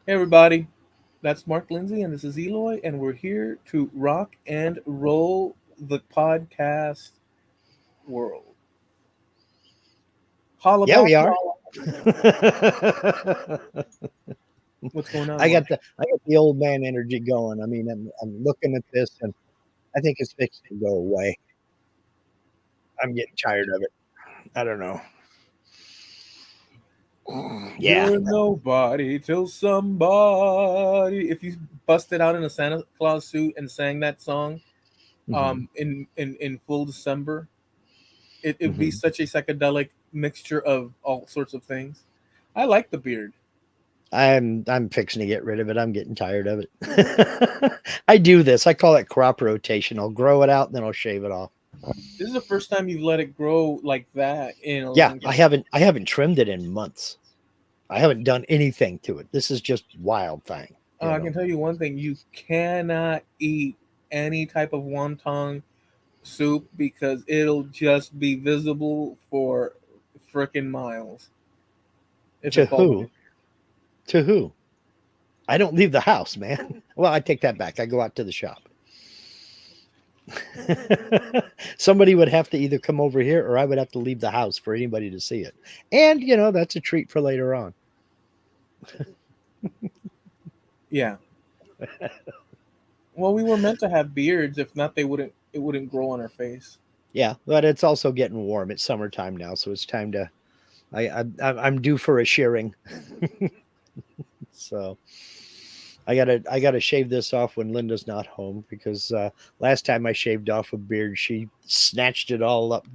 Hey everybody, that's Mark Lindsay and this is Eloy, and we're here to rock and roll the podcast world. Holla Yeah, back, we are. y'all. What's going on, I got Mark? the old man energy going. I mean, I'm looking at this and I think it's fixing to go away. I'm getting tired of it. I don't know. Yeah. You're nobody till somebody. If you busted out in a Santa Claus suit and sang that song Hmm. in full December, it'd be Hmm. such a psychedelic mixture of all sorts of things. I like the beard. I'm fixing to get rid of it. I'm getting tired of it. I do this. I call it crop rotation. I'll grow it out and then I'll shave it off. This is the first time you've let it grow like that in a Yeah, long I time. haven't trimmed it in months. I haven't done anything to it. This is just wild thing, you I can know. tell you one thing: you cannot eat any type of wonton soup because it'll just be visible for frickin' miles if To it falls on your. who? To who? I don't leave the house, man. Well, I take that back. I go out to the shop. Somebody would have to either come over here or I would have to leave the house for anybody to see it. And, that's a treat for later on. Yeah. Well, we were meant to have beards. If not, they wouldn't. It wouldn't grow on our face. Yeah, but it's also getting warm. It's summertime now, so it's time to. I'm due for a shearing, so I gotta shave this off when Linda's not home because last time I shaved off a beard, she snatched it all up.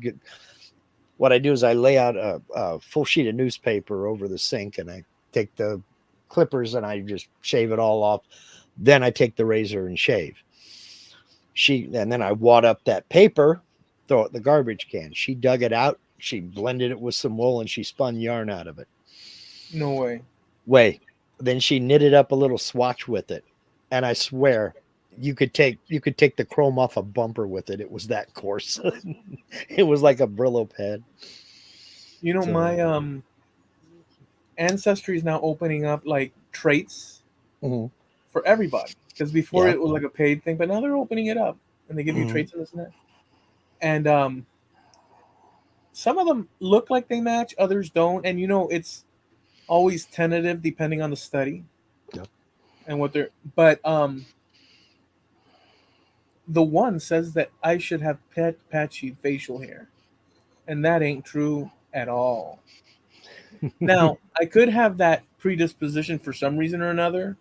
What I do is I lay out a full sheet of newspaper over the sink and I take the clippers and I just shave it all off. Then I take the razor and shave. And then I wad up that paper, throw it in the garbage can. She dug it out, she blended it with some wool and she spun yarn out of it. No way. Way. Then she knitted up a little swatch with it. And I swear you could take the chrome off a bumper with it. It was that coarse. It was like a Brillo pad. You know, So my ancestry is now opening up like traits mhm. for everybody. Because before Yeah. it was like a paid thing, but now they're opening it up and they give you Mhm. traits in this and that. And some of them look like they match, others don't. And it's always tentative depending on the study Yep. and what they're. But the one says that I should have patchy facial hair, and that ain't true at all. Now I could have that predisposition for some reason or another,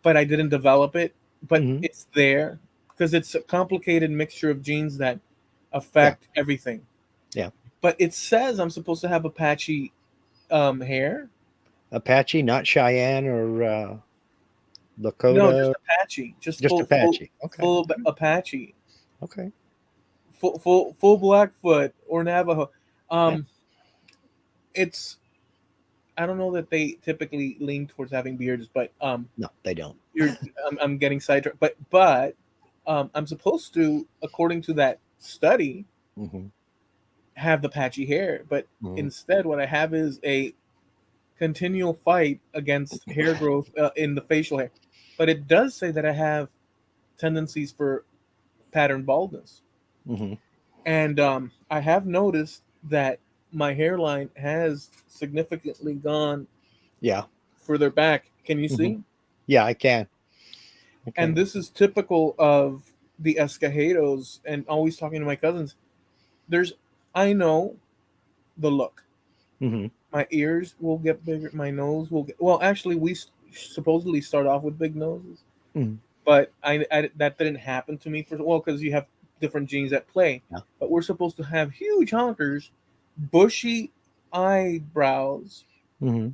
but I didn't develop it. But Mhm. it's there because it's a complicated mixture of genes that Yeah. affect everything. Yeah. But it says I'm supposed to have a patchy hair. Apache, not Cheyenne or No, Lakota. just Apache, just Just Apache. Okay. full Apache, Okay. full Blackfoot or Navajo. Yeah. Um, it's I don't know that they typically lean towards having beards, but No, they don't. you're I'm getting sidetracked. But I'm supposed to, according to that study, Hmm. have the patchy hair, but Hmm. instead, what I have is a continual fight against hair growth in the facial hair. But it does say that I have tendencies for pattern baldness. Hmm. And I have noticed that my hairline has significantly gone Yeah. further back. Can you Hmm. see? Yeah, I can. I And can. this is typical of the Escajados. And always talking to my cousins, there's, I know the look. Hmm. My ears will get bigger. My nose will get. Well, actually, supposedly start off with big noses, Hmm. but I that didn't happen to me for well because you have different genes at play. Yeah. But we're supposed to have huge honkers, bushy eyebrows, Hmm.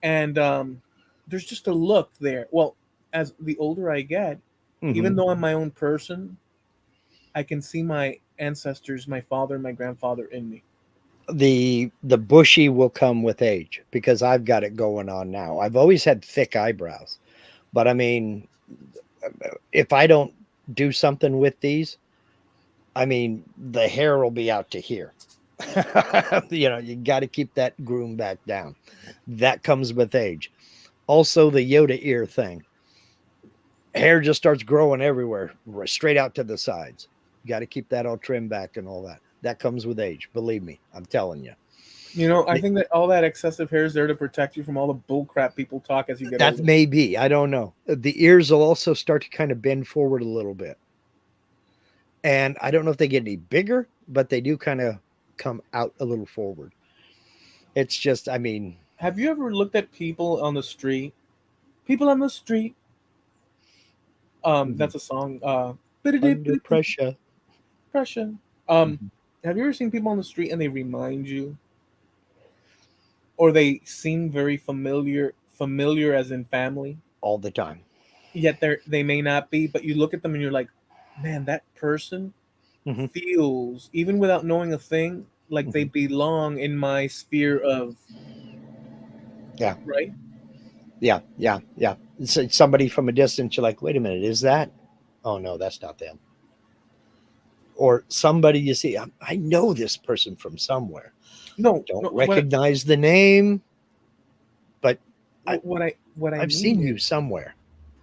and there's just a look there. Well, as the older I get, even Hmm. though I'm my own person, I can see my ancestors, my father and my grandfather in me. The bushy will come with age because I've got it going on now. I've always had thick eyebrows, but I mean, if I don't do something with these, I mean, the hair will be out to here. You got to keep that groom back down. That comes with age. Also, the Yoda ear thing. Hair just starts growing everywhere, straight out to the sides. You got to keep that all trimmed back and all that. That comes with age. Believe me, I'm telling you. You know, I think that all that excessive hair is there to protect you from all the bull crap people talk as you get That older. may be. I don't know. The ears will also start to kind of bend forward a little bit. And I don't know if they get any bigger, but they do kind of come out a little forward. It's just, I mean, Have you ever looked at people on the street? People on the street. mhm, That's a song. under pressure. Pressure. Um, Mhm, have you ever seen people on the street and they remind you, or they seem very familiar as in family, all the time. yet they may not be, but you look at them and you're like, man, that person Hmm. feels, even without knowing a thing, like they Hmm. belong in my sphere of Yeah, right. yeah, yeah, yeah. So somebody from a distance, you're like, wait a minute, is that? Oh, no, that's not them. Or somebody you see, I know this person from somewhere. No, Don't no. recognize the name, but I, What I I've mean seen is you somewhere.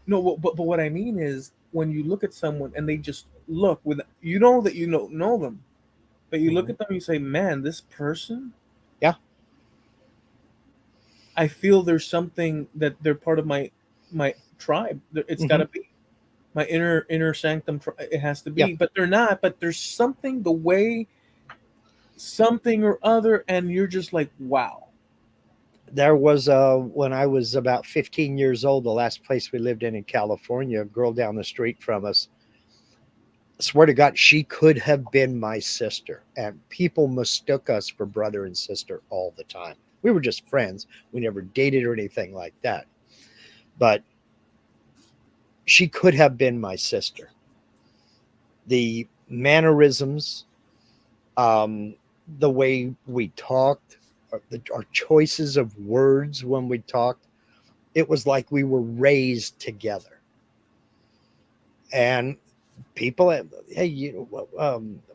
no, but what I mean is when you look at someone and they just look with you know that you know them, but you look Mhm. at them and you say, man, this person, Yeah. I feel there's something that they're part of my tribe. It's got Hmm. to be my inner sanctum. It has to Yeah. be, but they're not. But there's something the way something or other, and you're just like, wow. There was when I was about 15 years old, the last place we lived in California, a girl down the street from us. Swear to God, she could have been my sister, and people mistook us for brother and sister all the time. We were just friends. We never dated or anything like that, but she could have been my sister. The mannerisms, um, the way we talked, our choices of words when we talked, it was like we were raised together. And people, hey, why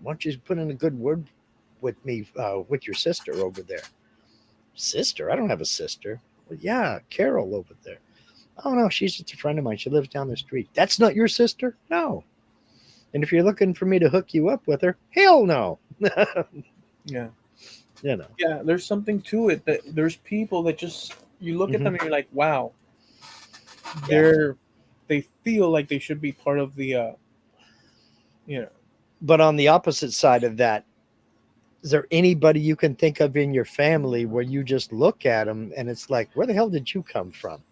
don't you put in a good word with me, with your sister over there? Sister? I don't have a sister. Well, yeah, Carol over there. Oh no, she's just a friend of mine. She lives down the street. That's not your sister? No. And if you're looking for me to hook you up with her, hell no. Yeah, You know. yeah. There's something to it that there's people that just you look at Hmm. them and you're like, wow, Yeah. they're they feel like they should be part of the you know. But on the opposite side of that, is there anybody you can think of in your family where you just look at them and it's like, where the hell did you come from?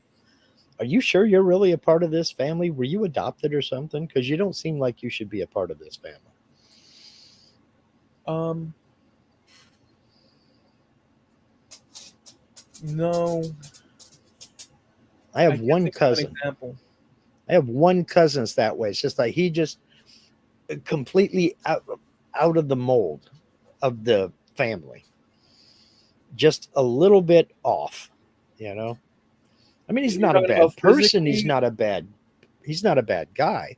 Are you sure you're really a part of this family? Were you adopted or something? Because you don't seem like you should be a part of this family. Um, no, I I have can't one think of an cousin. example. I have one cousin's that way. It's just like he just completely out of the mold of the family. Just a little bit off, you know. I mean, he's You're not a talking bad about person. physically? He's not a bad guy,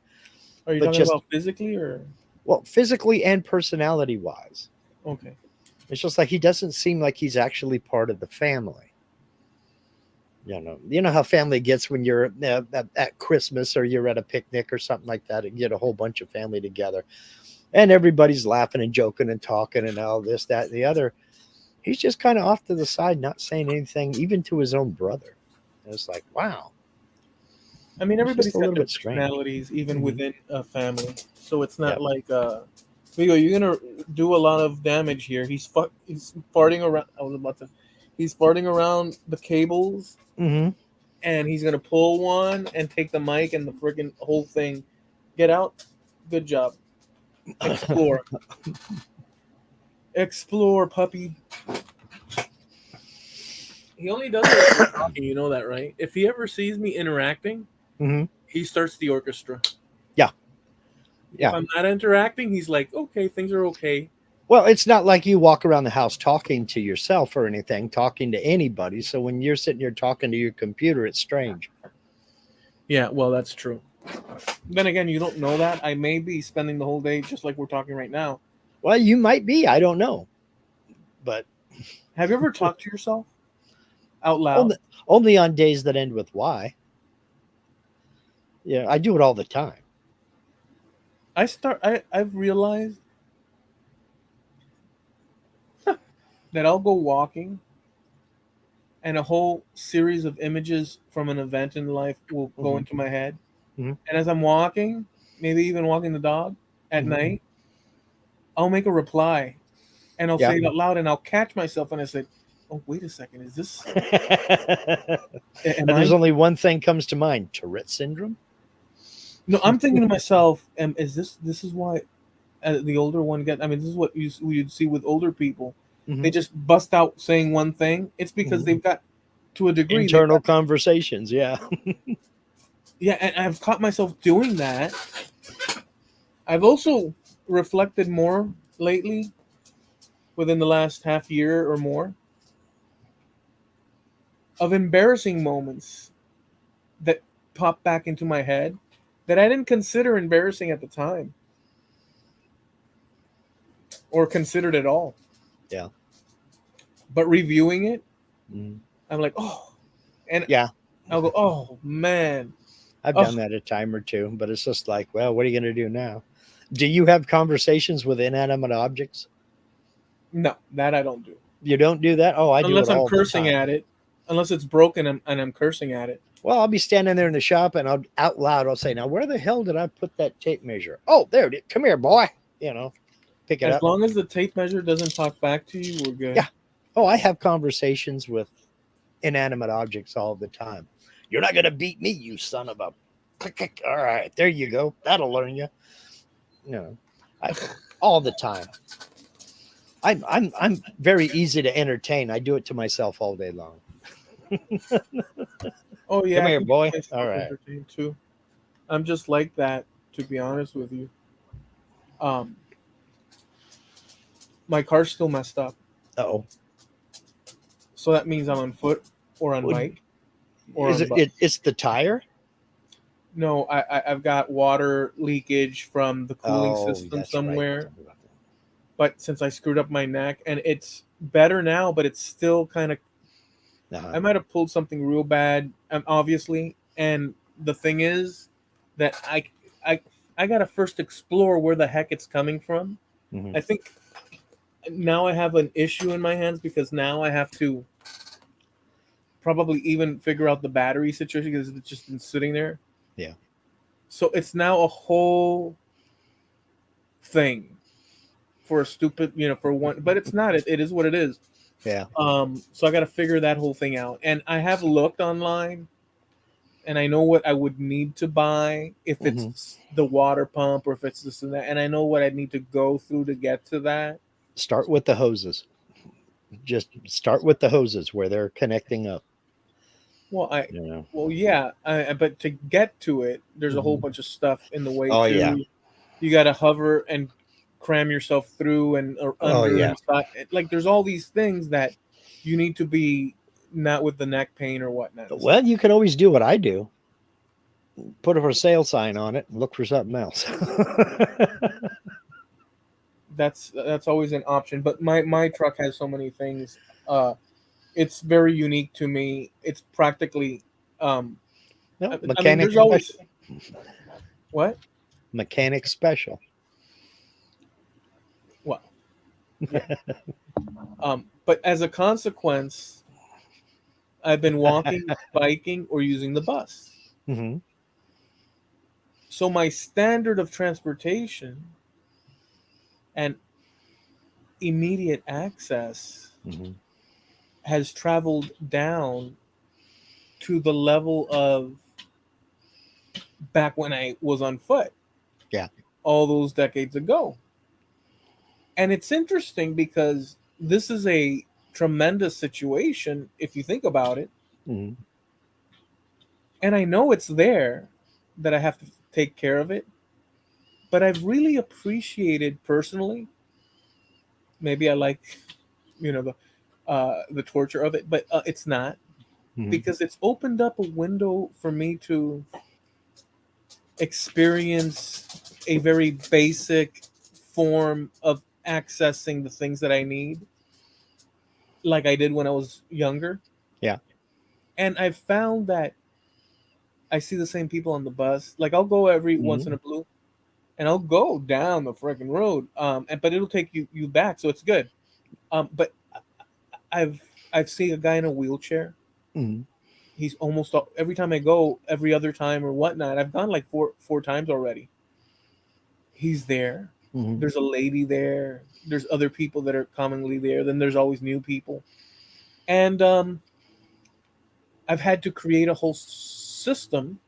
Are you but talking just about physically or well, physically and personality wise, okay? it's just like he doesn't seem like he's actually part of the family. You know how family gets when you're at Christmas or you're at a picnic or something like that, and get a whole bunch of family together, and everybody's laughing and joking and talking and all this, that, and the other. He's just kind of off to the side, not saying anything, even to his own brother. And it's like, wow, I mean, it's just everybody's a got little their bit strange. personalities, even Hmm. within a family. So it's not Yep. like Vigo, you're gonna do a lot of damage here. He's farting around. I was about to. He's farting around the cables, Hmm. and he's gonna pull one and take the mic and the freaking whole thing. Get out. Good job. Explore. Explore, puppy. He only does it if we're talking. You know that, right? If he ever sees me interacting, Hmm. he starts the orchestra. Yeah. If Yeah. I'm not interacting, he's like, okay, things are okay. Well, it's not like you walk around the house talking to yourself or anything, talking to anybody. So when you're sitting here talking to your computer, it's strange. Yeah, well, that's true. Then again, you don't know that. I may be spending the whole day just like we're talking right now. Well, you might be. I don't know. But Have you ever talked to yourself? out loud. Only on days that end with Y. Yeah, I do it all the time. I've realized that I'll go walking and a whole series of images from an event in life will go Hmm. into my head. Hmm. And as I'm walking, maybe even walking the dog at Hmm. night, I'll make a reply and I'll Yeah. say it out loud and I'll catch myself and I say, "Oh, wait a second, is this? Am And there's I?" only one thing comes to mind: Tourette syndrome. No, I'm thinking to myself, "Is this? This is why the older one get? I mean, this is what you'd see with older people. They Hmm. just bust out saying one thing. It's because Hmm. they've got to a degree. They've Internal got conversations. Yeah. yeah, and I've caught myself doing that. I've also reflected more lately, within the last half year or more, of embarrassing moments that pop back into my head that I didn't consider embarrassing at the time or considered at all. Yeah. But reviewing it, Mhm. I'm like, oh, and Yeah. I'll go, oh man, I've oh done that a time or two, but it's just like, well, what are you going to do now? Do you have conversations with inanimate objects? no, that I don't do You don't do that? Oh, I do it unless I'm all the cursing time. at it, unless it's broken and I'm cursing at it. Well, I'll be standing there in the shop and I'll out loud, I'll say, now, where the hell did I put that tape measure? Oh, there it is. Come here, boy. You know, pick it As up. long as the tape measure doesn't talk back to you, we're good. Yeah. Oh, I have conversations with inanimate objects all the time. You're not going to beat me, you son of a. All right, there you go. That'll learn you. You know, I, all the time. I'm very easy to entertain. I do it to myself all day long. Oh yeah, Come I here, can keep boy. All myself right. entertained too. I'm just like that, to be honest with you. Um, my car's still messed up, Oh, so that means I'm on foot or on bike or is on it, bus. It's the tire? No, I've got water leakage from the cooling Oh, system that's right. You somewhere. told me about But since I screwed up my neck, and it's better now, but it's still kind of. that. Uh-huh. I might have pulled something real bad, obviously. And the thing is that I I gotta first explore where the heck it's coming from. Hmm. I think now I have an issue in my hands because now I have to probably even figure out the battery situation because it's just been sitting there. Yeah. So it's now a whole thing for a stupid, for one, but it's not. It is what it is. Yeah. So I got to figure that whole thing out. And I have looked online and I know what I would need to buy if Hmm. it's the water pump or if it's this and that. And I know what I need to go through to get to that. Start with the hoses. Just start with the hoses where they're connecting up. Well, You know. yeah, but to get to it, there's a whole Hmm. bunch of stuff in the way Oh yeah. too. You got to hover and cram yourself through and or Oh under yeah. and stuff. Like there's all these things that you need to be not with the neck pain or whatnot and stuff. Well, you can always do what I do. Put a for sale sign on it and look for something else. That's always an option. But my truck has so many things. Uh, it's very unique to me. It's practically, um, No, I mean, mechanic there's always special. what? Mechanic special. Well, yeah. But as a consequence, I've been walking, biking, or using the bus. Hmm. So my standard of transportation and immediate access Hmm. has traveled down to the level of back when I was on foot Yeah. all those decades ago. And it's interesting because this is a tremendous situation if you think about it. Hmm. And I know it's there that I have to take care of it, but I've really appreciated personally. Maybe I like, the torture of it, but it's not Hmm. because it's opened up a window for me to experience a very basic form of accessing the things that I need, like I did when I was younger. Yeah. And I've found that I see the same people on the bus. Like I'll go every once in Mhm. a blue, and I'll go down the freaking road. But it'll take you back, so it's good. But I've I've seen a guy in a wheelchair. Mhm. He's almost every time I go, every other time or whatnot. I've gone like four times already. He's there. Mhm. There's a lady there. There's other people that are commonly there. Then there's always new people, and I've had to create a whole system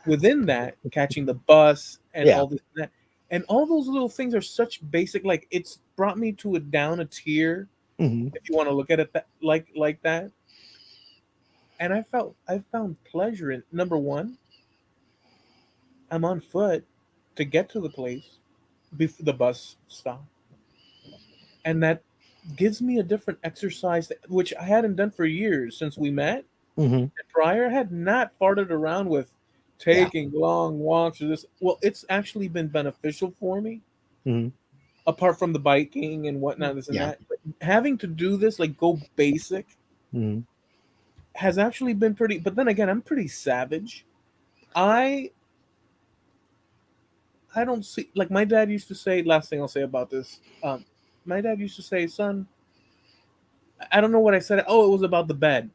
within that, catching the bus and Yeah. all this and that. And all those little things are such basic. Like it's brought me to a down a tier, Mhm. if you want to look at it like that. And I found pleasure in number one. I'm on foot to get to the place before the bus stop, and that gives me a different exercise, which I hadn't done for years since we met. Mhm. And prior, I had not farted around with Yeah. taking long walks or this. Well, it's actually been beneficial for me, Mhm. apart from the biking and whatnot, this and Yeah. that. But having to do this, like go basic, Mhm. has actually been pretty. But then again, I'm pretty savage. I I don't see, like my dad used to say. Last thing I'll say about this, my dad used to say, "Son, I don't know what I said. Oh, it was about the bed.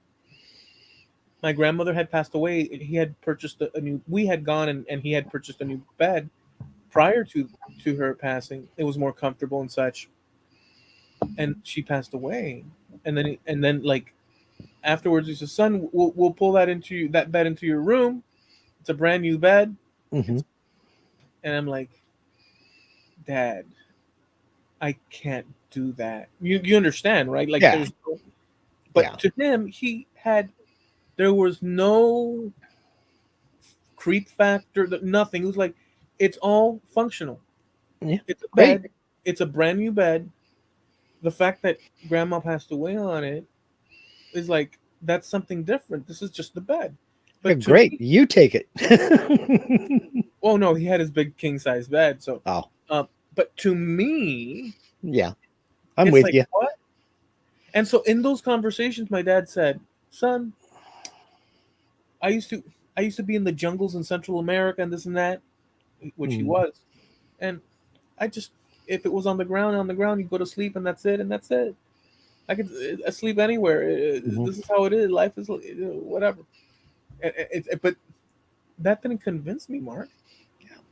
My grandmother had passed away. He had purchased a new. We had gone and he had purchased a new bed prior to her passing. It was more comfortable and such. And she passed away. And then like afterwards, he says, "Son, we'll pull that bed into your room. It's a brand new bed." Mhm. It's And I'm like, "Dad, I can't do that. You understand, right? Like Yeah. there's no, but Yeah. to him, there was no creep factor, that nothing. It was like it's all functional. Yeah. It's a Great. bed. It's a brand new bed. The fact that grandma passed away on it is like that's something different. This is just the bed. But to Great. me, You take it. well, no, he had his big king size bed. So, Oh, uh, but to me, yeah. I'm it's with like you. what? And so in those conversations, my dad said, "Son, I used to I used to be in the jungles in Central America and this and that," which he Mhm. was. And I just, if it was on the ground, you go to sleep and that's it, and that's it. I could sleep anywhere. Mhm. This is how it is. Life is whatever. But that didn't convince me, Mark.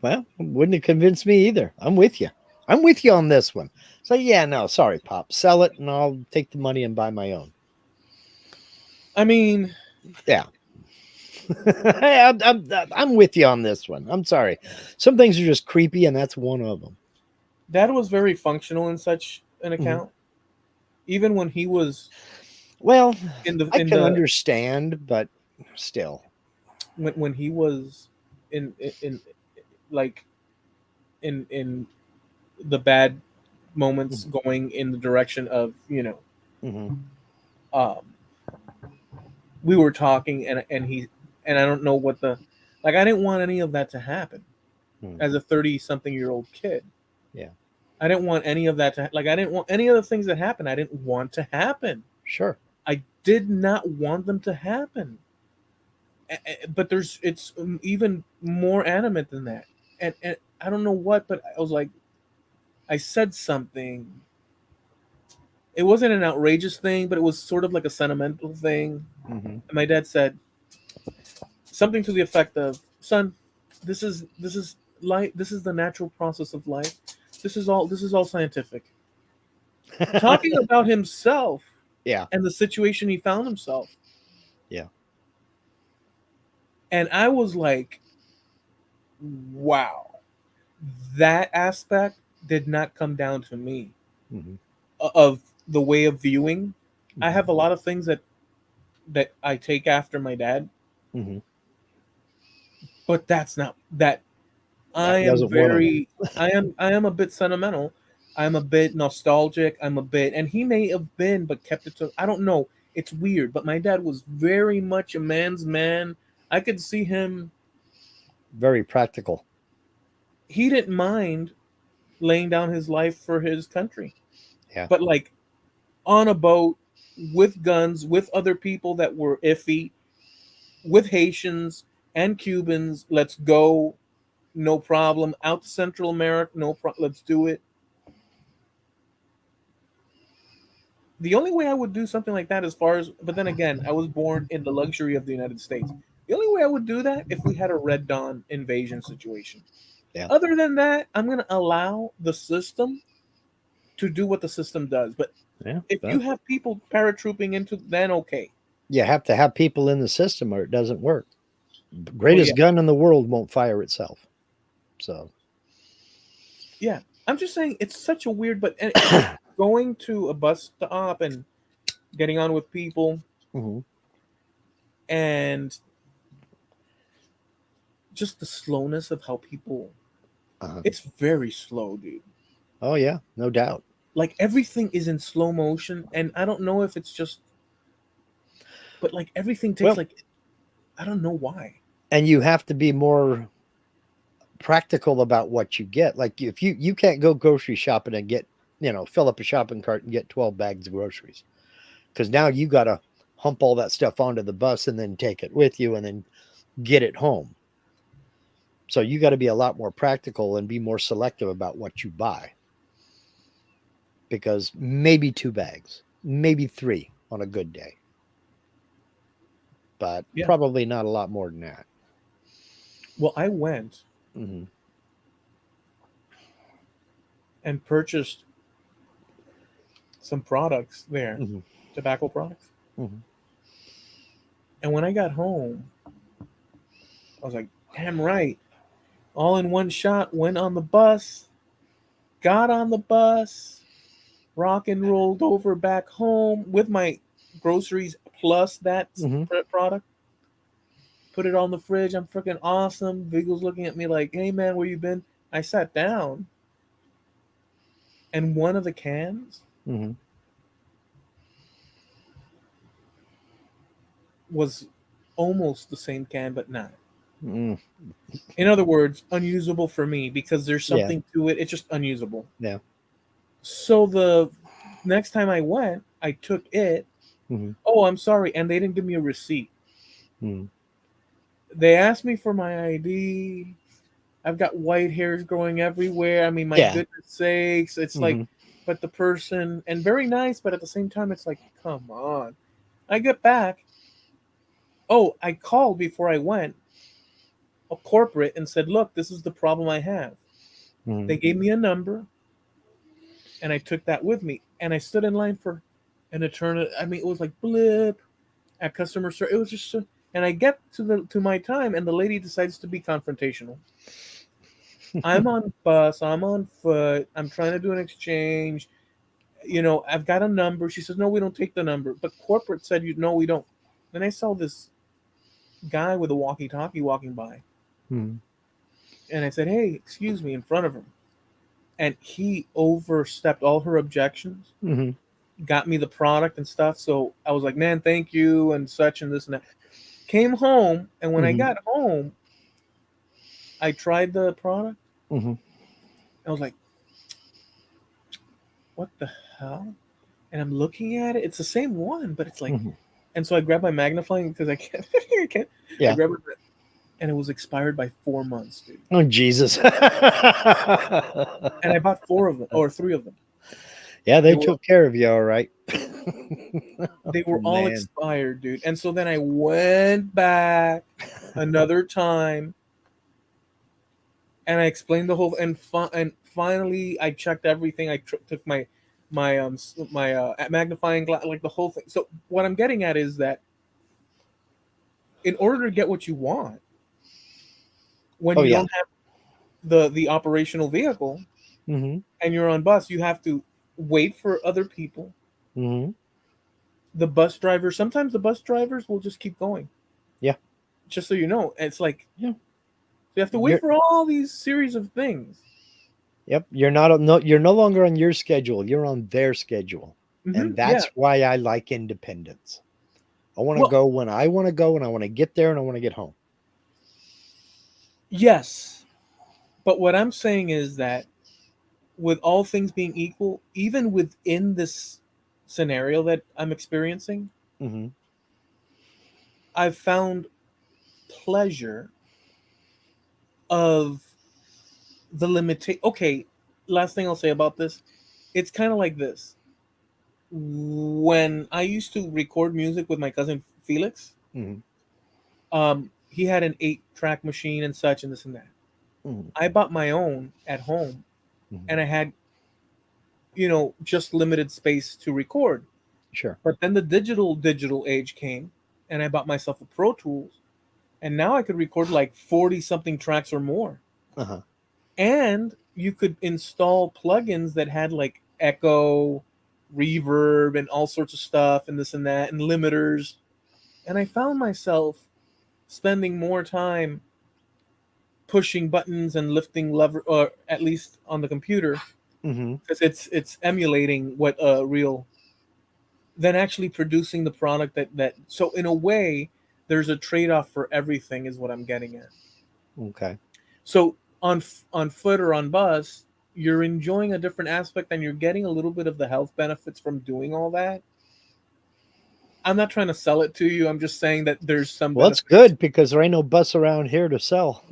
Well, wouldn't have convinced me either. I'm with you. I'm with you on this one. So yeah, no, sorry, Pop. Sell it and I'll take the money and buy my own. I mean, Yeah. I'm with you on this one. I'm sorry. Some things are just creepy, and that's one of them. Dad was very functional in such an Mhm. account. Even when he was Well, in the I in can the understand, but still. when he was in like in the bad moments, Mhm. going in the direction of Mhm. um we were talking, and I don't know what the, like, I didn't want any of that to happen Mhm. as a 30 something year old kid. Yeah, I didn't want any of that to, like, I didn't want any of the things that happened. I didn't want to happen. sure. I did not want them to happen. But it's even more animate than that. And I don't know what, but I was like, I said something. It wasn't an outrageous thing, but it was sort of like a sentimental thing. Mhm. And my dad said something to the effect of, "Son, this is life. This is the natural process of life. This is all scientific." Talking about himself Yeah, and the situation he found himself, yeah. and I was like, "Wow, that aspect did not come down to me Mhm. of the way of viewing." I Mhm. have a lot of things that I take after my dad, Mhm. but that's not that. I That am wasn't one of them. very, I am a bit sentimental. I'm a bit nostalgic. I'm a bit, and he may have been, but kept it to. I don't know. It's weird, but my dad was very much a man's man. I could see him. Very practical. He didn't mind laying down his life for his country, Yeah. but like on a boat with guns with other people that were iffy. with Haitians and Cubans. Let's go, no problem. Out to Central America, no problem. Let's do it. The only way I would do something like that, as far as, but then again, I was born in the luxury of the United States. The only way I would do that if we had a Red Dawn invasion situation. Yeah. Other than that, I'm going to allow the system to do what the system does. But Yeah. if you But have people paratrooping into, then okay. you have to have people in the system or it doesn't work. Well, yeah, Greatest gun in the world won't fire itself. So, yeah. I'm just saying it's such a weird, but and going to a bus stop and getting on with people mhm. and just the slowness of how people, uh it's very slow, dude. Oh, yeah, no doubt. Like everything is in slow motion, and I don't know if it's just, but like everything takes Well, like, I don't know why. and you have to be more practical about what you get. Like if you can't go grocery shopping and get, fill up a shopping cart and get 12 bags of groceries, because now you got to hump all that stuff onto the bus and then take it with you and then get it home. So you got to be a lot more practical and be more selective about what you buy, because maybe 2 bags, maybe 3 on a good day, but Yeah. probably not a lot more than that. Well, I went Hmm. and purchased some products there, Hmm. tobacco products. Hmm. And when I got home, I was like, damn right. All in one shot, went on the bus, got on the bus, rock and rolled over back home with my groceries plus that Hmm. product. Put it on the fridge. I'm freaking awesome. Vigo's looking at me like, hey man, where you been? I sat down and one of the cans Hmm. was almost the same can, but not. Mm. In other words, unusable for me because there's Yeah. something to it. It's just unusable. Yeah. So the next time I went, I took it. Hmm. Oh, I'm sorry. And they didn't give me a receipt. Hmm. They asked me for my ID. I've got white hairs growing everywhere. I mean, my Yeah. goodness sakes. It's like, Hmm. but the person, and very nice, but at the same time, it's like, come on. I get back. Oh, I called before I went a corporate and said, look, this is the problem I have. Hmm. They gave me a number and I took that with me. And I stood in line for an eternity. I mean, it was like blip at customer service. It was just so, and I get to my time and the lady decides to be confrontational. I'm on bus, I'm on foot, I'm trying to do an exchange. I've got a number. She says, no, we don't take the number. But corporate said, you know, we don't. Then I saw this guy with a walkie talkie walking by. Hmm. And I said, hey, excuse me, in front of him. And he overstepped all her objections, Hmm. got me the product and stuff. So I was like, man, thank you, and such, and this and that. Came home. And when I Hmm. got home, I tried the product. Hmm. I was like, what the hell? And I'm looking at it. It's the same one, but it's like, Hmm. and so I grabbed my magnifying because I can't, I can't. I Yeah. grabbed it, and it was expired by 4 months, dude. Oh, Jesus. And I bought four of them or three of them. Yeah, They they were took care of you all right. they Oh, were all man. expired, dude. And so then I went back another time, and I explained the whole and finally I checked everything. I took my magnifying glass, like the whole thing. So what I'm getting at is that in order to get what you want, when Oh, you yeah. don't have the operational vehicle Hmm. and you're on bus, you have to wait for other people. Hmm. The bus driver, sometimes the bus drivers will just keep going. Yeah. Just so you know, it's like Yeah. you have to wait You're for all these series of things. Yep. You're no longer on your schedule. You're on their schedule. And Yeah. that's why I like independence. I want to Well, go when I want to go and I want to get there and I want to get home. yes. But what I'm saying is that with all things being equal, even within this scenario that I'm experiencing, Hmm. I've found pleasure of the limitation. Okay, last thing I'll say about this, it's kind of like this. When I used to record music with my cousin Felix, Hmm. he had an 8-track machine and such, and this and that. Hmm. I bought my own at home, Hmm. and I had, just limited space to record. Sure. But then the digital age came, and I bought myself a Pro Tools, and now I could record like 40 something tracks or more. Uh-huh. And you could install plugins that had like echo, reverb, and all sorts of stuff, and this and that, and limiters. And I found myself spending more time pushing buttons and lifting lever, or at least on the computer, Hmm. because it's emulating what a real, than actually producing the product that. So in a way, there's a trade-off for everything, is what I'm getting at. Okay. So on foot or on bus, you're enjoying a different aspect, and you're getting a little bit of the health benefits from doing all that. I'm not trying to sell it to you. I'm just saying that there's some Well, it's benefits. good because there ain't no bus around here to sell.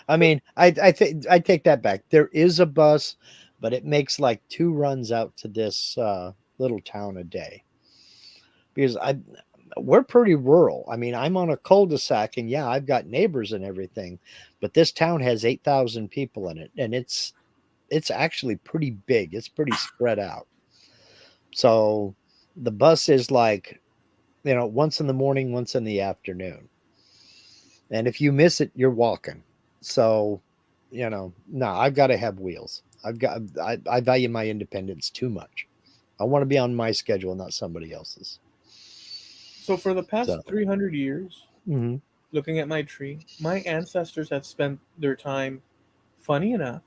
I mean, I think I take that back. There is a bus, but it makes like 2 runs out to this little town a day because I we're pretty rural. I mean, I'm on a cul-de-sac, and yeah, I've got neighbors and everything, but this town has 8,000 people in it, and it's actually pretty big. It's pretty spread out. So the bus is like, once in the morning, once in the afternoon. And if you miss it, you're walking. So, no, I've got to have wheels. I value my independence too much. I want to be on my schedule, not somebody else's. So for the past So, 300 years, mhm. looking at my tree, my ancestors have spent their time, funny enough,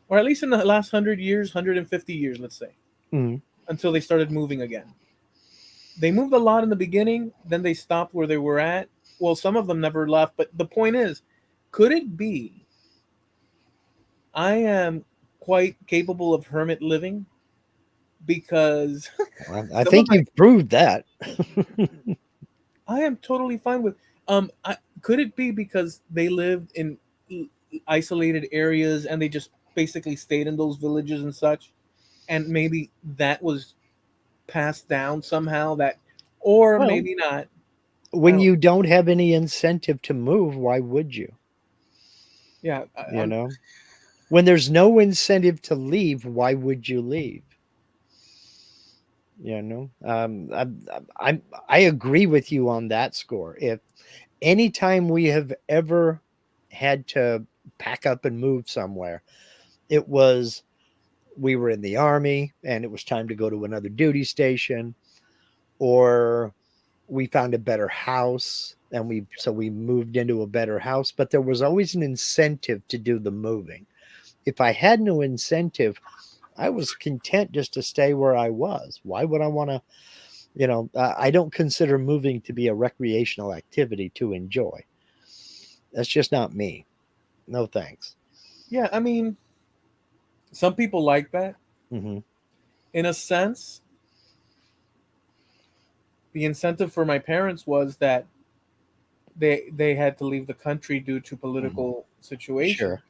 or at least in the last 100 years, 150 years, let's say, Mhm. until they started moving again. They moved a lot in the beginning, then they stopped where they were at. Well, some of them never left, but the point is, could it be I am quite capable of hermit living, because Well, I some of think my, you've proved that. I am totally fine with. Could it be because they lived in isolated areas, and they just basically stayed in those villages and such, and maybe that was passed down somehow, that, or Well, maybe not. I when don't. you don't have any incentive to move, why would you? Yeah, You know, when there's no incentive to leave, why would you leave? I agree with you on that score. If anytime we have ever had to pack up and move somewhere, it was we were in the army and it was time to go to another duty station, or we found a better house and we moved into a better house, but there was always an incentive to do the moving. If I had no incentive, I was content just to stay where I was. Why would I want to, I don't consider moving to be a recreational activity to enjoy. That's just not me. No thanks. yeah. I mean, some people like that. Hmm. In a sense, the incentive for my parents was that they had to leave the country due to Hmm. political situation. Sure.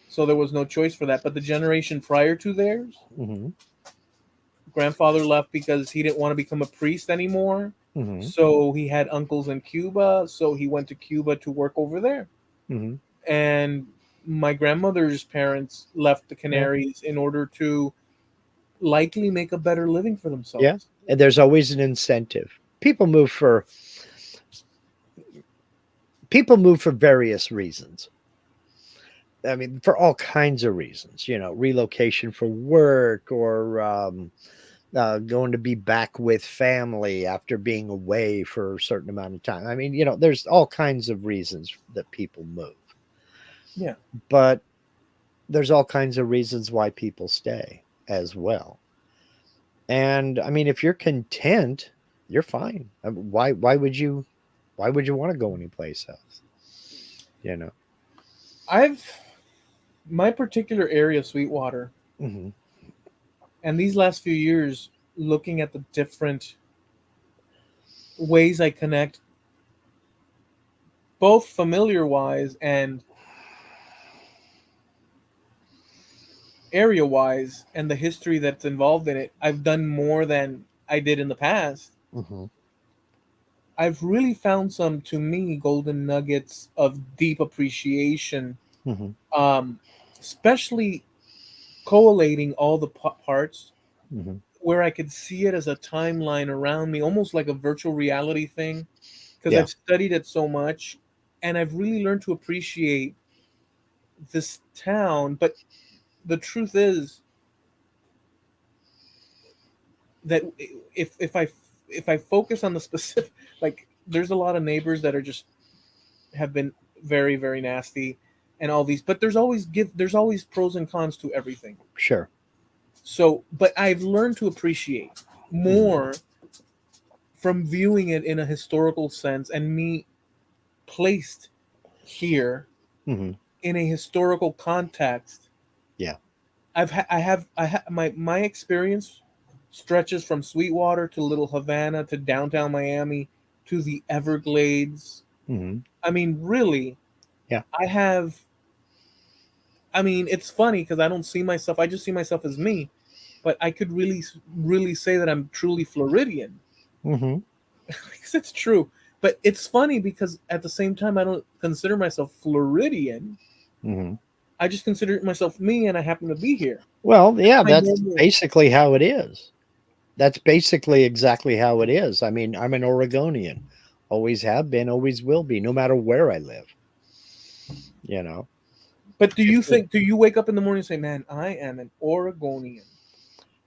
So there was no choice for that. But the generation prior to theirs, Hmm. grandfather left because he didn't want to become a priest anymore. Hmm. So he had uncles in Cuba, so he went to Cuba to work over there. Hmm. And my grandmother's parents left the Yeah. Canaries in order to likely make a better living for Yeah. themselves. And there's always an incentive. People move for various reasons. I mean, for all kinds of reasons, relocation for work, or going to be back with family after being away for a certain amount of time. I mean, there's all kinds of reasons that people move, Yeah. but there's all kinds of reasons why people stay as well. And I mean, if you're content, you're fine. Why would you want to go anyplace else? You know? I've my particular area, Sweetwater, Hmm. and these last few years, looking at the different ways I connect both familiar wise and area wise, and the history that's involved in it, I've done more than I did in the past. Mm-hmm. I've really found some, to me, golden nuggets of deep appreciation, Mm-hmm. um, especially collating all the parts Mm-hmm. where I could see it as a timeline around me, almost like a virtual reality thing, because Yeah. I've studied it so much and I've really learned to appreciate this town. But the truth is that if I focus on the specific, like there's a lot of neighbors that are just have been very very nasty and all these, but there's always pros and cons to everything. Sure. So, but I've learned to appreciate Mm-hmm. more from viewing it in a historical sense and me placed here Mm-hmm. in a historical context. Yeah. My experience stretches from Sweetwater to Little Havana to downtown Miami to the Everglades. Mm-hmm. I mean, really, Yeah. I have. I mean, it's funny because I don't see myself. I just see myself as me, but I could really say that I'm truly Floridian Mm-hmm. because it's true. But it's funny because at the same time, I don't consider myself Floridian. Mm-hmm. I just consider myself me, and I happen to be here. Well, yeah, My that's normal. basically how it is. That's basically exactly how it is. I mean, I'm an Oregonian. Always have been, always will be, no matter where I live. You know, But do you if it, think? Do you wake up in the morning and say, "Man, I am an Oregonian"?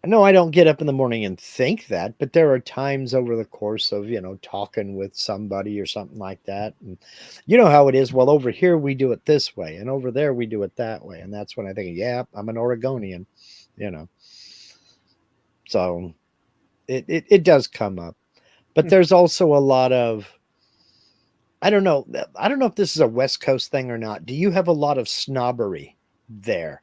no, I don't get up in the morning and think that, but there are times over the course of, talking with somebody or something like that. And you know how it is. Well, over here we do it this way, and over there we do it that way. And that's when I think, yeah, I'm an Oregonian, you know. So it does come up. But there's also a lot of, I don't know. I don't know if this is a West Coast thing or not. Do you have a lot of snobbery there?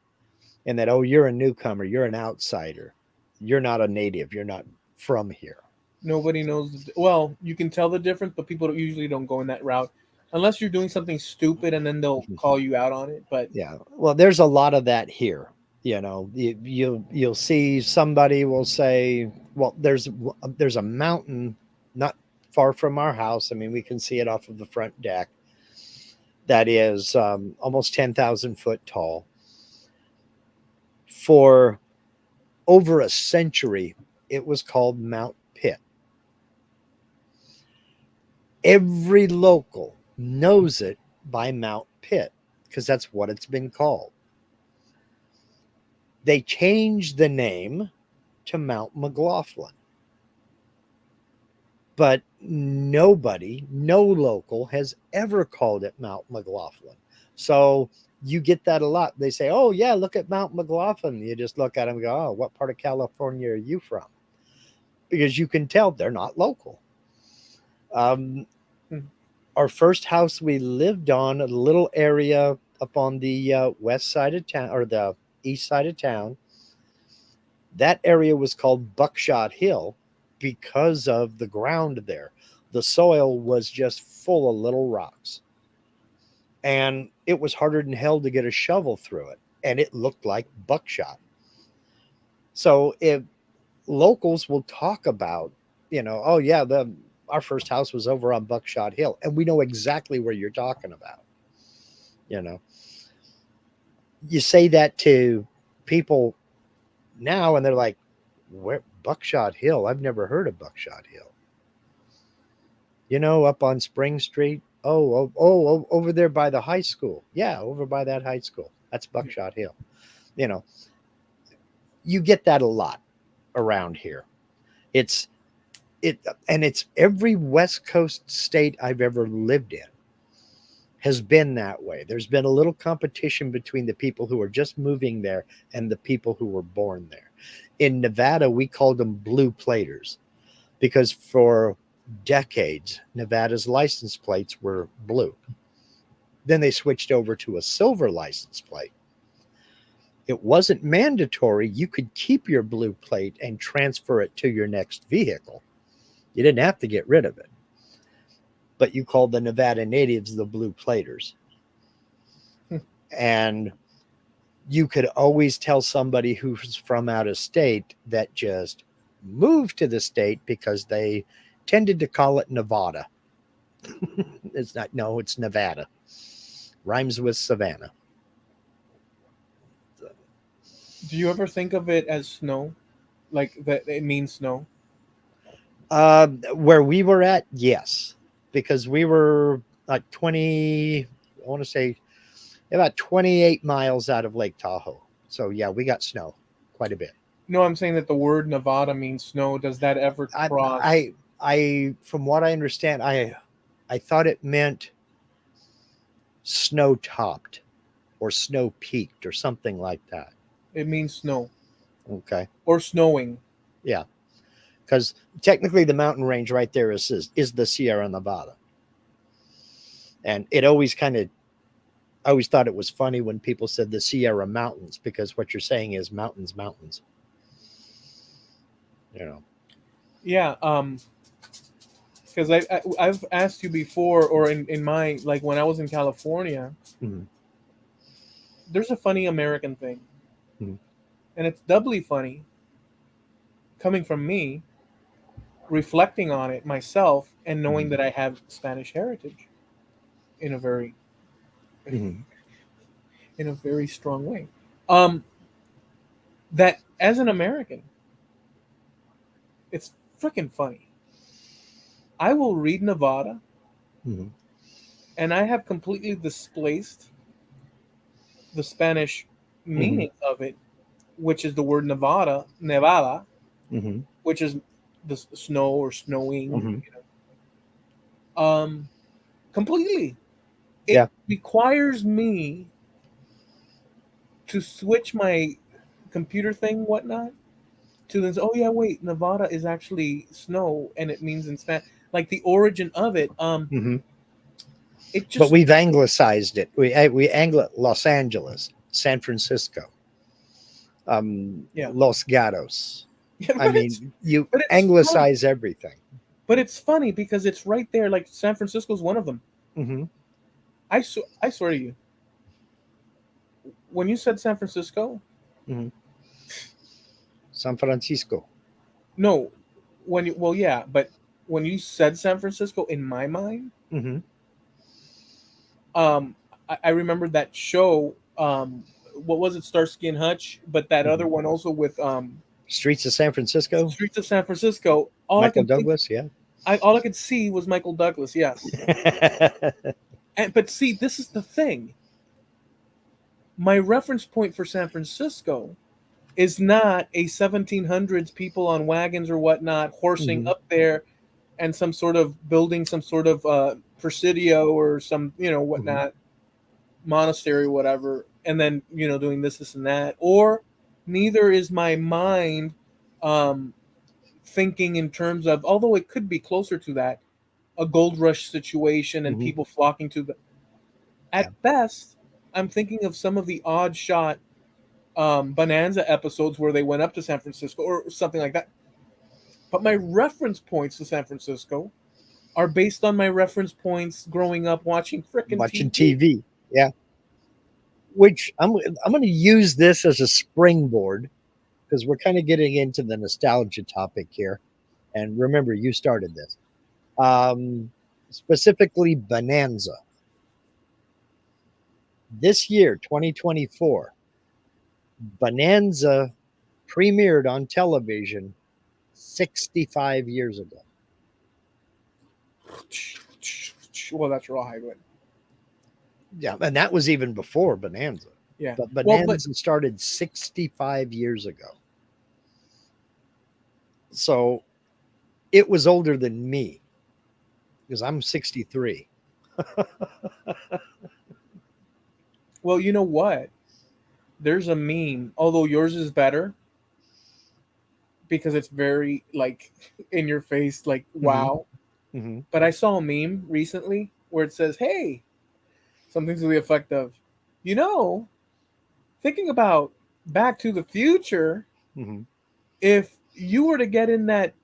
And that, oh, you're a newcomer, you're an outsider, you're not a native, you're not from here. Nobody knows. Well, you can tell the difference, but people usually don't go in that route unless you're doing something stupid, and then they'll call you out on it. But Yeah. Well, there's a lot of that here. You'll see somebody will say, well, there's a mountain not far from our house. I mean, we can see it off of the front deck. That is almost 10,000 foot tall. For over a century, it was called Mount Pitt. Every local knows it by Mount Pitt because that's what it's been called. They changed the name to Mount McLaughlin, but nobody, no local has ever called it Mount McLaughlin. So you get that a lot. They say, oh, yeah, look at Mount McLaughlin. You just look at them and go, oh, what part of California are you from? Because you can tell they're not local. Um, hmm, our first house we lived on, a little area up on the west side of town or the east side of town, that area was called Buckshot Hill because of the ground there. The soil was just full of little rocks. And it was harder than hell to get a shovel through it. And it looked like buckshot. So if locals will talk about, oh yeah, our first house was over on Buckshot Hill, and we know exactly where you're talking about. You know, you say that to people now, and they're like, "Where Buckshot Hill? I've never heard of Buckshot Hill." Up on Spring Street. Oh, over there by the high school. Yeah, over by that high school. That's Buckshot Hill. You know, you get that a lot around here. It's it, and it's every West Coast state I've ever lived in has been that way. There's been a little competition between the people who are just moving there and the people who were born there. In Nevada, we called them blue platers because for decades, Nevada's license plates were blue. Then they switched over to a silver license plate. It wasn't mandatory. You could keep your blue plate and transfer it to your next vehicle. You didn't have to get rid of it. but you called the Nevada natives the blue platers. And you could always tell somebody who's from out of state that just moved to the state because they tended to call it Nevada. It's not, no, it's Nevada. Rhymes with Savannah. Do you ever think of it as snow? Like that it means snow? Where we were at, yes, because we were like 20, I want to say about 28 miles out of Lake Tahoe. So yeah, we got snow quite a bit. No, I'm saying that the word Nevada means snow. Does that ever I, cross? from what I understand, I thought it meant snow topped or snow peaked or something like that. It means snow Okay. or snowing. Yeah. Because technically the mountain range right there is the Sierra Nevada. And it always kind of, I always thought it was funny when people said the Sierra Mountains, because what you're saying is mountains, mountains. You know. Yeah. Because I've asked you before, or in my like when I was in California, Mhm. there's a funny American thing, Mhm. and it's doubly funny coming from me, reflecting on it myself, and knowing Mhm. that I have Spanish heritage in a very Mhm. in a very strong way. Um, that as an American, it's freaking funny. I will read Nevada, Mhm. and I have completely displaced the Spanish Mhm. meaning of it, which is the word Nevada, Mhm. which is the snow or snowing, Mhm. um, completely. It Yeah. requires me to switch my computer thing, whatnot, to this. Oh yeah, wait, Nevada is actually snow, and it means in Spanish, like the origin of it. Mhm. It But just we've anglicized it. We anglo Los Angeles, San Francisco, yeah, Los Gatos. yeah, I mean, you but it's funny. anglicize everything. But it's funny because it's right there. Like San Francisco's one of them. Hmm. I swear to you, when you said San Francisco, Hmm. San Francisco. no, when you well yeah, but when you said San Francisco, in my mind, Hmm. um, I remember that show. What was it, Starsky and Hutch? But that other Hmm. one also with Streets of San Francisco. Streets of San Francisco. All I Michael could think, Douglas. Yeah. all I could see was Michael Douglas. Yes, and but see, this is the thing. My reference point for San Francisco is not a 1700s people on wagons or whatnot horsing Hmm. up there and some sort of building some sort of presidio or some Hmm. whatnot monastery or whatever, and then doing this and that. Or neither is my mind um, thinking in terms of, although it could be closer to that, a gold rush situation and Hmm. people flocking to the. Yeah. At best, I'm thinking of some of the odd shot Bonanza episodes where they went up to San Francisco or something like that. But my reference points to San Francisco are based on my reference points growing up watching frickin' Watching TV. TV. Yeah. Which I'm going to use this as a springboard because we're kind of getting into the nostalgia topic here. And remember, you started this. Um, Specifically, Bonanza. This year, 2024, Bonanza premiered on television 65 years ago. Well, that's raw highway. Yeah, and that was even before Bonanza. Yeah. But Well, but Bonanza started 65 years ago. So it was older than me because I'm 63. well, you know what? There's a meme, although yours is better because it's very like in your face, like Hmm. wow. Hmm. But I saw a meme recently where it says, "Hey," something to the effect of, you know, thinking about Back to the Future, Hmm. if you were to get in that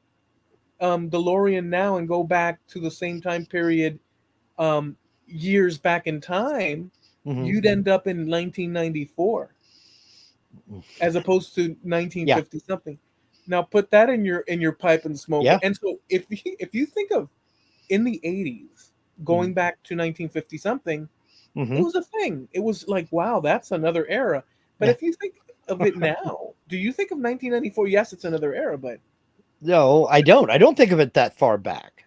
DeLorean now and go back to the same time period years back in time, Mhm. you'd end up in 1994 as opposed to Yeah. 1950 something. Now put that in your pipe and smoke it. Yeah. And so if you think of in the 80s, Mhm. going back to 1950 something, it Mhm. was a thing. It was like, wow, that's another era. But Yeah. if you think of it now, do you think of 1994? Yes, it's another era, but No, I don't. I don't think of it that far back.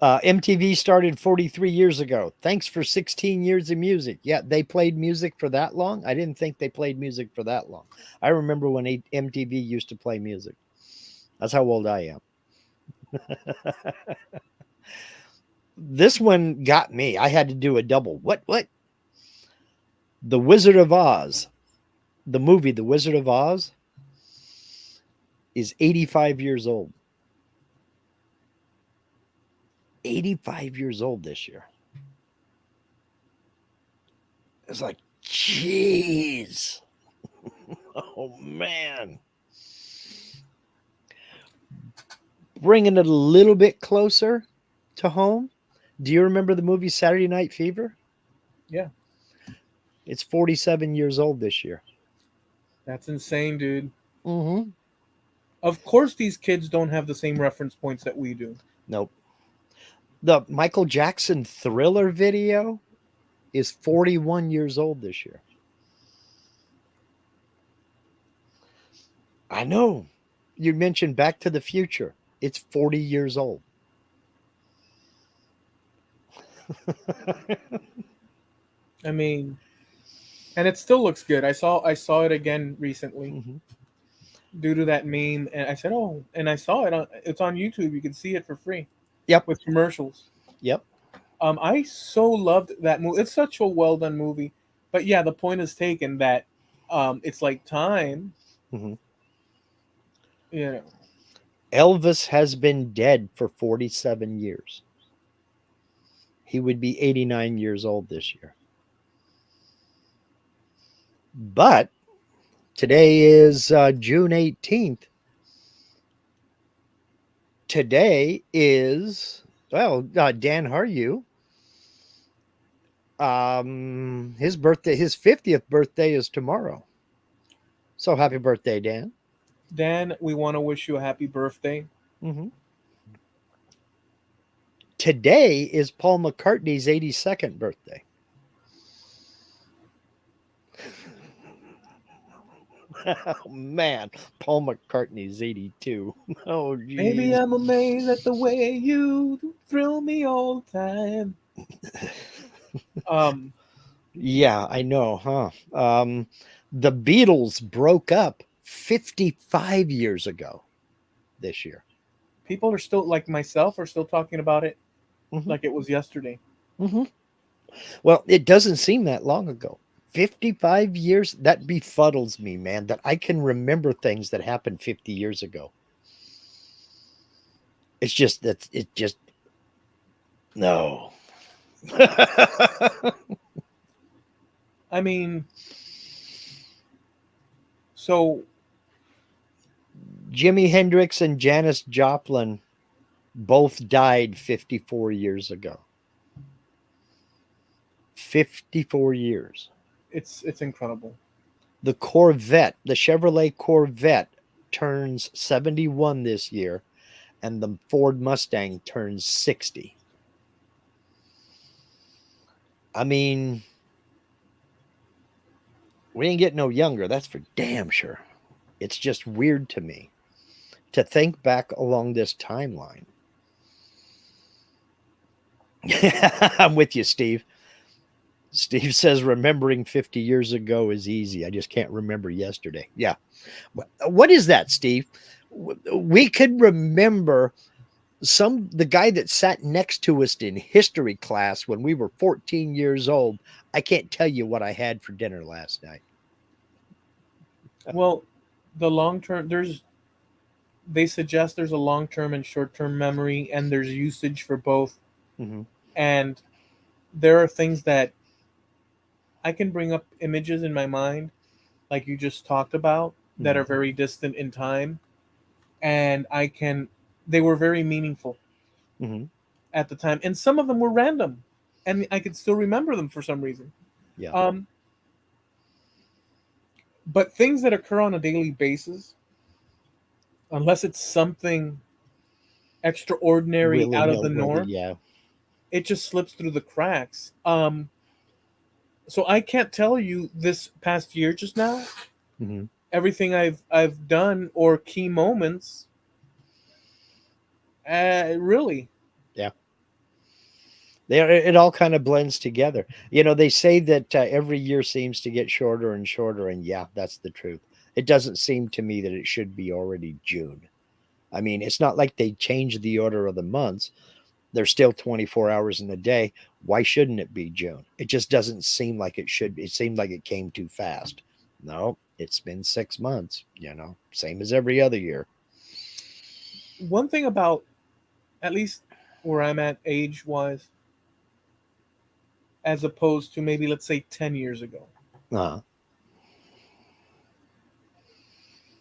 MTV started 43 years ago. Thanks for 16 years of music. Yeah, they played music for that long. I didn't think they played music for that long. I remember when MTV used to play music. That's how old I am. This one got me. I had to do a double. What? What? The Wizard of Oz, the movie The Wizard of Oz, is 85 years old. 85 years old this year. It's like, jeez. Oh, man. Bringing it a little bit closer to home. Do you remember the movie Saturday Night Fever? yeah, It's 47 years old this year. that's insane, dude. Mm-hmm. Of course, these kids don't have the same reference points that we do. Nope. The Michael Jackson Thriller video is 41 years old this year. I know. You mentioned Back to the Future. It's 40 years old. I mean, and it still looks good. I saw it again recently Mhm. due to that meme, and I said, "Oh," and I saw it on it's on YouTube. You can see it for free Yep. with commercials. Yep. I so loved that movie. It's such a well done movie. But yeah, the point is taken that it's like time, Mhm. you know. Elvis has been dead for 47 years. He would be 89 years old this year. But today is June 18th. Today is, well, Dan Haryu. His birthday, his 50th birthday is tomorrow. So happy birthday, Dan. Dan, we want to wish you a happy birthday. Hmm. Today is Paul McCartney's 82nd birthday. Oh, man, Paul McCartney's 82. Oh, Maybe geez. I'm amazed at the way you thrill me all the time. Um, Yeah, I know, huh? The Beatles broke up 55 years ago this year. People are still like myself are still talking about it Hmm. like it was yesterday. Hmm. Well, it doesn't seem that long ago. 55 years? That befuddles me, man, that I can remember things that happened 50 years ago. It's just that it just, no. I mean, so Jimi Hendrix and Janis Joplin both died 54 years ago. 54 years. it's incredible. The Corvette, the Chevrolet Corvette, turns 71 this year, and the Ford Mustang turns 60. I mean, we ain't getting no younger, that's for damn sure. It's just weird to me to think back along this timeline. I'm with you, Steve. Steve says remembering 50 years ago is easy. I just can't remember yesterday. Yeah. What is that, Steve? We could remember the guy that sat next to us in history class when we were 14 years old. I can't tell you what I had for dinner last night. Well, the long term they suggest there's a long term and short term memory, and there's usage for both. Mm-hmm. And there are things that I can bring up images in my mind, like you just talked about, that Mm-hmm. are very distant in time, and they were very meaningful Mm-hmm. at the time, and some of them were random. and I could still remember them for some reason. Yeah. Um, but things that occur on a daily basis, unless it's something extraordinary Really out of the noteworthy. norm, Yeah. it just slips through the cracks. So I can't tell you this past year just now Hmm. everything I've done or key moments. Really, Yeah. It all kind of blends together. They say that every year seems to get shorter and shorter. And yeah, that's the truth. It doesn't seem to me that it should be already June. I mean, it's not like they changed the order of the months. There's still 24 hours in the day. Why shouldn't it be June? It just doesn't seem like it should be. It seemed like it came too fast. No, it's been 6 months, same as every other year. one thing about, at least where I'm at age wise, as opposed to maybe let's say 10 years ago, Uh,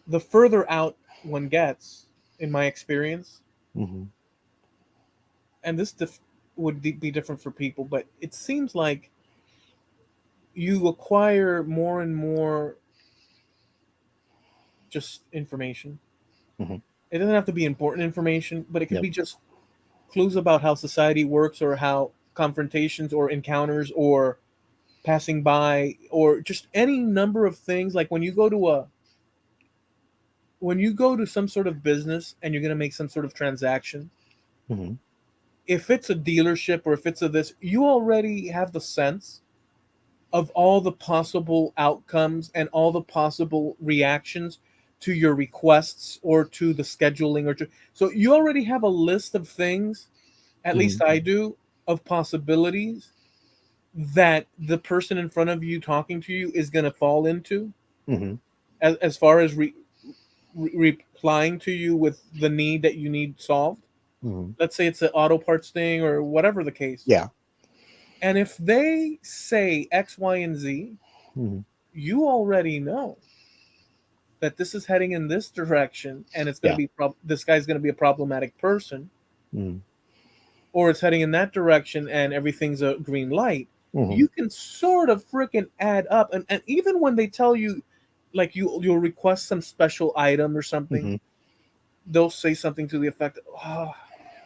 the further out one gets, in my experience, mm-hmm, and this would be different for people, but it seems like you acquire more and more just information. mm-hmm, It doesn't have to be important information, but it could yep, be just clues about how society works or how confrontations or encounters or passing by or just any number of things. Like when you go to some sort of business and you're going to make some sort of transaction, mm-hmm, if it's a dealership or if it's a this, you already have the sense of all the possible outcomes and all the possible reactions to your requests or to the scheduling or to, so you already have a list of things, at mm-hmm, least I do, of possibilities that the person in front of you talking to you is going to fall into, mm-hmm, as far as replying to you with the need that you need solved. mm-hmm, Let's say it's an auto parts thing or whatever the case. yeah, And if they say X, Y, and Z, mm-hmm, you already know that this is heading in this direction and it's going to yeah, be this guy's going to be a problematic person, mm-hmm, or it's heading in that direction and everything's a green light. mm-hmm, You can sort of freaking add up, and even when they tell you, like, you'll request some special item or something, mm-hmm, they'll say something to the effect, oh,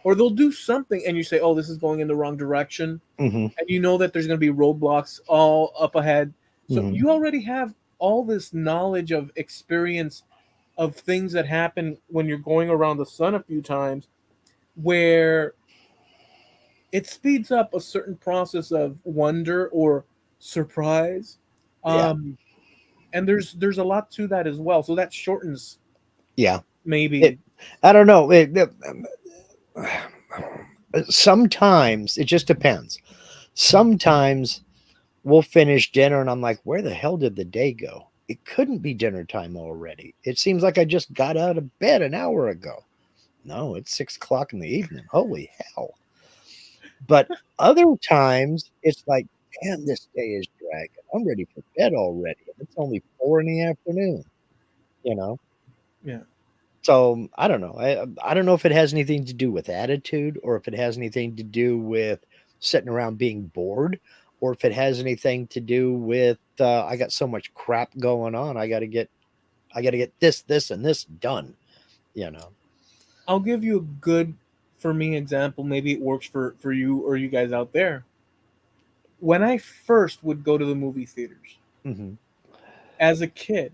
or they'll do something and you say, oh, this is going in the wrong direction, mm-hmm, and you know that there's going to be roadblocks all up ahead. So mm-hmm, you already have all this knowledge of experience of things that happen when you're going around the sun a few times, where it speeds up a certain process of wonder or surprise. yeah, um and there's a lot to that as well, so that shortens yeah. It, maybe. I don't know. Sometimes it just depends. Sometimes we'll finish dinner and I'm like, where the hell did the day go? It couldn't be dinner time already. It seems like I just got out of bed an hour ago. No, it's 6 o'clock in the evening. Holy hell. But other times it's like, man, this day is dragging. I'm ready for bed already. And it's only 4 in the afternoon, you know? Yeah, So I don't know. I don't know if it has anything to do with attitude or if it has anything to do with sitting around being bored or if it has anything to do with I got so much crap going on. I got to get this and this done, you know. I'll give you a good, for me, example. Maybe it works for you or you guys out there. When I first would go to the movie theaters Hmm. as a kid,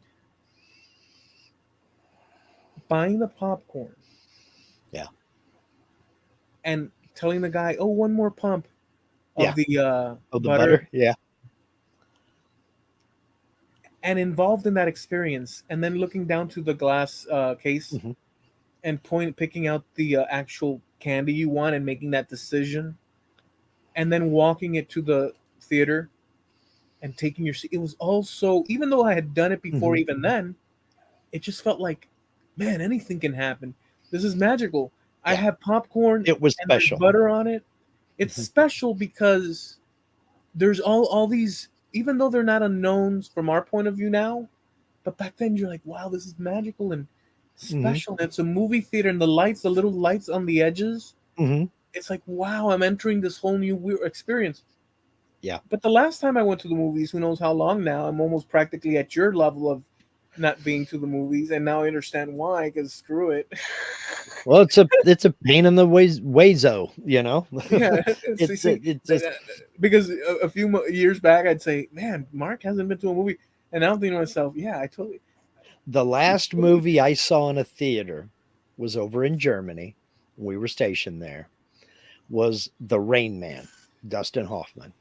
buying the popcorn Yeah. and telling the guy, oh, one more pump of Yeah. the Oh, the butter, butter. Yeah. and involved in that experience, and then looking down to the glass case Hmm. and picking out the actual candy you want and making that decision, and then walking it to the theater and taking your seat. It was also, even though I had done it before, Hmm. even then, it just felt like, man, anything can happen. This is magical. I Yeah. have popcorn It was and there's special. butter on it. It's Hmm. special because there's all these, even though they're not unknowns from our point of view now, but back then you're like, wow, this is magical and Hmm. special. It's a movie theater and the lights, the little lights on the edges, Hmm. it's like, wow, I'm entering this whole new weird experience. Yeah. But the last time I went to the movies, who knows how long now, I'm almost practically at your level of not being to the movies, and now I understand why. Because screw it. Well, it's a pain in the wazo, you know. Yeah, it's see, it just because a few years back, I'd say, man, Mark hasn't been to a movie, and now I'm thinking to myself, yeah, I totally. the last movie I saw in a theater was over in Germany. We were stationed there. Was The Rain Man, Dustin Hoffman.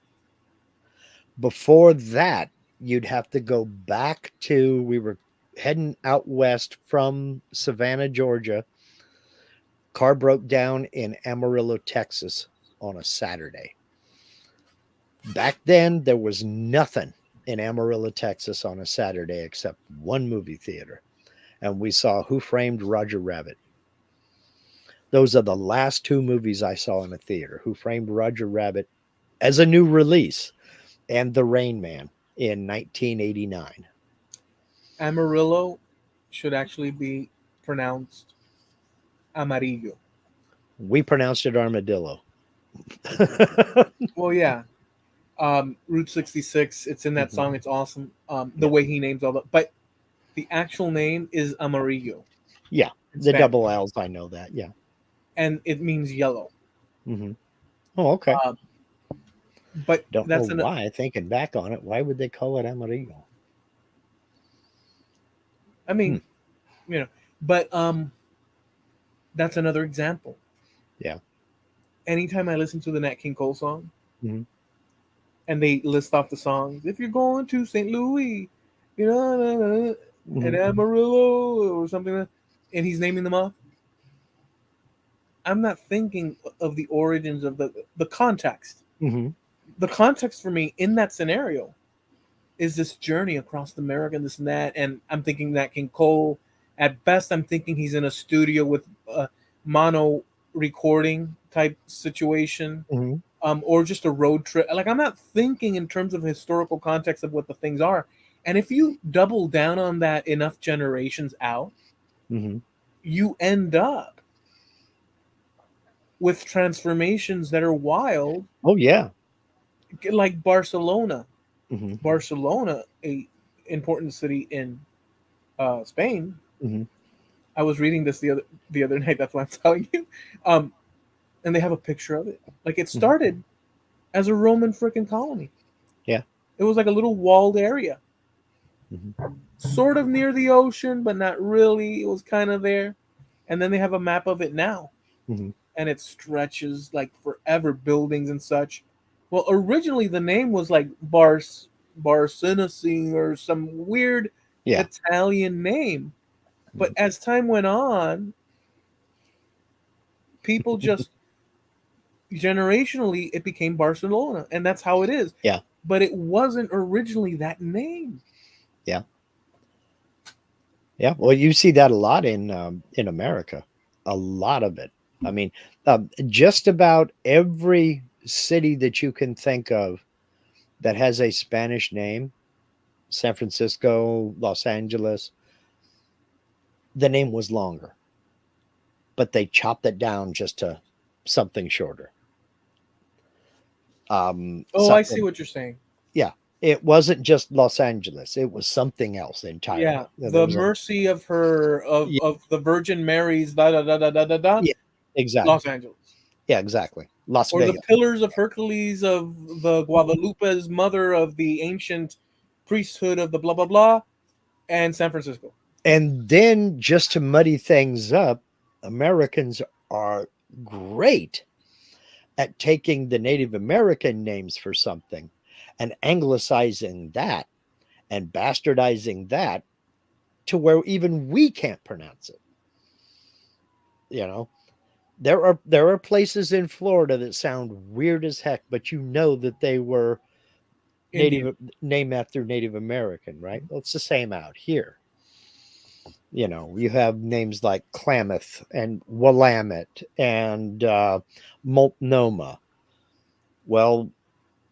Before that, you'd have to go back to we were heading out west from Savannah, Georgia. Car broke down in Amarillo, Texas on a Saturday. Back then, there was nothing in Amarillo, Texas on a Saturday except one movie theater. And we saw Who Framed Roger Rabbit. Those are the last two movies I saw in a theater: Who Framed Roger Rabbit as a new release and The Rain Man in 1989. Amarillo should actually be pronounced amarillo. We pronounced it armadillo. Well, yeah, Route 66. It's in that Mhm. song. It's awesome. The Yeah. way he names all the, but the actual name is amarillo Yeah. in The double Spanish, L's, I know that. Yeah. and it means yellow. Hmm. Oh, okay. Um, but Don't know that's an. why. Thinking back on it, why would they call it Amarillo? I Hmm. mean, but that's another example. Yeah. Anytime I listen to the Nat King Cole song, Hmm. and they list off the songs, if you're going to St. Louis, and Hmm. Amarillo or something, and he's naming them off, I'm not thinking of the origins of the context. Hmm. The context for me in that scenario is this journey across America and this and that, and I'm thinking Nat King Cole. At best, I'm thinking he's in a studio with a mono recording type situation, Hmm. or just a road trip. Like, I'm not thinking in terms of historical context of what the things are. And if you double down on that enough generations out, Hmm. you end up with transformations that are wild, Oh, yeah. like Barcelona. Hmm. Barcelona, a important city in Spain. Hmm. I was reading this the other night. That's why I'm telling you. Um, and they have a picture of it. Like, it Hmm. started as a Roman freaking colony. Yeah. It was like a little walled area, Hmm. sort of near the ocean, but not really. It was kind of there. And then they have a map of it now, Hmm. and it stretches like forever, buildings and such. Well, originally the name was like Barcinasing or some weird Yeah. Italian name. But Mhm. as time went on, people just generationally it became Barcelona, and that's how it is. Yeah. But it wasn't originally that name. Yeah. Yeah. Well, you see that a lot in America. A lot of it. I mean, just about every city that you can think of that has a Spanish name, San Francisco, Los Angeles, the name was longer, but they chopped it down just to something shorter. Oh, I see Something, what you're saying. yeah. It wasn't just Los Angeles; it was something else Yeah, entirely. There the was a mercy of her yeah, of the Virgin Mary's da da da da da da da yeah, Los exactly, Angeles, yeah, exactly. Las or the Vegas, pillars of Hercules of the Guadalupe's mother of the ancient priesthood of the blah blah blah, and San Francisco. and then just to muddy things up, Americans are great at taking the Native American names for something and anglicizing that and bastardizing that to where even we can't pronounce it. You know, there are places in Florida that sound weird as heck, but you know that they were Indian. named after Native American, right? Well, it's the same out here. You know, you have names like Klamath and Willamette and Multnomah. Well,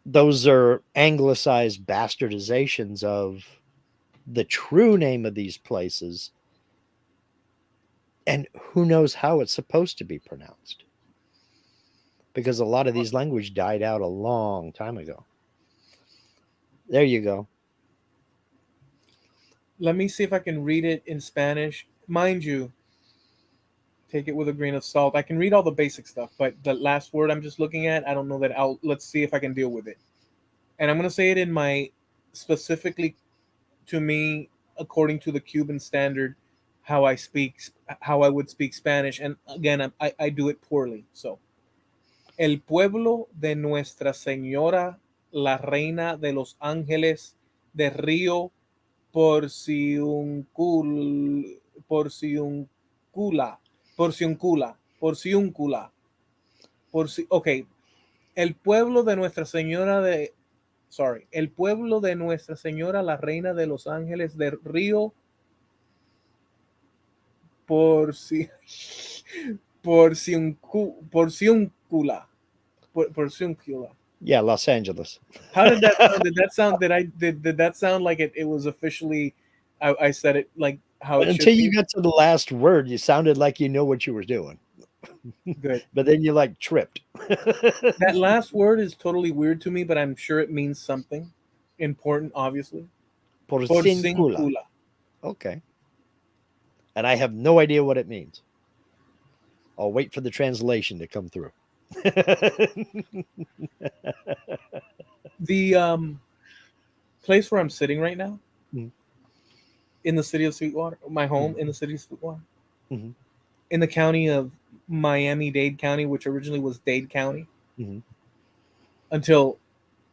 those are anglicized bastardizations of the true name of these places, and who knows how it's supposed to be pronounced. because a lot of these language died out a long time ago. There you go. Let me see if I can read it in Spanish. Mind you, take it with a grain of salt. I can read all the basic stuff, but the last word I'm just looking at, I don't know that I'll. Let's see if I can deal with it. And I'm gonna say it in my specifically to me according to the Cuban standard, how I speak, how I would speak Spanish. And again, I do it poorly. So, el pueblo de Nuestra Señora, la Reina de los Ángeles de Río Porciuncul, Porciuncula, Porciuncula, Porciuncula, ok, el pueblo de Nuestra Señora de, sorry, el pueblo de Nuestra Señora, la Reina de los Ángeles del Río Porci, Porciuncula, Porciuncula. Yeah, Los Angeles. How did that sound? Did that sound? Did that sound like it was officially? I said it like how it should Until you be. got to the last word, you sounded like you know what you were doing, Good. but then you like tripped. That last word is totally weird to me, but I'm sure it means something important, obviously. Porcincula. Porciuncula. Okay. And I have no idea what it means. I'll wait for the translation to come through. The place where I'm sitting right now, Mhm. in the city of Sweetwater, my home Mhm. in the city of Sweetwater, Mhm. in the county of Miami-Dade County, which originally was Dade County, Mhm. until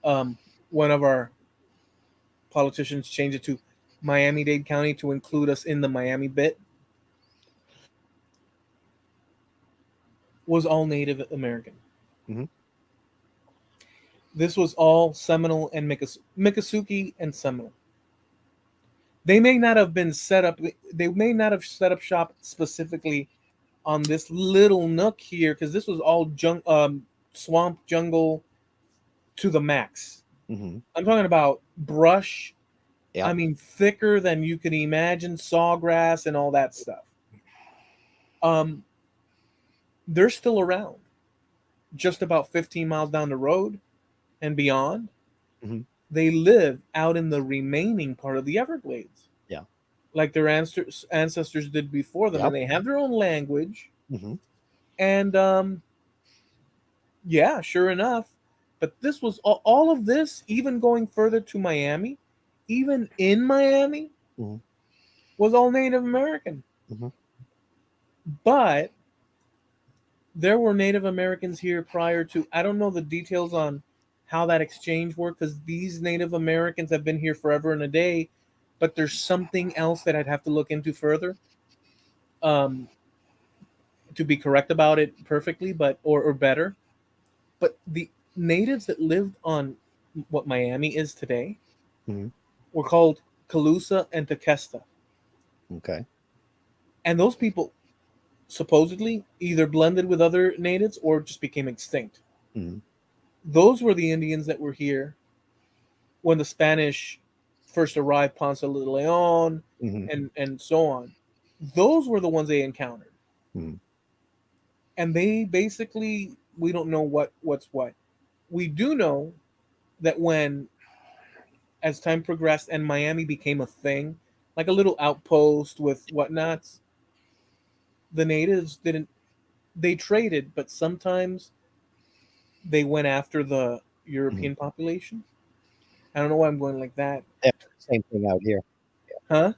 um, one of our politicians changed it to Miami-Dade County to include us in the Miami bit, was all Native American. Mhm. This was all Seminole and Miccosukee and Seminole. They may not have been set up. They may not have set up shop specifically on this little nook here because this was all swamp jungle to the max. Mhm. I'm talking about brush. I Yep. mean, thicker than you could imagine, sawgrass and all that stuff. Um, they're still around, just about 15 miles down the road and beyond. Mhm. They live out in the remaining part of the Everglades, Yeah. like their ancestors did before them, and Yep. they have their own language. Mhm. And yeah, sure enough. But this was all of this, even going further to Miami, even in Miami, Mhm. was all Native American. Mhm. But there were Native Americans here prior to. I don't know the details on how that exchange worked because these Native Americans have been here forever and a day. But there's something else that I'd have to look into further um, to be correct about it perfectly, but or better. But the natives that lived on what Miami is today Mhm. were called Calusa and Tequesta. Okay. And those people supposedly either blended with other natives or just became extinct. Mhm. Those were the Indians that were here when the Spanish first arrived, Ponce de Leon, Mhm. and so on. Those were the ones they encountered. Mhm. And they basically, we don't know what's what. We do know that when, as time progressed and Miami became a thing, like a little outpost with whatnots, the natives didn't, they traded, but sometimes they went after the Mhm. European population. I don't know why I'm going like that. Yeah, same thing out here. Huh?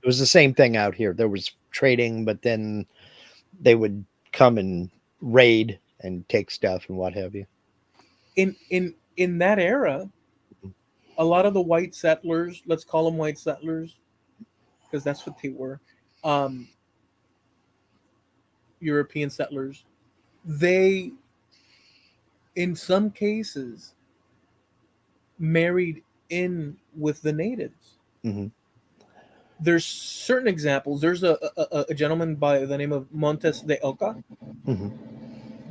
It was the same thing out here. There was trading, but then they would come and raid and take stuff and what have you. In that era, a lot of the white settlers, let's call them white settlers, because that's what they were, um, European settlers, they, in some cases, married in with the natives. Mhm. There's certain examples. There's a gentleman by the name of Montes de Oca Mhm.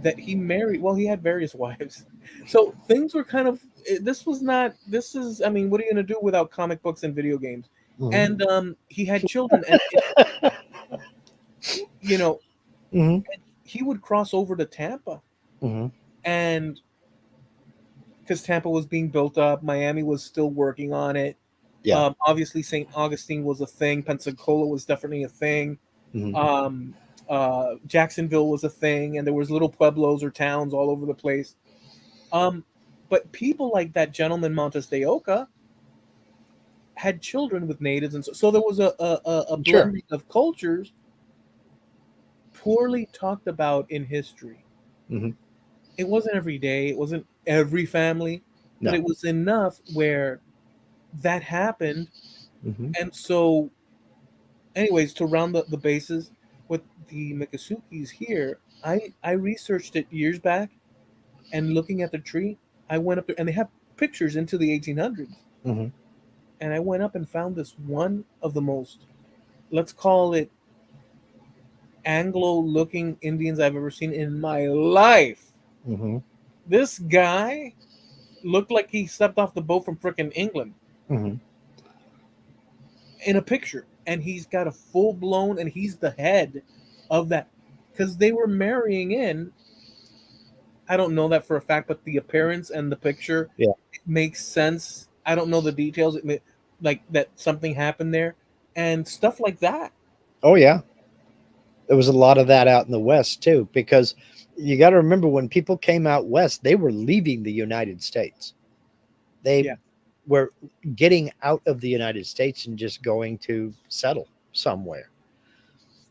that he married. Well, he had various wives, so things were kind of. This was not. This is. I mean, what are you going to do without comic books and video games? Mhm. And he had children, and you know Mhm. he would cross over to Tampa, Mhm. and because Tampa was being built up, Miami was still working on it. Yeah. Obviously, St. Augustine was a thing. Pensacola was definitely a thing. Mhm. Um, Jacksonville was a thing, and there was little pueblos or towns all over the place. Um, but people like that gentleman Montes de Oca had children with natives, and so there was a Sure. blending of cultures poorly talked about in history. Mhm. It wasn't every day, it wasn't every family, but No. it was enough where that happened. Mhm. And so, anyways, to round the bases with the Mikasukis here, I researched it years back, and looking at the tree, I went up there, and they have pictures into the 1800s. Mhm. And I went up and found this one of the most, let's call it, Anglo looking Indians I've ever seen in my life. Mhm. This guy looked like he stepped off the boat from frickin' England Mhm. in a picture. And he's got a full blown, and he's the head of that. Because they were marrying in, I don't know that for a fact, but the appearance and the picture, Yeah. it makes sense. I don't know the details. Like that something happened there and stuff like that. Oh yeah. There was a lot of that out in the West too, because you got to remember when people came out west, they were leaving the United States. They Yeah. were getting out of the United States and just going to settle somewhere.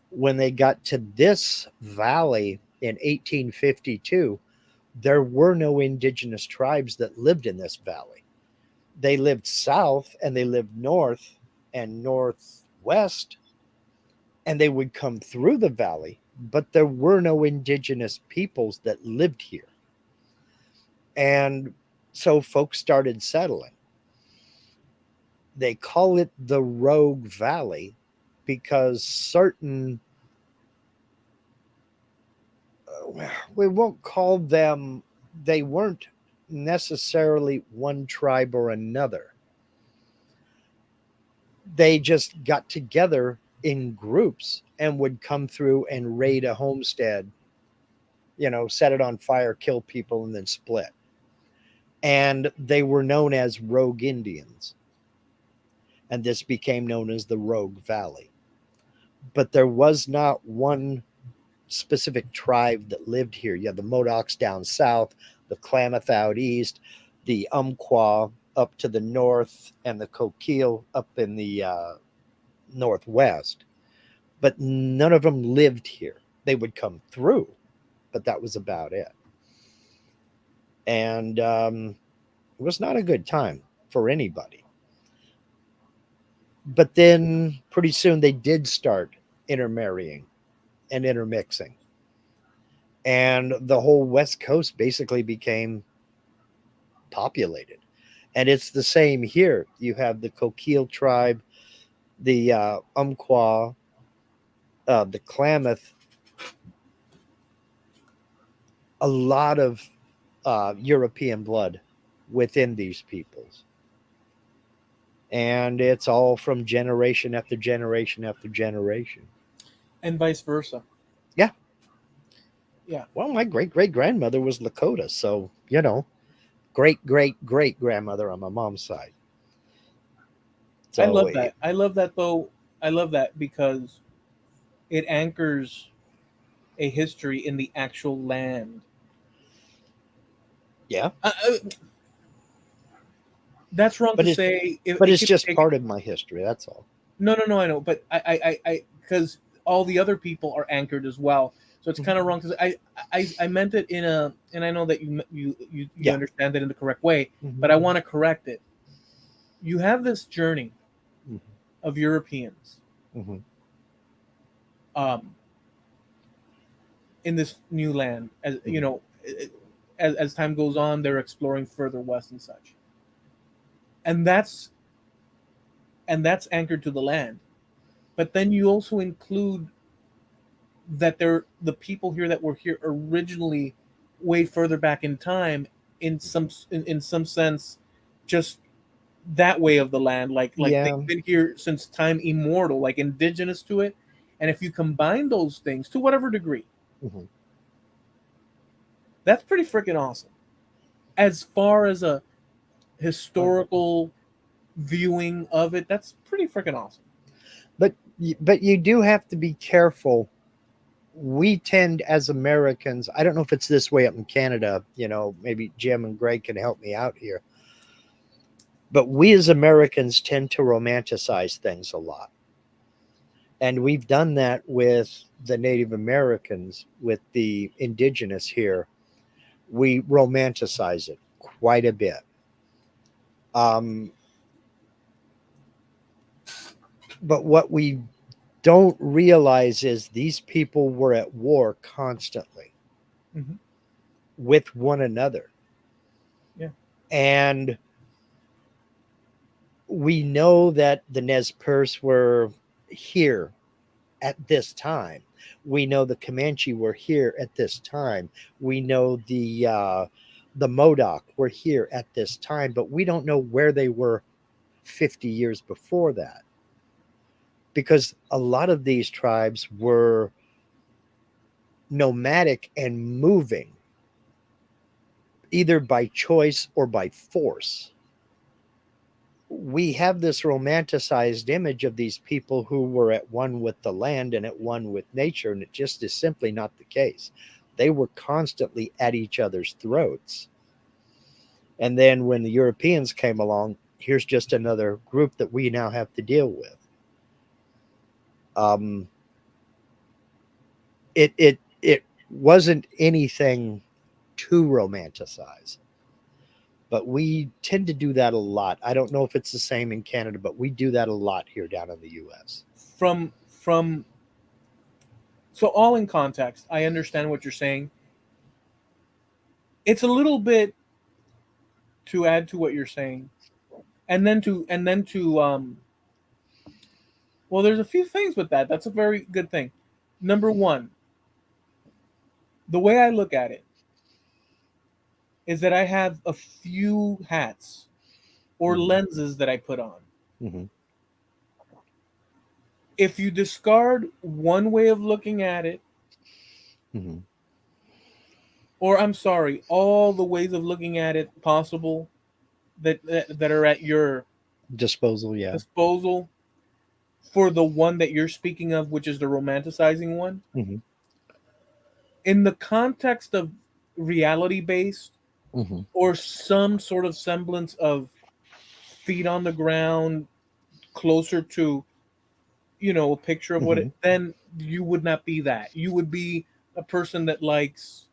When they got to this valley in 1852, there were no indigenous tribes that lived in this valley. They lived south and they lived north and northwest, and they would come through the valley, but there were no indigenous peoples that lived here. And so folks started settling. They call it the Rogue Valley because certain, we won't call them, they weren't necessarily one tribe or another. They just got together in groups and would come through and raid a homestead, set it on fire, kill people, and then split. And they were known as Rogue Indians. And this became known as the Rogue Valley. But there was not one specific tribe that lived here. You have the Modocs down south, the Klamath out east, the Umpqua up to the north, and the Coquille up in the northwest. But none of them lived here. They would come through, but that was about it. And it was not a good time for anybody. But then pretty soon they did start intermarrying and intermixing. And the whole West Coast basically became populated. And it's the same here. You have the Coquille tribe, the Umpqua, the Klamath, a lot of European blood within these peoples. And it's all from generation after generation after generation. And vice versa. Yeah. Yeah. Well, my great great grandmother was Lakota. So, great great great grandmother on my mom's side. I So, love that. I love that though. I love that because it anchors a history in the actual land. yeah. That's wrong to But, say. but It it's could be just taken. part of my history. That's all. No, no, no. I know, but because all the other people are anchored as well. So it's kind of Mhm. wrong because I meant it in a, and I know that you Yeah. understand it in the correct way, Mhm. but I want to correct it. You have this journey Mhm. of Europeans Mhm. um, in this new land. As you Mhm. know, as time goes on, they're exploring further west and such, and that's anchored to the land. But then you also include that they're the people here that were here originally, way further back in time, in some sense, just that way of the land, like Yeah. they've been here since time immortal, like indigenous to it. And if you combine those things to whatever degree, Mhm. That's pretty freaking awesome. As far as a historical viewing of it, that's pretty freaking awesome. But you do have to be careful. We tend as Americans, I don't know if it's this way up in Canada, maybe Jim and Greg can help me out here. But we as Americans tend to romanticize things a lot. And we've done that with the Native Americans, with the indigenous here. We romanticize it quite a bit. Um, but what we don't realize is these people were at war constantly Mm-hmm. with one another. Yeah. And we know that the Nez Perce were here at this time. We know the Comanche were here at this time. We know the Modoc were here at this time, but we don't know where they were 50 years before that. Because a lot of these tribes were nomadic and moving, either by choice or by force. We have this romanticized image of these people who were at one with the land and at one with nature, and it just is simply not the case. They were constantly at each other's throats. And then when the Europeans came along, here's just another group that we now have to deal with. It wasn't anything to romanticize, but we tend to do that a lot. I don't know if it's the same in Canada, but we do that a lot here down in the US. From so all in context, I understand what you're saying. It's a little bit to add to what you're saying, and then to well, there's a few things with that. That's a very good thing. Number one, the way I look at it is that I have a few hats or Mhm. lenses that I put on. Mhm. If you discard one way of looking at it, Mhm. or I'm sorry, all the ways of looking at it possible that are at your Disposal, yeah. disposal for the one that you're speaking of, which is the romanticizing one, Mhm. in the context of reality based Mhm. or some sort of semblance of feet on the ground, closer to, a picture of what it, Mhm. then you would not be that. You would be a person that likes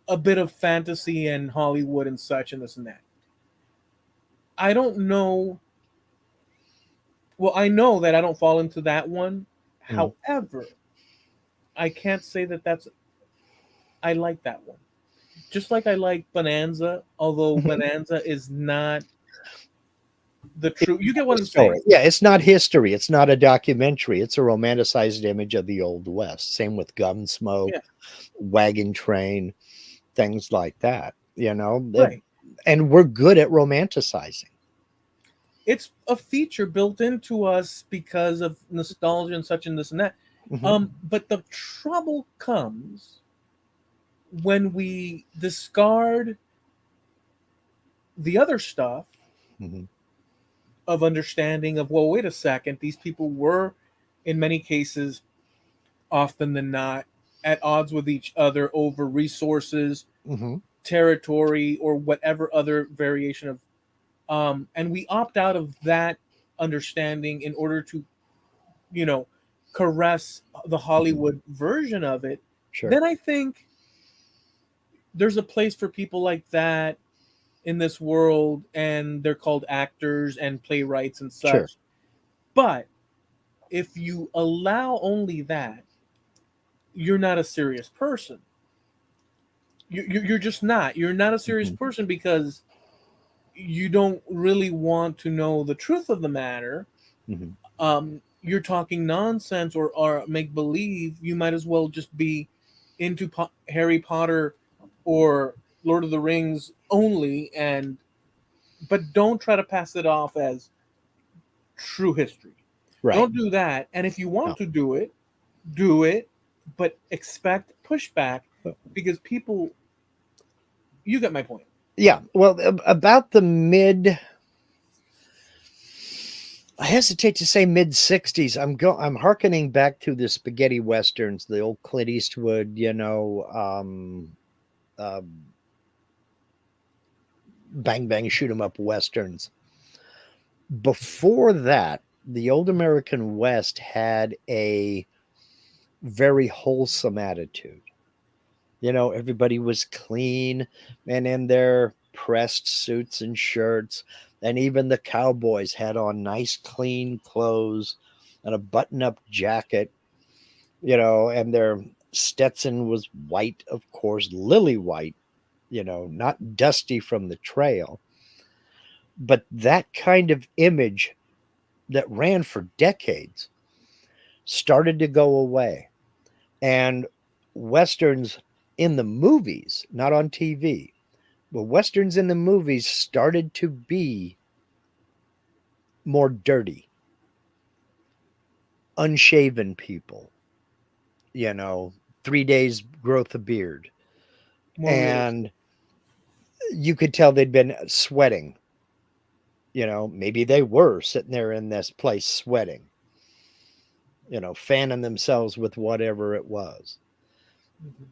a bit of fantasy and Hollywood and such and this and that. I don't know. Well, I know that I don't fall into that one. Mhm. However, I can't say that that's I like that one. Just like I like Bonanza, although Mhm. Bonanza is not the It's true. You get not what a I'm saying? story. Yeah, it's not history. It's not a documentary. It's a romanticized image of the Old West. Same with Gunsmoke, Yeah, Wagon Train, things like that. right. And we're good at romanticizing. It's a feature built into us because of nostalgia and such and this and that. Mhm. But the trouble comes when we discard the other stuff Mhm. of understanding of, well, wait a second, these people were in many cases, often than not, at odds with each other over resources, Mhm. territory, or whatever other variation of and we opt out of that understanding in order to, you know caress the Mhm. Hollywood version of it. Sure. Then I think there's a place for people like that in this world, and they're called actors and playwrights and Sure. such. But if you allow only that, you're not a serious person. You're just not. You're not a serious Mhm. person because you don't really want to know the truth of the matter. Mhm. You're talking nonsense or make believe. You might as well just be into Harry Potter or Lord of the Rings only, and but don't try to pass it off as true history. Right. Don't do that. And if you want No. to do it, do it, but expect pushback because people, you get my point. Yeah. Well, about the mid, I hesitate to say mid '60s. I'm hearkening back to the spaghetti westerns, the old Clint Eastwood, uh, bang bang shoot 'em up westerns. Before that, the old American West had a very wholesome attitude. Everybody was clean and in their pressed suits and shirts. And even the cowboys had on nice, clean clothes and a button up jacket, and their Stetson was white, of course, lily white, not dusty from the trail. But that kind of image that ran for decades started to go away. And Westerns in the movies, not on TV, but Westerns in the movies started to be more dirty, unshaven people, you know, 3 days growth of beard. More realistic. And you could tell they'd been sweating. Maybe they were sitting there in this place sweating, fanning themselves with whatever it was. Mhm.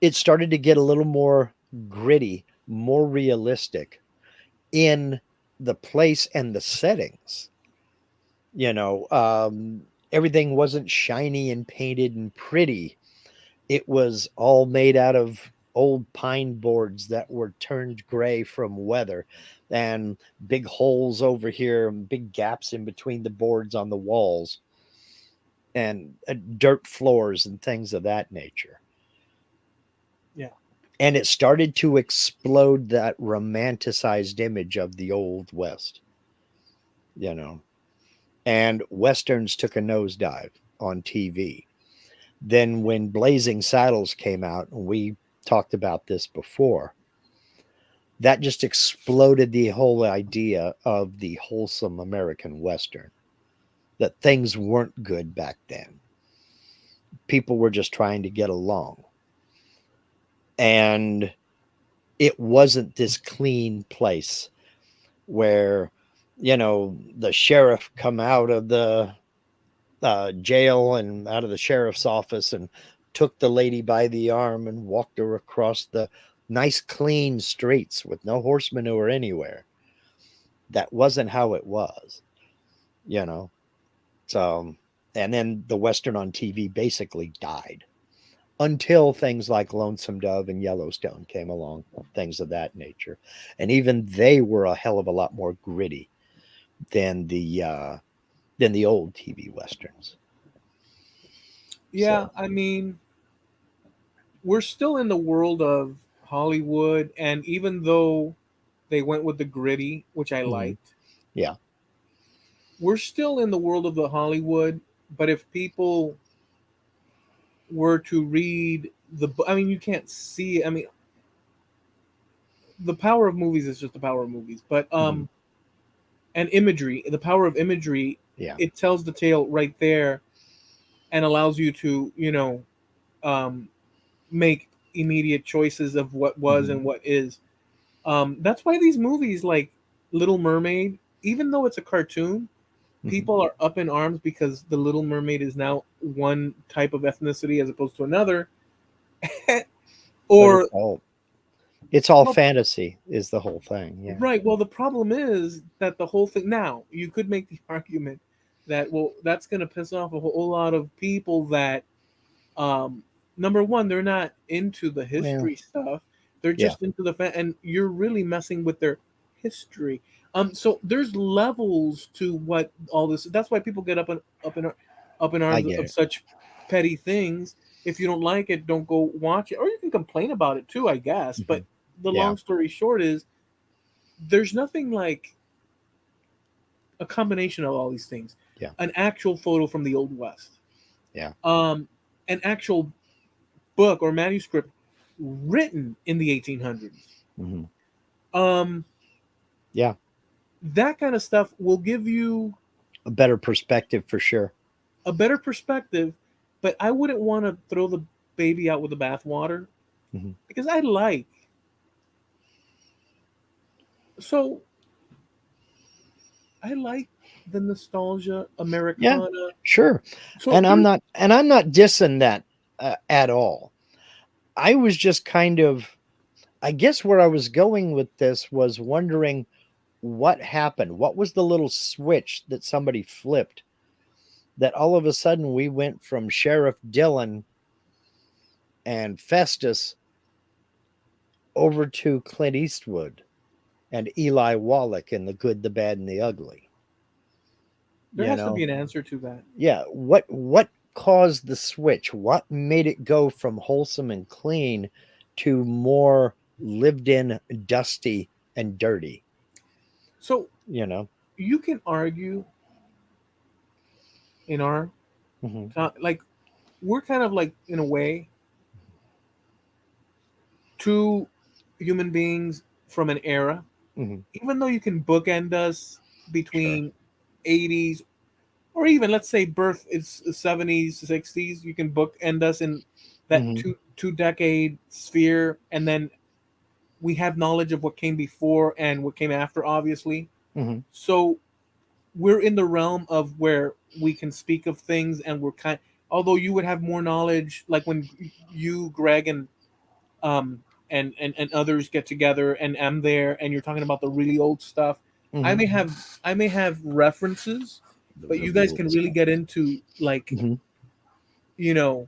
It started to get a little more gritty, more realistic in the place and the settings. You know, um, Everything wasn't shiny and painted and pretty. It was all made out of old pine boards that were turned gray from weather, and big holes over here, and big gaps in between the boards on the walls, and dirt floors and things of that nature. Yeah. And it started to explode that romanticized image of the old West, you know. And Westerns took a nosedive on TV. Then, when Blazing Saddles came out, and we talked about this before, that just exploded the whole idea of the wholesome American Western, that things weren't good back then. People were just trying to get along. And it wasn't this clean place where, the sheriff come out of the jail and out of the sheriff's office and took the lady by the arm and walked her across the nice clean streets with no horse manure anywhere. That wasn't how it was, you know. So, and then the Western on TV basically died until things like Lonesome Dove and Yellowstone came along, things of that nature. And even they were a hell of a lot more gritty than the old TV westerns. Yeah, So, I mean, we're still in the world of Hollywood, and even though they went with the gritty, which I mhm, liked, yeah. we're still in the world of the Hollywood. But if people were to read I mean, you can't see. I mean, the power of movies is just the power of movies. But Mhm, and imagery, the power of imagery, yeah. it tells the tale right there, and allows you to, um, make immediate choices of what was Mhm, and what is. That's why these movies like Little Mermaid, even though it's a cartoon, mhm. people are up in arms because the Little Mermaid is now one type of ethnicity as opposed to another. But Or, it's all well, fantasy is the whole thing. Yeah. right. Well, the problem is that the whole thing. Now you could make the argument that, well, that's going to piss off a whole lot of people that, um, number one, they're not into the Well, history stuff. They're yeah. just into and you're really messing with their history. So there's levels to what all this. That's why people get up in I arms get of it. such petty things. If you don't like it, don't go watch it, or you can complain about it too, I guess. But Mhm. the Yeah. long story short is, there's nothing like a combination of all these things. Yeah. An actual photo from the old west, Yeah. um, an actual book or manuscript written in the 1800s. Mhm. Um, Yeah. that kind of stuff will give you A better perspective for sure. a better perspective. But I wouldn't want to throw the baby out with the bathwater Mhm. because I like. So I like the nostalgia Yeah, Americana. sure. So there, And I'm not dissing that at all. I was just kind of, I guess where I was going with this was wondering what happened. What was the little switch that somebody flipped that all of a sudden we went from Sheriff Dillon and Festus over to Clint Eastwood and Eli Wallach in The Good, the Bad, and the Ugly. there You has to know, be an answer to that. yeah. What caused the switch? What made it go from wholesome and clean to more lived in, dusty, and dirty? So You know. you can argue in our Hmm. like we're kind of like in a way two human beings from an era. Hmm. Even though you can bookend us Sure. between 80s or even let's say birth is 70s 60s, you can bookend us in that Hmm. two decade sphere, and then we have knowledge of what came before and what came after, obviously. Hmm. So we're in the realm of where we can speak of things, and we're kind. Although you would have more knowledge, like when you, Greg, um and others get together, and I'm there, and you're talking about the really old stuff. I Hmm. may have I may have references, The but you really guys old can really stuff. get into like Hmm. you know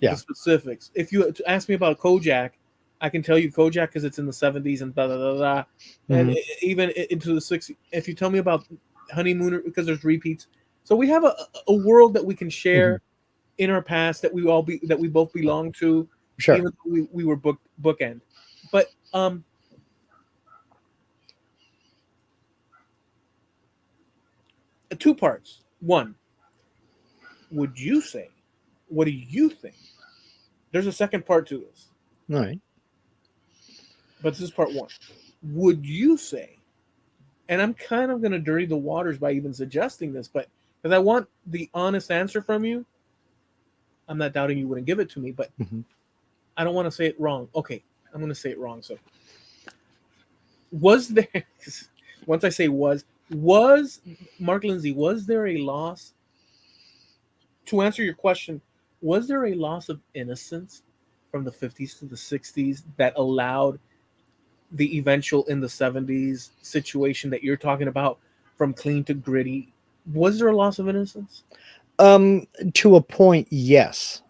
the Yeah. specifics. If you ask me about Kojak, I can tell you Kojak because it's in the 70s and da da da da, and Hmm. even into the 60s. If you tell me about Honeymooner, because there's repeats, so we have a world that we can Hmm. share in our past that we both belong to, Sure. even though we were bookend. But two parts. One, would you say? What do you think? There's a second part to this, All right. but this is part one. Would you say, and I'm kind of going to dirty the waters by even suggesting this, but because I want the honest answer from you, I'm not doubting you wouldn't give it to me, but Hmm. I don't want to say it wrong. Okay, I'm going to say it wrong. So, was there, once I say was Mark Lindsay, was there a loss? To answer your question, was there a loss of innocence from the 50s to the 60s that allowed the eventual in the 70s situation that you're talking about from clean to gritty? Was there a loss of innocence? To a point, yes.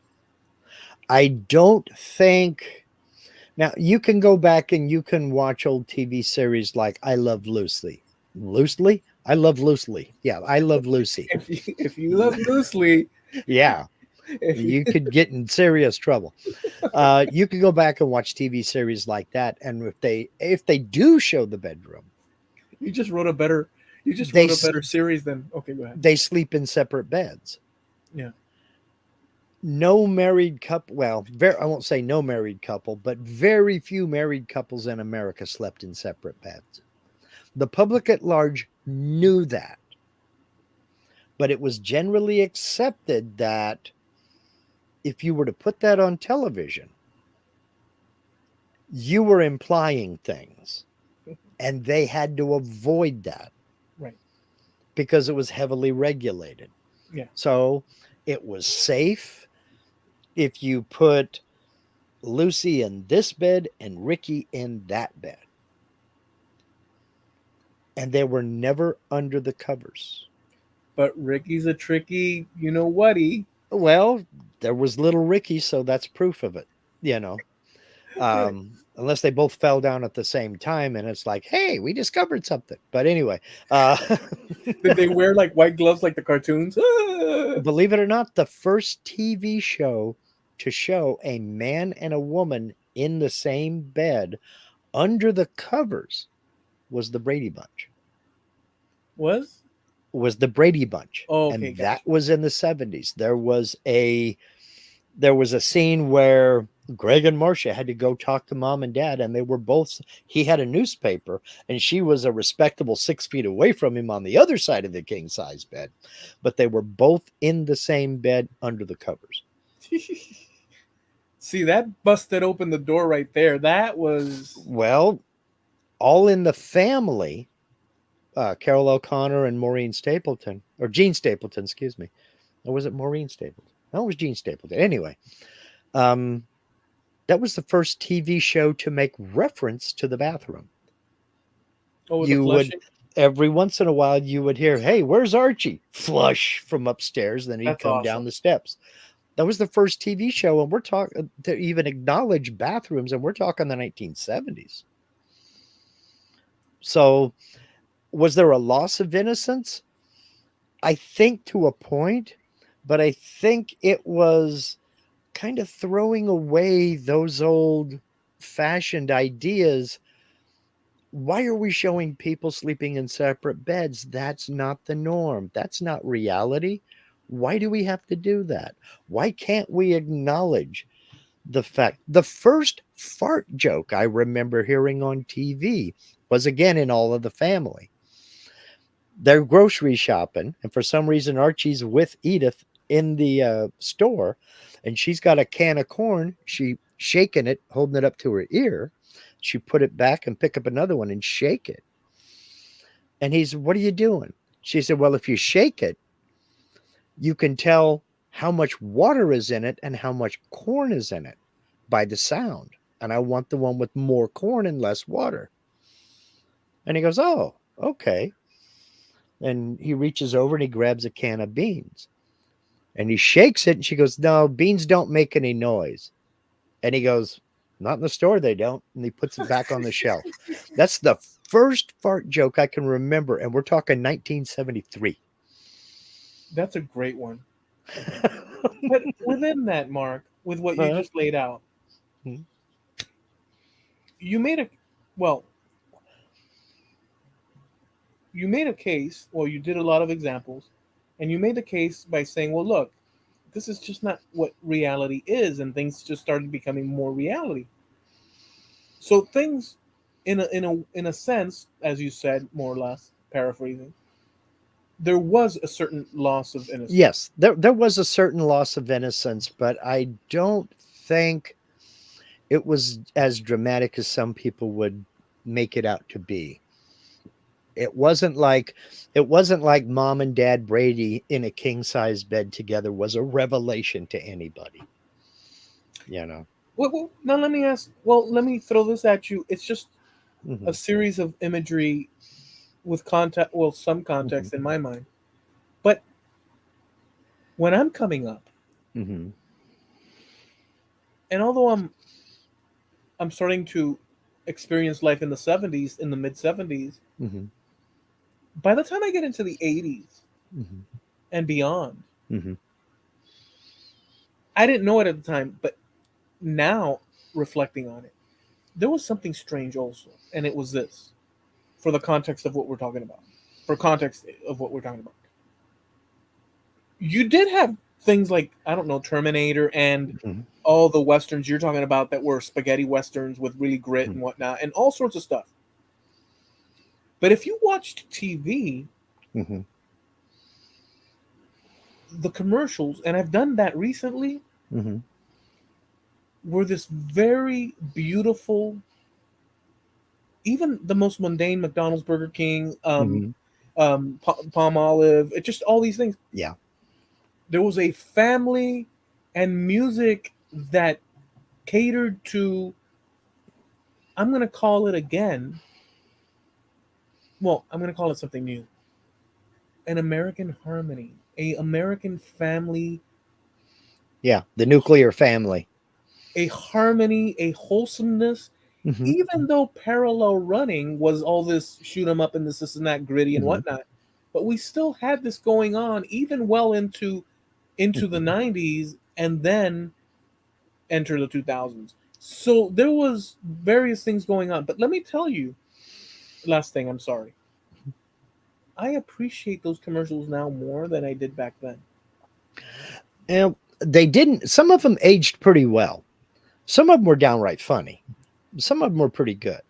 I don't think. Now you can go back and you can watch old TV series like I Love Lucy. Loosely? I love Lucy. Yeah, I love Lucy. If you love loosely, Yeah, if you, you could get in serious trouble. You could go back and watch TV series like that, and if they do show the bedroom, you just wrote a better you just they wrote a better series than okay, go ahead. they sleep in separate beds. Yeah. No married couple, well, I won't say no married couple, but very few married couples in America slept in separate beds. The public at large knew that, but it was generally accepted that if you were to put that on television, you were implying things, and they had to avoid that Right. because it was heavily regulated. Yeah. So it was safe if you put Lucy in this bed and Ricky in that bed. And they were never under the covers. But Ricky's a tricky, you know what he. Well, there was little Ricky, so that's proof of it, you know. Unless they both fell down at the same time and it's like, hey, we discovered something. But anyway, uh, Did they wear like white gloves like the cartoons? Ah! believe it or not, the first TV show to show a man and a woman in the same bed under the covers was the Brady Bunch. Was? Was the Brady Bunch, Oh, okay, and that gotcha. was in the 70s. There was a scene where Greg and Marcia had to go talk to mom and dad, and they were both. He had a newspaper, and she was a respectable 6 feet away from him on the other side of the king size bed, but they were both in the same bed under the covers. See, that busted open the door right there. That was Well, All in the Family, Carol O'Connor and Maureen Stapleton, or Jean Stapleton, excuse me. Or was it Maureen Stapleton? No, it was Jean Stapleton. Anyway, um, that was the first TV show to make reference to the bathroom. with the You would, flushing. every once in a while, you would hear, "Hey, where's Archie?" Flush from upstairs. Then he'd That's come down awesome. the steps. That was the first TV show, and we're talking to even acknowledge bathrooms, and we're talking the 1970s. So, was there a loss of innocence? I think to a point, but I think it was kind of throwing away those old fashioned ideas. Why are we showing people sleeping in separate beds? That's not the norm. That's not reality. Why do we have to do that? Why can't we acknowledge the fact? The first fart joke I remember hearing on TV was again in All of the Family. They're grocery shopping, and for some reason, Archie's with Edith in the store, and she's got a can of corn. She shaking it, holding it up to her ear. She put it back and pick up another one and shake it. And he's, "What are you doing?" She said, "Well, if you shake it, you can tell how much water is in it and how much corn is in it by the sound. And I want the one with more corn and less water." And he goes, "Oh, okay." And he reaches over and he grabs a can of beans and he shakes it. And she goes, "No, beans don't make any noise." And he goes, "Not in the store, they don't." And he puts it back on the shelf. That's the first fart joke I can remember. And we're talking 1973. That's a great one. But within that, Mark, with what you Uh, just laid out, hmm, you made a well, you made a case, well, you did a lot of examples, and you made the case by saying, well, look, this is just not what reality is, and things just started becoming more reality. So things, in a sense, as you said, more or less, paraphrasing, there was a certain loss of innocence. yes, there was a certain loss of innocence, but I don't think it was as dramatic as some people would make it out to be. It wasn't like mom and dad Brady in a king size bed together was a revelation to anybody, you know. Well, now let me ask. Well, let me throw this at you. It's just a Hmm. series of imagery with context. Well, some Hmm. context in my mind. But when I'm coming up, Hmm. and although I'm starting to experience life in the '70s, in the mid '70s, Hmm. by the time I get into the '80s Hmm. and beyond, Hmm. I didn't know it at the time, but now reflecting on it, there was something strange also, and it was this. For the context of what we're talking about, for context of what we're talking about, you did have things like, I don't know, Terminator and Hmm. all the westerns you're talking about that were spaghetti westerns with really grit and whatnot, and all sorts of stuff. But if you watched TV, Hmm. the commercials, and I've done that recently, Hmm. were this very beautiful, even the most mundane McDonald's, Burger King, Hmm. Palm Olive, it just all these things. Yeah. There was a family and music that catered to, I'm going to call it again, well, I'm going to call it something new, an American harmony, a American family, Yeah. The nuclear family. a harmony, a wholesomeness, Hmm. even though parallel running was all this shoot 'em up and this and that gritty and Hmm. whatnot. But we still had this going on even well into the Hmm. 90s and then enter the 2000s. So there was various things going on. But let me tell you, last thing, I'm sorry. I appreciate those commercials now more than I did back then. And they didn't. Some of them aged pretty well. Some of them were downright funny. Some of them were pretty good.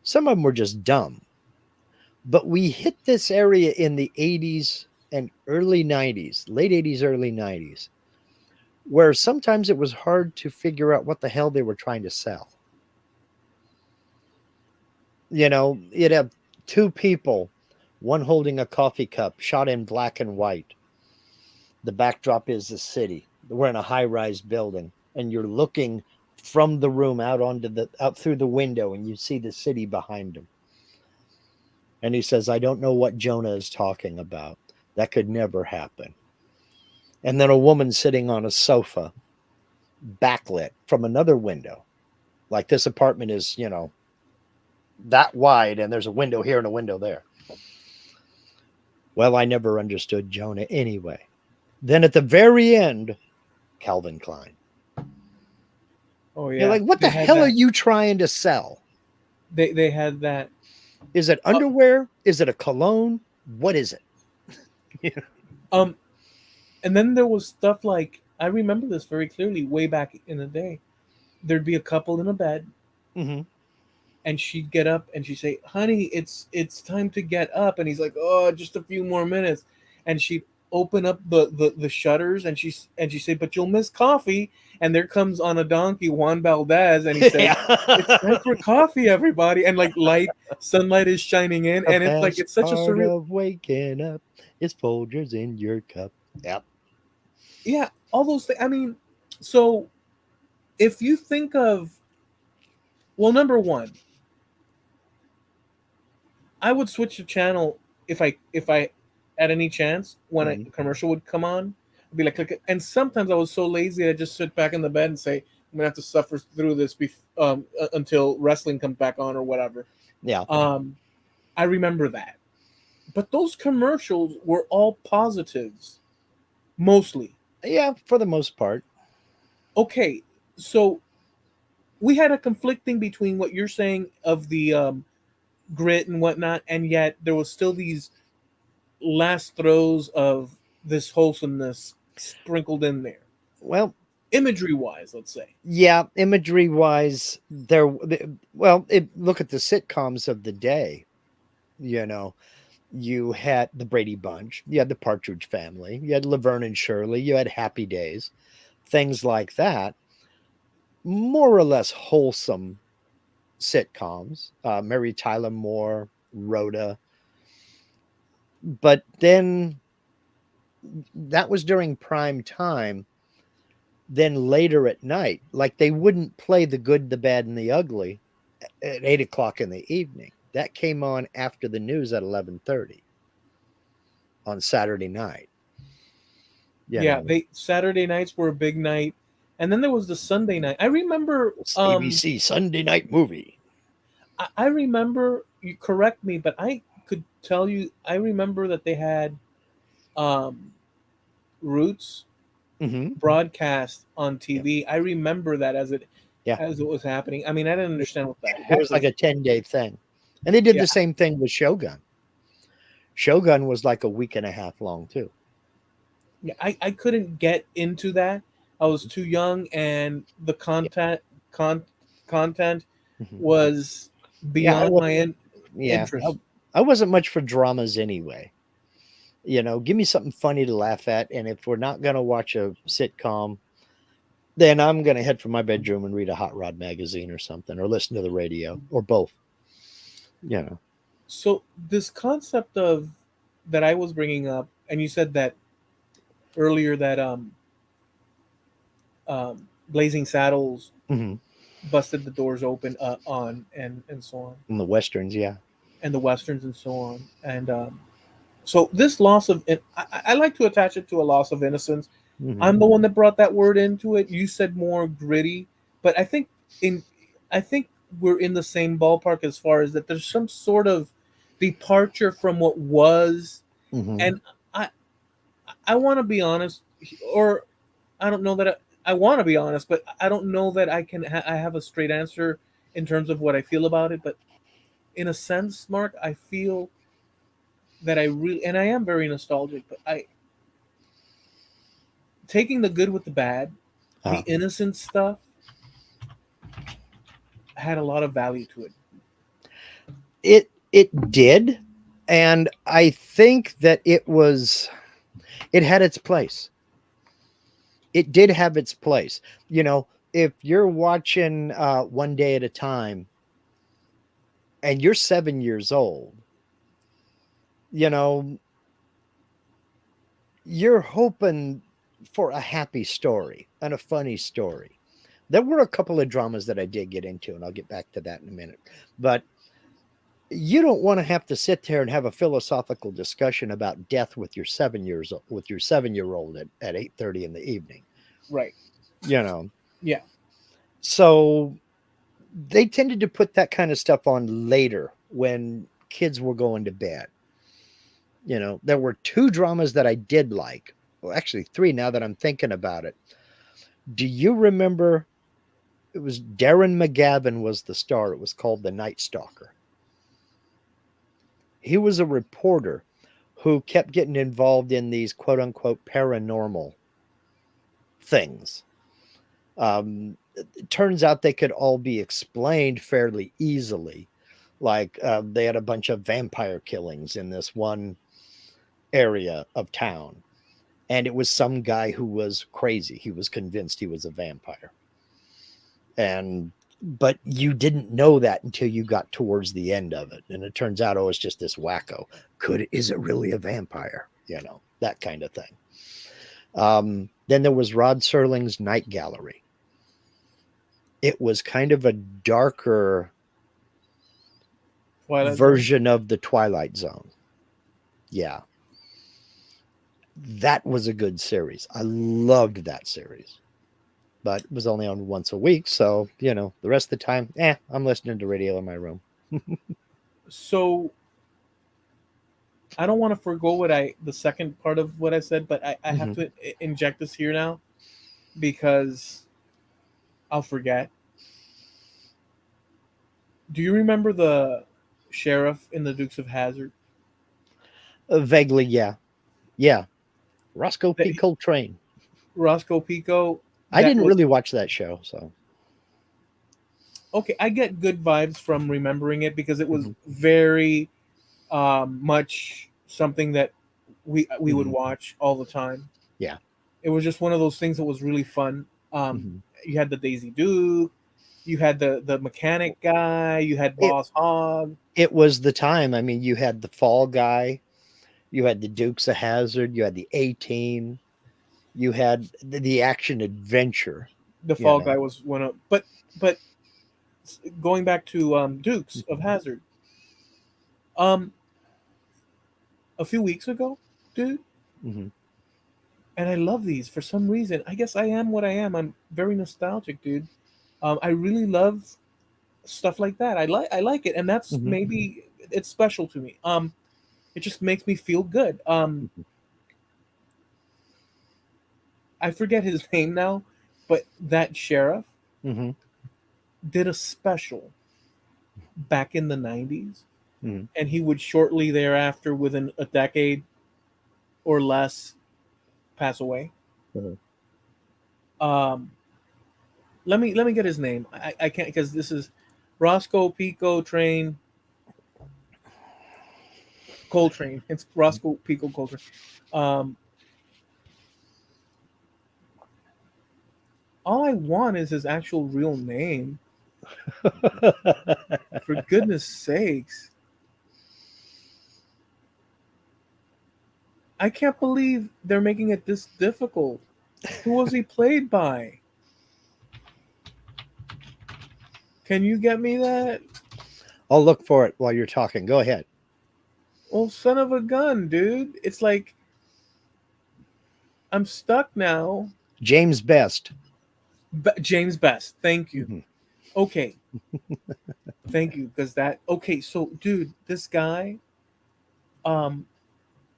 Some of them were just dumb. But we hit this area in the 80s and early 90s, late 80s, early 90s, where sometimes it was hard to figure out what the hell they were trying to sell. You'd have two people, one holding a coffee cup, shot in black and white. The backdrop is the city. We're in a high-rise building, and you're looking from the room out through the window, and you see the city behind him. And he says, I don't know what Jonah is talking about. That could never happen. And then a woman sitting on a sofa, backlit from another window. Like this apartment is, that wide, and there's a window here and a window there. Well, I never understood Jonah anyway. Then at the very end, Calvin Klein. Oh You're yeah, like, what they the had hell are that. you trying to sell? They had that. Is it underwear? Is it a cologne? What is it? Um, and then there was stuff like, I remember this very clearly way back in the day. There'd be a couple in a bed, Mm-hmm. and she'd get up and she'd say, "Honey, it's time to get up." And he's like, "Oh, just a few more minutes." And she'd open up the shutters, and she say, "But you'll miss coffee." And there comes on a donkey Juan Valdez, and he says, "It's time for coffee, everybody." And like sunlight is shining in, The and it's like best it's such a part surreal. of waking up is Folgers in your cup. Yep. Yeah, all those things. I mean, so if you think of, well, number one, I would switch the channel if I at any chance when a Mhm. commercial would come on. I'd be like, click it. And sometimes I was so lazy I just sit back in the bed and say, I'm gonna have to suffer through this until wrestling comes back on or whatever. Yeah. Um, I remember that, but those commercials were all positives mostly. Yeah, for the most part. Okay, so we had a conflicting between what you're saying of the grit and whatnot, and yet there was still these last throws of this wholesomeness sprinkled in there, Well, imagery wise, let's say. yeah, imagery wise, look at the sitcoms of the day. You know, you had the Brady Bunch, you had the Partridge Family, you had Laverne and Shirley, you had Happy Days, things like that. More or less wholesome sitcoms. Mary Tyler Moore, Rhoda. But then that was during prime time. Then later at night, like they wouldn't play The Good, the Bad, and the Ugly at 8 o'clock in the evening. That came on after the news at 11:30 on Saturday night. You Yeah, know, they Saturday nights were a big night, and then there was the Sunday night. I remember. it's ABC Sunday Night Movie. I remember. You correct me, but I could tell you. I remember that they had um, Roots Mm-hmm. broadcast on Yeah, TV. I remember that yeah. as it was happening. I mean, I didn't understand what the It heck was like was. a 10-day thing, and they did Yeah, the same thing with Shogun. Shogun was like a week and a half long too. yeah, I couldn't get into that. I was Mhm. too young, and the Yeah. con, content Mhm. was Yeah, beyond my yeah, interest. I wasn't much for dramas anyway. Give me something funny to laugh at, and if we're not gonna watch a sitcom, then I'm gonna head for my bedroom and read a hot rod magazine or something, or listen to the radio, or both. You know. So this concept of that I was bringing up, and you said that earlier that Blazing Saddles Mhm. busted the doors open on and so on, In the westerns, yeah. and the westerns and so on, and so this loss of I like to attach it to a loss of innocence. Mhm. I'm the one that brought that word into it. You said more gritty, but in I think we're in the same ballpark as far as that there's some sort of departure from what was, Mhm. and I I want to be honest, or I don't know that I want to be honest, but I don't know that I have a straight answer in terms of what I feel about it. But in a sense, Mark, I feel that I really, and I am very nostalgic, but I taking the good with the bad, the Uh, innocent stuff had a lot of value to it. it did, and I think that it had its place. it did have its place. You know, if you're watching One Day at a Time and you're 7 years old, you know, you're hoping for a happy story and a funny story. There were a couple of dramas that I did get into, and I'll get back to that in a minute. But you don't want to have to sit there and have a philosophical discussion about death with your 7 years old, with your 7 year old at 8:30 in the evening. Right. You know, Yeah. so they tended to put that kind of stuff on later when kids were going to bed. You know, there were two dramas that I did like. Well, actually, three now that I'm thinking about it. Do you remember? It was Darren McGavin was the star. It was called The Night Stalker. He was a reporter who kept getting involved in these quote unquote paranormal things. It turns out they could all be explained fairly easily. Like they had a bunch of vampire killings in this one area of town. And it was some guy who was crazy. He was convinced he was a vampire. And but you didn't know that until you got towards the end of it. And it turns out, oh, it's just this wacko. Is it really a vampire? You know, that kind of thing. Then there was Rod Serling's Night Gallery. It was kind of a darker Twilight Zone. version of the Twilight Zone. Yeah. That was a good series. I loved that series. But it was only on once a week. So, you know, the rest of the time, I'm listening to radio in my room. So I don't want to forego the second part of what I said, but I have Mhm. to inject this here now because I'll forget. Do you remember the sheriff in the Dukes of Hazzard? Vaguely, yeah. Yeah. Roscoe That P. Coltrane. Roscoe Pico. I That didn't was really watch that show. So, okay. I get good vibes from remembering it because it was Mhm. very much something that we would Mhm. watch all the time. Yeah. It was just one of those things that was really fun. Mhm. You had the Daisy Duke, you had the mechanic guy, you had It, Boss Hogg, it was the time. I mean, you had the Fall Guy, you had the Dukes of Hazard, you had the A Team, you had the action adventure, the you Fall know. Guy was one of, but going back to Dukes of Mhm. Hazard, um, a few weeks ago, dude, Mhm. and I love these for some reason. I guess I am what I am. I'm very nostalgic, dude. I really love stuff like that. I like it, and that's Mhm. maybe it's special to me. It just makes me feel good. Mhm. I forget his name now, but that sheriff Mhm. did a special back in the 90s, Mhm. and he would shortly thereafter, within a decade or less, pass away. Mhm. Um, let me get his name. I can't because this is Roscoe Pico Train Coltrane. It's Roscoe Pico Coltrane. Um, all I want is his actual real name. For goodness sakes. I can't believe they're making it this difficult. Who was he played by? Can you get me that? I'll look for it while you're talking. Go ahead. Well, son of a gun, dude. It's like I'm stuck now. James Best. James Best. Thank you. Mhm. Okay. Thank you. Because that. Okay. So, dude, this guy, um,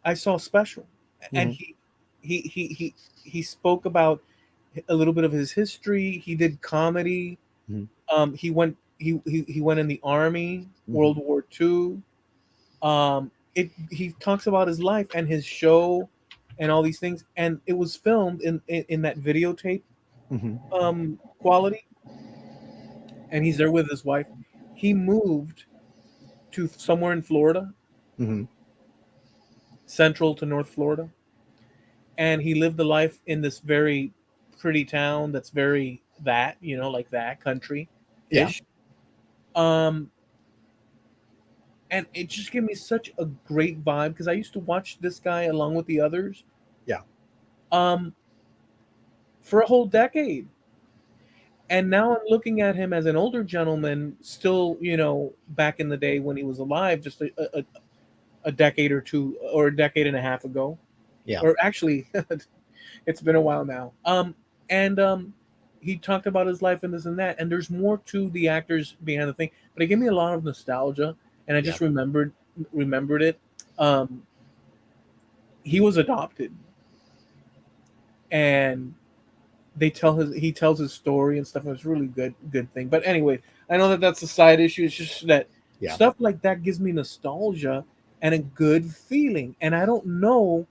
I saw special, and Mhm. he spoke about a little bit of his history. He did comedy. Mhm. He went in the army, Mhm. World War II. He talks about his life and his show and all these things, and it was filmed in that videotape Mhm. quality, and he's there with his wife. He moved to somewhere in Florida, Mhm. central to North Florida, and he lived the life in this very pretty town that's very that, like that country Yeah. ish. Um, and it just gave me such a great vibe because I used to watch this guy along with the others Yeah. um, for a whole decade. And now I'm looking at him as an older gentleman, still, back in the day when he was alive, just a decade or two, or a decade and a half ago, Yeah. or actually, it's been a while now. And he talked about his life and this and that, and there's more to the actors behind the thing, but it gave me a lot of nostalgia, and I Yeah. just remembered it. Um, he was adopted, and he tells his story and stuff. And it's a really good thing. But anyway, I know that that's a side issue. It's just that Yeah. stuff like that gives me nostalgia and a good feeling, and I don't know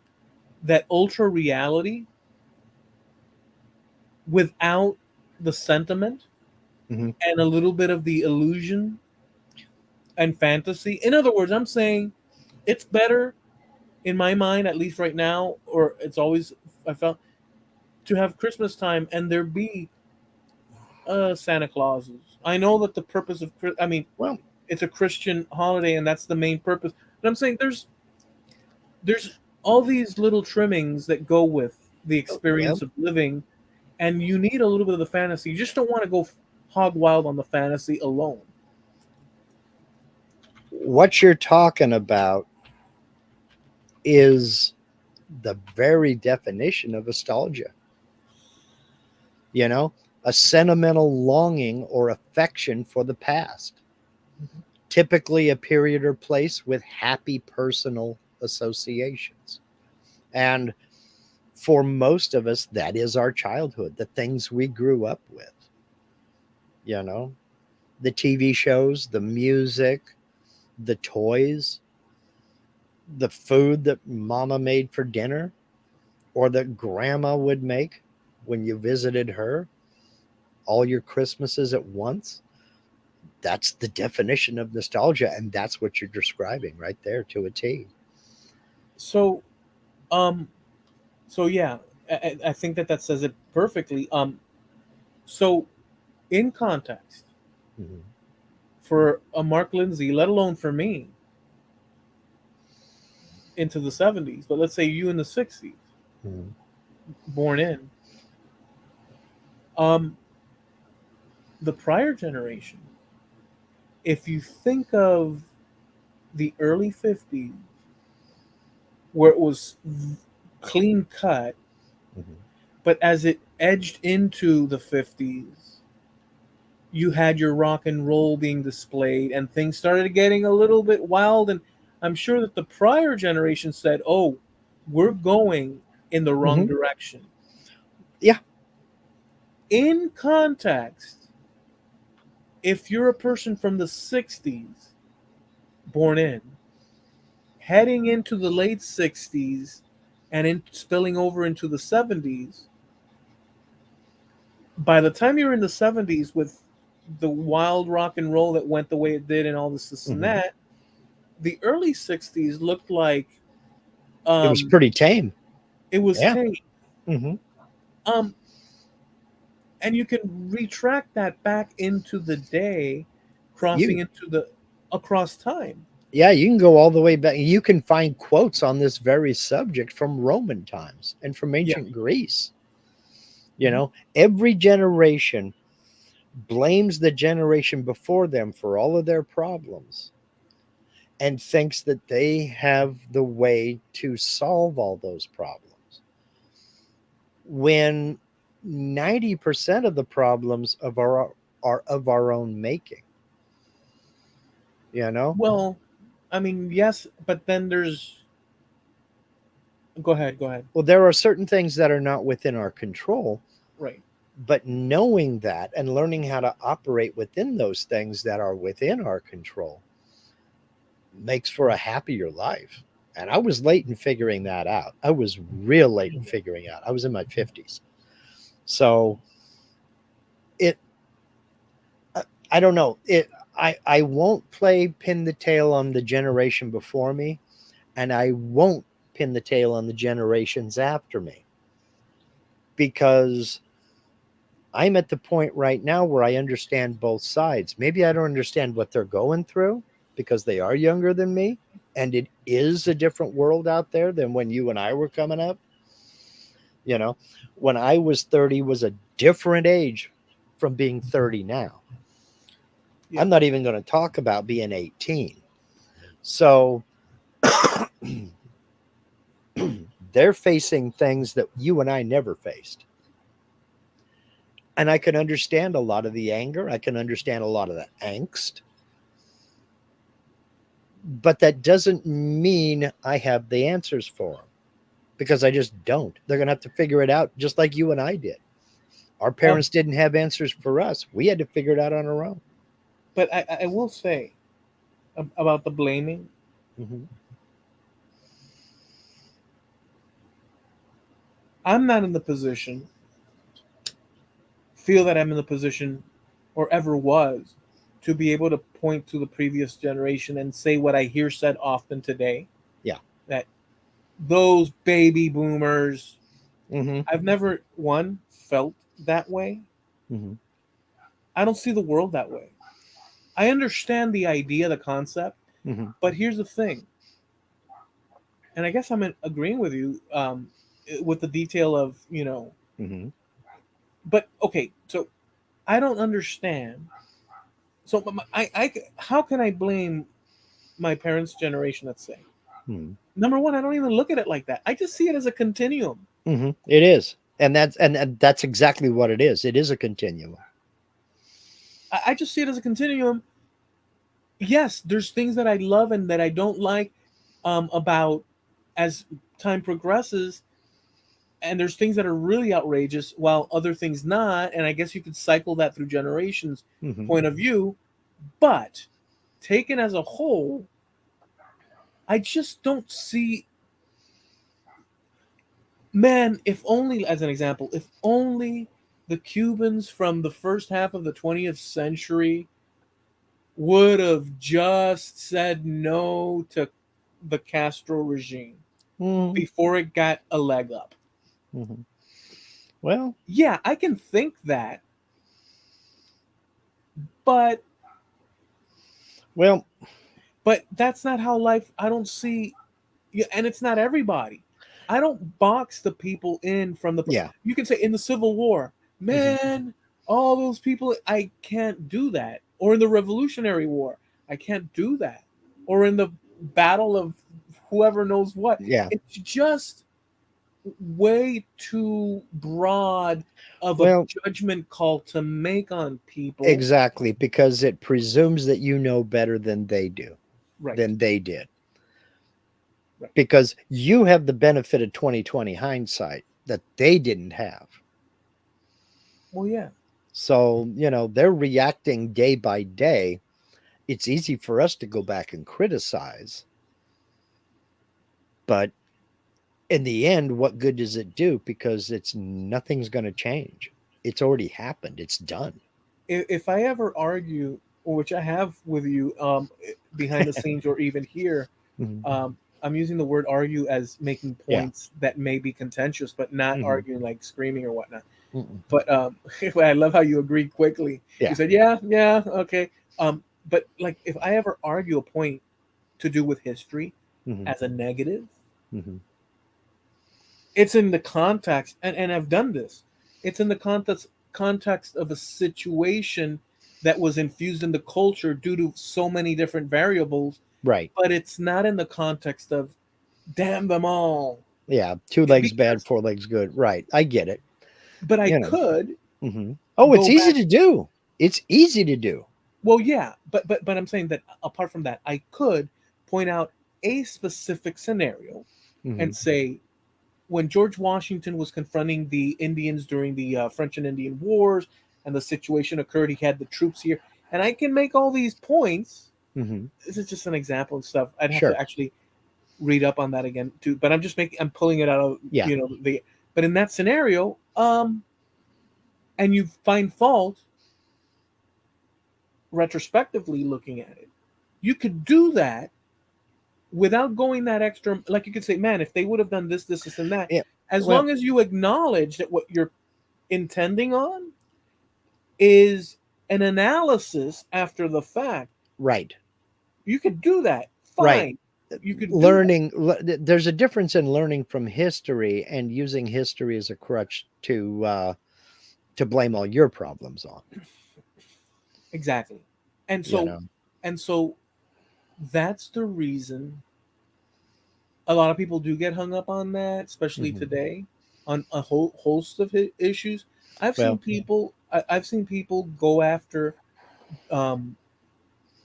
that ultra reality without the sentiment Hmm. and a little bit of the illusion and fantasy. In other words, I'm saying it's better in my mind, at least right now, or it's always I felt to have Christmas time and there be Santa Clauses. I know that the purpose of I mean, Well, it's a Christian holiday and that's the main purpose. But I'm saying there's all these little trimmings that go with the well, experience of living, and you need a little bit of the fantasy. You just don't want to go hog wild on the fantasy alone. what you're talking about is the very definition of nostalgia. You know, a sentimental longing or affection for the past, Mhm. typically a period or place with happy personal associations. And for most of us, that is our childhood, the things we grew up with, you know, the TV shows, the music, the toys, the food that mama made for dinner or that grandma would make when you visited her, all your Christmases at once. That's the definition of nostalgia. And that's what you're describing right there to a T. So, um, so yeah, I think that says it perfectly. So in context, Mhm. for a Mark Lindsay, let alone for me, into the '70s, but let's say you in the '60s, Mhm. born in, um, the prior generation. If you think of the early '50s, where it was clean cut, Mhm. but as it edged into the '50s, you had your rock and roll being displayed, and things started getting a little bit wild. And I'm sure that the prior generation said, "Oh, we're going in the wrong Mhm. direction." Yeah. In context, if you're a person from the '60s, born in, heading into the late '60s, and spilling over into the '70s, by the time you're in the '70s with the wild rock and roll that went the way it did and all this and Mhm. that, the early '60s looked like It was um, pretty tame. it was Yeah. tame. Hmm. Um, and you can retract that back into the day, crossing You, into the across time. yeah, you can go all the way back. You can find quotes on this very subject from Roman times and from Yeah. ancient Greece. You Mhm. know, every generation blames the generation before them for all of their problems and thinks that they have the way to solve all those problems. When 90% of the problems of our are of our own making, you know? Well, I mean, yes, but then there's. Go ahead. Go ahead. Well, there are certain things that are not within our control, Right. but knowing that and learning how to operate within those things that are within our control makes for a happier life. And I was late in figuring that out. I was real late in figuring out. I was in my 50s. So it I don't know. I won't play pin the tail on the generation before me, and I won't pin the tail on the generations after me because I'm at the point right now where I understand both sides. Maybe I don't understand what they're going through because they are younger than me, and it is a different world out there than when you and I were coming up. You know, when I was 30 was a different age from being 30 now. Yeah. I'm not even going to talk about being 18. So they're facing things that you and I never faced. And I can understand a lot of the anger. I can understand a lot of the angst. But that doesn't mean I have the answers for them because I just don't. They're going to have to figure it out just like you and I did. Our Um, parents didn't have answers for us. We had to figure it out on our own. but I will say about the blaming. Mm-hmm. I'm not in the position, feel that I'm in the position, or ever was, to be able to point to the previous generation and say what I hear said often today, Yeah. that those baby boomers. Mm-hmm. I've never one felt that way. Mm-hmm. I don't see the world that way. I understand the idea, the concept, Mm-hmm. but here's the thing, and I guess I'm agreeing with you with the detail of Mm-hmm. But okay, so I don't understand. So how can I blame my parents' generation? Let's say Mm-hmm. number one, I don't even look at it like that. I just see it as a continuum. Mm-hmm. It is. And that's exactly what it is. It is a continuum. I just see it as a continuum. Yes, there's things that I love and that I don't like about as time progresses, and there's things that are really outrageous while other things not. And I guess you could cycle that through generations Mm-hmm. point of view, but taken as a whole, I just don't see. Man, if only, as an example, if only the Cubans from the first half of the 20th century would have just said no to the Castro regime Mm-hmm. before it got a leg up. Mm-hmm. Well, Yeah, I can think that, but well, that's not how life. I don't see, yeah, and it's not everybody. I don't box the people in from the. yeah. You can say in the Civil War, Mm-hmm. man, all those people. I can't do that. Or in the Revolutionary War, I can't do that. Or in the Battle of whoever knows what. Yeah. It's just way too broad of a Well, judgment call to make on people. exactly, because it presumes that you know better than they do, Right. than they did. Right. Because you have the benefit of 2020 hindsight that they didn't have. Well, yeah. So, they're reacting day by day. It's easy for us to go back and criticize, but in the end, what good does it do? Because nothing's going to change. It's already happened. It's done. If I ever argue, which I have with you behind the scenes or even here, Mhm. I'm using the word argue as making Yeah. points that may be contentious, but not Hmm. arguing like screaming or whatnot. Mm-mm. But I love how you agreed quickly. You Yeah. said, "Yeah, yeah, okay." But like, if I ever argue a point to do with history Hmm. as a negative, Hmm. it's in the context, and I've done this. It's in the context of a situation that was infused in the culture due to so many different variables, Right. but it's not in the context of damn them all. Yeah. Two legs bad, Because, four legs good. Right. I get it. but I You know. could Oh, it's go easy back. to do. It's easy to do. Well, yeah, but I'm saying that apart from that, I could point out a specific scenario Hmm. and say when George Washington was confronting the Indians during the French and Indian Wars, and the situation occurred, he had the troops here, and I can make all these points. Hmm. This is just an example and stuff. I'd have to Sure. actually read up on that again too. But I'm pulling it out of Yeah. the. But in that scenario, and you find fault retrospectively looking at it, you could do that without going that extra. Like you could say, man, if they would have done this, this, and that, Yeah. as Well, long as you acknowledge that what you're intending on, is an analysis after the fact. Right. You could do that. Right. Fine. You could do that. Learning, there's a difference in learning from history and using history as a crutch to blame all your problems on, Exactly. And you so know. and so that's the reason a lot of people do get hung up on that, especially Mhm. today, on a whole host of issues. Well, I've seen people go after um,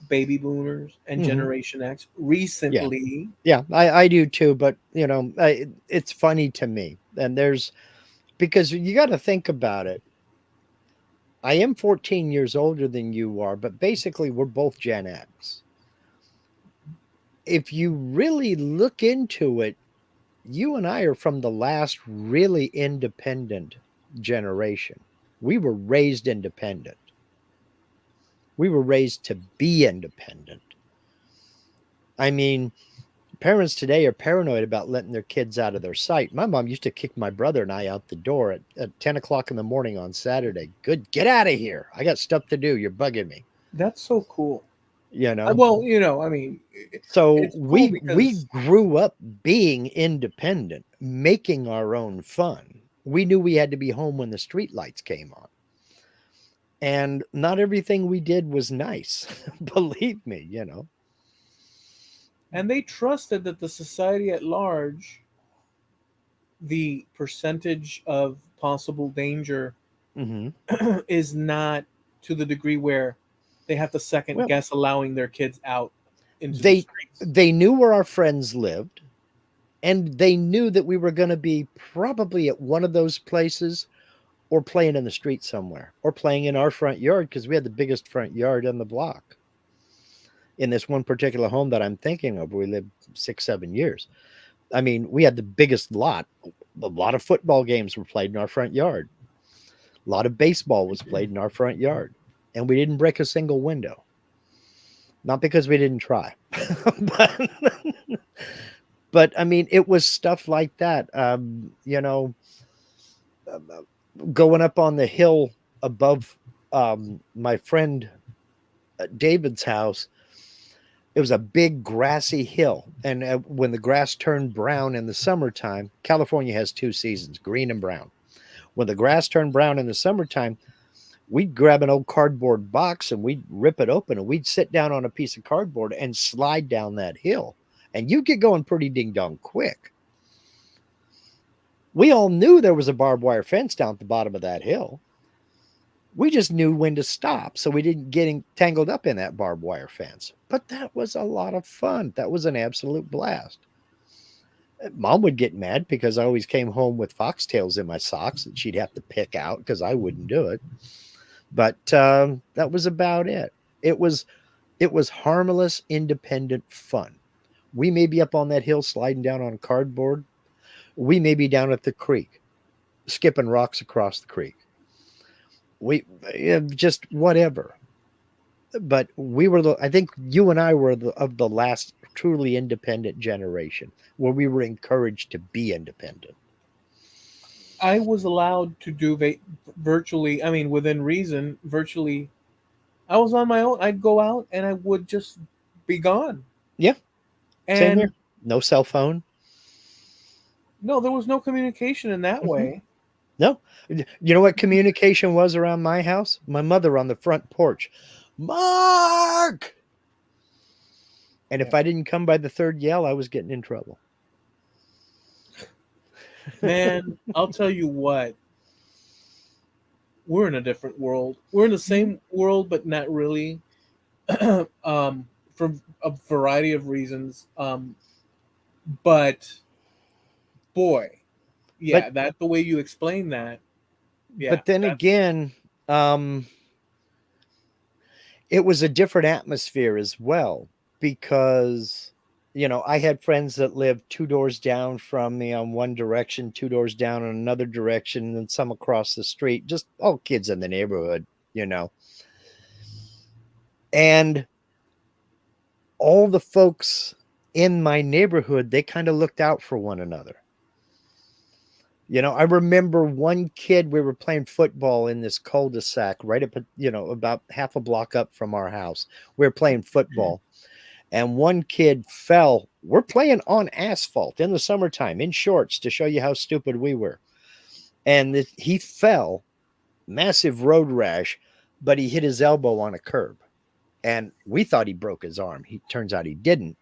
baby boomers and mhm. Generation X Yeah. recently. Yeah, I do too, but it's funny to me. And there's because you got to think about it. I am 14 years older than you are, but basically we're both Gen X. If you really look into it, you and I are from the last really independent generation. We were raised independent. We were raised to be independent. I mean, parents today are paranoid about letting their kids out of their sight. My mom used to kick my brother and I out the door at 10 o'clock in the morning on Saturday. Good, get out of here. I got stuff to do. You're bugging me, That's so cool. you know? Well, I mean, So it's cool we because grew up being independent, making our own fun. We knew we had to be home when the street lights came on. And not everything we did was nice. Believe me. and they trusted that the society at large, the percentage of possible danger Hmm. is not to the degree where they have to second Well, guess allowing their kids out into the they streets. they knew where our friends lived, and they knew that we were going to be probably at one of those places or playing in the street somewhere or playing in our front yard because we had the biggest front yard in the block. In this one particular home that I'm thinking of, we lived 6, 7 years. I mean, we had the biggest lot. A lot of football games were played in our front yard. A lot of baseball was played in our front yard. And we didn't break a single window. Not because we didn't try, but, but I mean, it was stuff like that. Going up on the hill above my friend David's house, it was a big grassy hill. And when the grass turned brown in the summertime, California has two seasons, green and brown. When the grass turned brown in the summertime, we'd grab an old cardboard box and we'd rip it open and we'd sit down on a piece of cardboard and slide down that hill. And you get going pretty ding dong quick. We all knew there was a barbed wire fence down at the bottom of that hill. We just knew when to stop so we didn't get tangled up in that barbed wire fence. But that was a lot of fun. That was an absolute blast. Mom would get mad because I always came home with foxtails in my socks that she'd have to pick out because I wouldn't do it. But that was about it. It was it was harmless, independent fun. We may be up on that hill sliding down on cardboard. We may be down at the creek, skipping rocks across the creek. We just whatever. But we were I think you and I were of the last truly independent generation where we were encouraged to be independent. I was allowed to do virtually, I mean, within reason, virtually. I was on my own. I'd go out and I would just be gone. Yeah, same here. And No cell phone. no, there was no communication in that Mhm. way. No. You know what communication was around my house? My mother on the front porch. Mark! And if Yeah. I didn't come by the third yell, I was getting in trouble. Man, I'll tell you what, we're in a different world. We're in the Mhm. same world, but not really. For a variety of reasons. But boy, But yeah, that the way you explain that, yeah, but then that again, um, it was a different atmosphere as well because I had friends that lived two doors down from me on one direction, two doors down in another direction, and some across the street, just all kids in the neighborhood. And all the folks in my neighborhood, they kind of looked out for one another. I remember one kid, we were playing football in this cul-de-sac right up, about half a block up from our house. We were playing football, and one kid fell. We're playing on asphalt in the summertime in shorts to show you how stupid we were. And he fell, massive road rash, but he hit his elbow on a curb. And we thought he broke his arm. He turns out he didn't.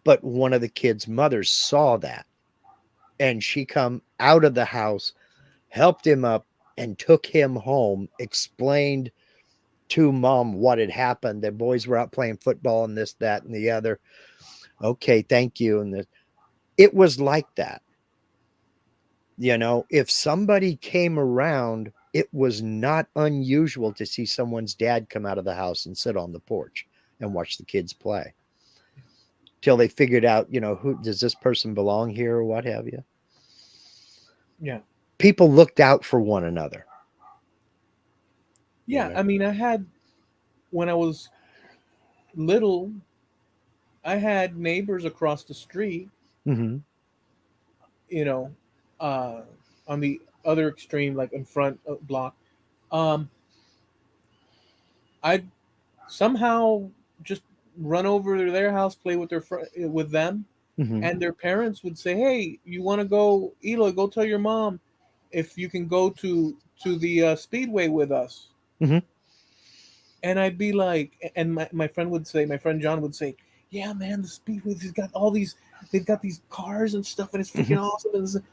But one of the kid's mothers saw that, and she come out of the house, helped him up, and took him home, explained to mom what had happened. The boys were out playing football and this, that, and the other. Okay, thank you. And it was like that. If somebody came around, it was not unusual to see someone's dad come out of the house and sit on the porch and watch the kids play till they figured out, who does this person belong here or what have you. Yeah. People looked out for one another. Yeah. I mean, when I was little, I had neighbors across the street, Mm-hmm. you know, uh, on the other extreme, like in front block. Um, I'd somehow just run over to their house, play with with them, Mm-hmm. and their parents would say, "Hey, you want to go, Eloy? Go tell your mom if you can go to the speedway with us." Mm-hmm. And I'd be like, and my friend would say, my friend John would say, "Yeah, man, the speedway, they've got these cars and stuff, and it's Mm-hmm. freaking awesome."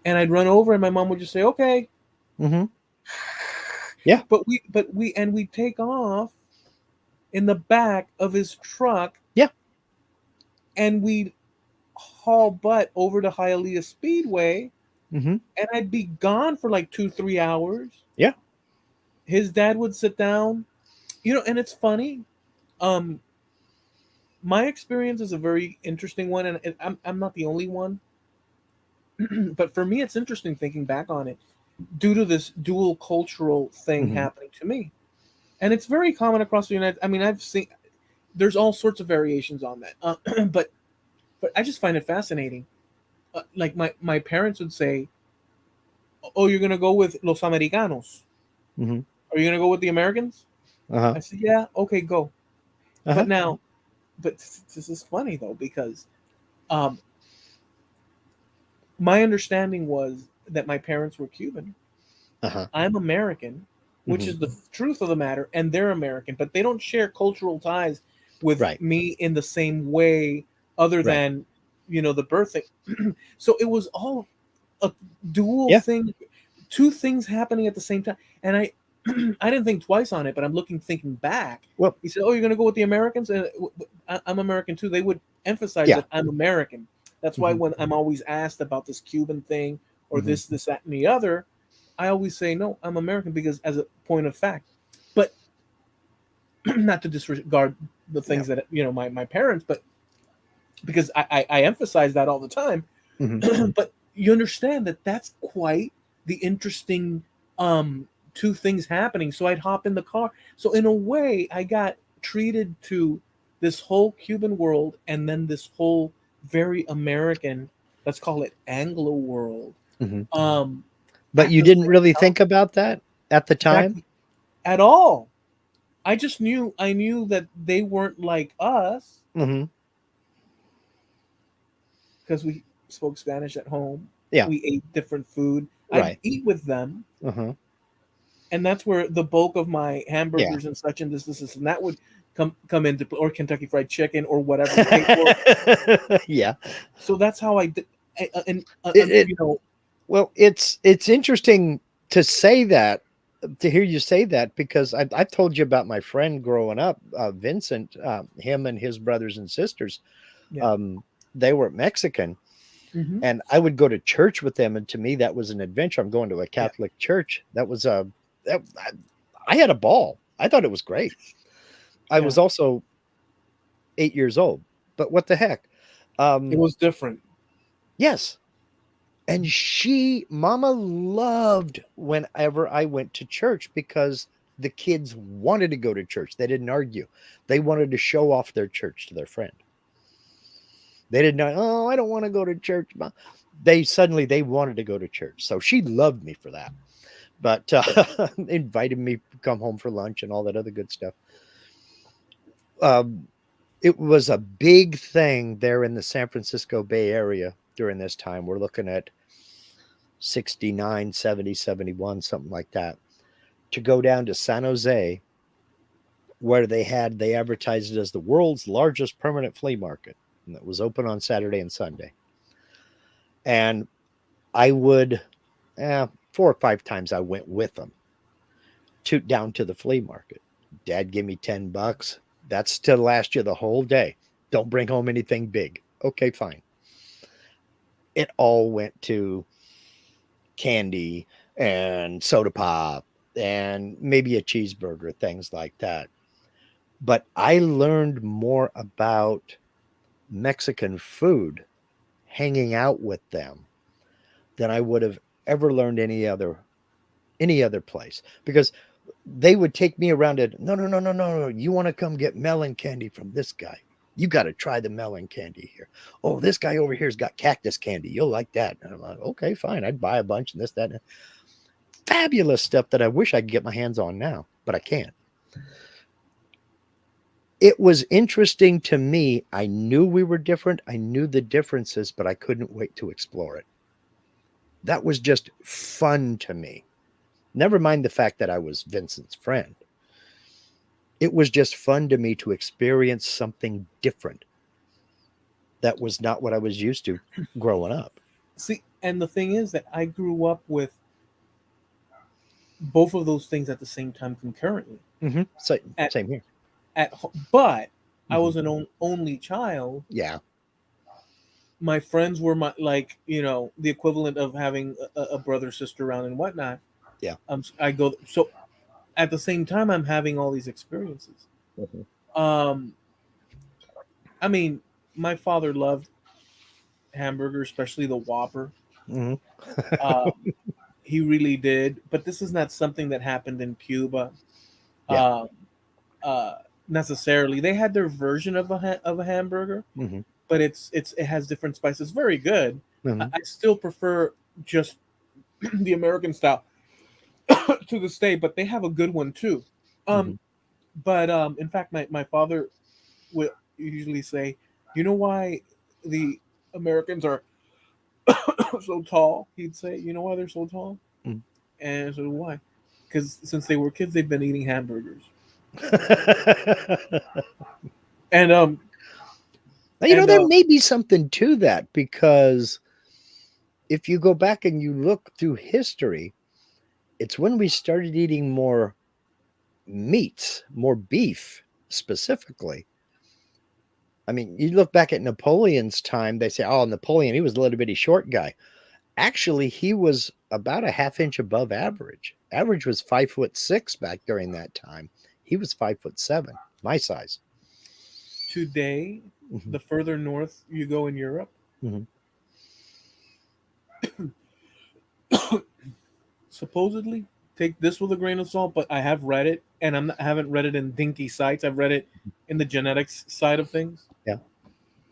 And I'd run over, and my mom would just say, "Okay," Mm-hmm. Yeah. but we'd take off in the back of his truck, Yeah. and we'd haul butt over to Hialeah Speedway, Mm-hmm. and I'd be gone for like 2-3 hours. Yeah. His dad would sit down, and it's funny. Um, my experience is a very interesting one, and I'm not the only one. But for me, it's interesting thinking back on it due to this dual cultural thing Mm-hmm. happening to me. And it's very common across the United. I mean, I've seen there's all sorts of variations on that, but I just find it fascinating. Like my parents would say, "Oh, you're gonna go with los Americanos? Mm-hmm. Are you gonna go with the Americans?" Uh-huh. I said, "Yeah, okay, go." Uh-huh. But now, but this is funny though because um, my understanding was that my parents were Cuban. Uh-huh. I'm American, which Mm-hmm. is the truth of the matter, and they're American, but they don't share cultural ties with Right. me in the same way, other Right. than the birthing. So it was all a dual Yeah. thing, two things happening at the same time, and I I didn't think twice on it, but I'm thinking back. Well, He said, "Oh, you're going to go with the Americans?" And I'm American too. They would emphasize yeah. that I'm American. That's why Mm-hmm. when I'm always asked about this Cuban thing or Mm-hmm. this, that, and the other, I always say no, I'm American because as a point of fact. But not to disregard the Yeah. things that my parents, but because I emphasize that all the time. Mm-hmm. But you understand that that's quite the interesting two things happening. So I'd hop in the car. So in a way, I got treated to this whole Cuban world and then this whole very American, let's call it Anglo world, Mm-hmm. um, But at you the didn't same really time. think about that at the Back time? at all. I knew that they weren't like us Mm-hmm. because we spoke Spanish at home. Yeah. We ate different food. I'd Right. eat with them, Uh-huh. and that's where the bulk of my Yeah. hamburgers and such and this and that would come into or Kentucky Fried Chicken or whatever the case was. Yeah. So that's how I did, It well, it's interesting to say that, to hear you say that, because I told you about my friend growing up, Vincent, him and his brothers and sisters, yeah. um, they were Mexican, Hmm. and I would go to church with them, and to me that was an adventure. I'm going to a Yeah. Catholic church. That was I had a ball. I thought it was great. I Yeah. was also 8 years old, but what the heck? It Um, was different. yes. And mama loved whenever I went to church because the kids wanted to go to church. They didn't argue. They wanted to show off their church to their friend. They didn't know, oh, I don't want to go to church. They wanted to go to church. So she loved me for that. But invited me to come home for lunch and all that other good stuff. Um, it was a big thing there in the San Francisco Bay Area during this time. We're looking at 69, 70, 71, something like that, to go down to San Jose, where they advertised it as the world's largest permanent flea market. And it was open on Saturday and Sunday. And I would, 4 or 5 times I went with them down to the flea market. Dad give me $10. That's to last you the whole day. Don't bring home anything big. Okay, fine. It all went to candy and soda pop and maybe a cheeseburger, things like that. But I learned more about Mexican food hanging out with them than I would have ever learned any other place, because they would take me around and no, you want to come get melon candy from this guy, you got to try the melon candy here. Oh, this guy over here's got cactus candy, you'll like that. And I'm like, okay, fine, I'd buy a bunch and this, that, and fabulous stuff that I wish I could get my hands on now, but I can't. It was interesting to me. I knew we were different, I knew the differences, but I couldn't wait to explore it. That was just fun to me. Never mind the fact that I was Vincent's friend. It was just fun to me to experience something different. That was not what I was used to growing up. See, and the thing is that I grew up with both of those things at the same time concurrently. Mm-hmm. At Same here. but I Mm-hmm. was an only child. Yeah. My friends were the equivalent of having a brother sister around and whatnot. Yeah. I go so at the same time I'm having all these experiences. Mm-hmm. Um, I mean, my father loved hamburger, especially the Whopper. Mm-hmm. Um, he really did. But this is not something that happened in Cuba. Yeah. Um, uh, necessarily, they had their version of a hamburger, Mm-hmm. but it has different spices. Very good. Mm-hmm. I still prefer just the American style to the state, but they have a good one too. Mm-hmm. Um, but in fact, my father would usually say, "You know why the Americans are so tall?" He'd say, "You know why they're so tall?" And I said, "Why?" Because since they were kids, they've been eating hamburgers. And there may be something to that, because if you go back and you look through history, it's when we started eating more meats, more beef specifically. I mean, you look back at Napoleon's time, they say, oh, Napoleon, he was a little bitty short guy. Actually, he was about a half inch above average. Average was 5'6" back during that time. He was 5'7", my size. today, Mm-hmm. the further north you go in Europe, Mm-hmm. supposedly, take this with a grain of salt, but I have read it, and I haven't read it in dinky sites. I've read it in the genetics side of things. Yeah.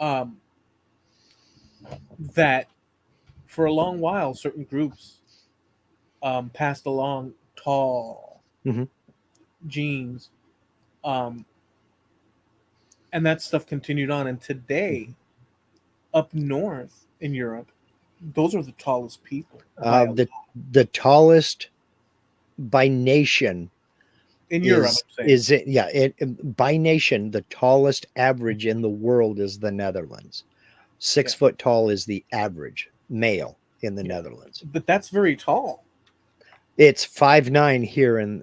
Um, that for a long while, certain groups passed along tall Mm-hmm. genes, um, and that stuff continued on. And today, up north in Europe, those are the tallest people by a lot. The tallest by nation In Europe, is I'm saying. is it yeah by nation, the tallest average in the world is the Netherlands. Six Yeah, foot tall is the average male in the yeah, Netherlands. but that's very tall. It's 5'9" here in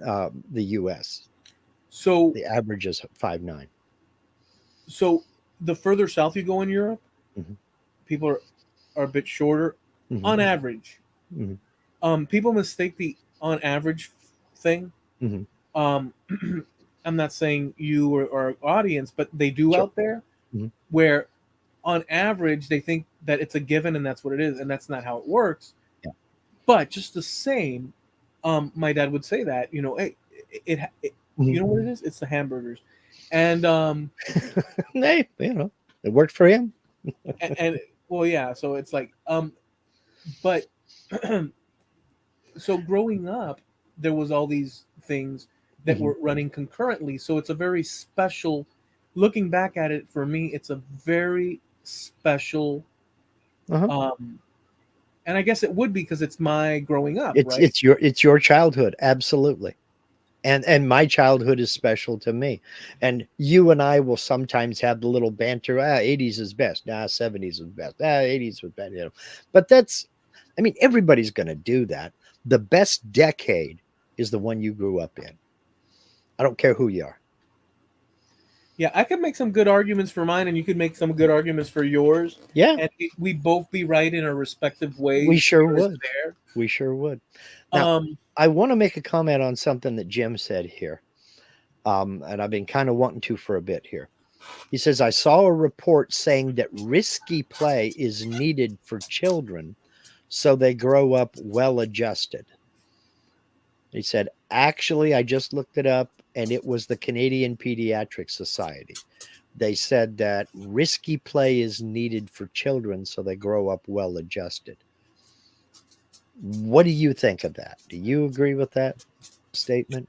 the US. So, The average is 5'9". so the further south you go in Europe, Mm-hmm. people are a bit shorter Mm-hmm. on average. Mm-hmm. People mistake the on average thing. Mm-hmm. Um, I'm not saying you or our audience, but they do Sure. out there Mm-hmm. where on average they think that it's a given and that's what it is, and that's not how it works. Yeah. But just the same, my dad would say that, hey, it you know Mm-hmm. what it is? It's the hamburgers, and Hey, it worked for him. and well, yeah. So it's like, but so growing up, there was all these things that Mhm. were running concurrently. So it's a very special. Looking back at it, for me, it's a very special. Uh-huh. Um, and I guess it would be because it's my growing up, It's right? it's your it's your childhood, absolutely. And my childhood is special to me. And you and I will sometimes have the little banter. 80s is best. 70s is best. 80s was best. But that's, I mean, everybody's going to do that. The best decade is the one you grew up in. I don't care who you are. Yeah, I could make some good arguments for mine, and you could make some good arguments for yours, Yeah, and we both be right in our respective we ways sure here and would. there. We sure would. Now, Um, I want to make a comment on something that Jim said here. And I've been kind of wanting to for a bit here. He says, I saw a report saying that risky play is needed for children so they grow up well adjusted. He said, actually, I just looked it up and it was the Canadian Pediatric Society. They said that risky play is needed for children so they grow up well adjusted. What do you think of that? Do you agree with that statement?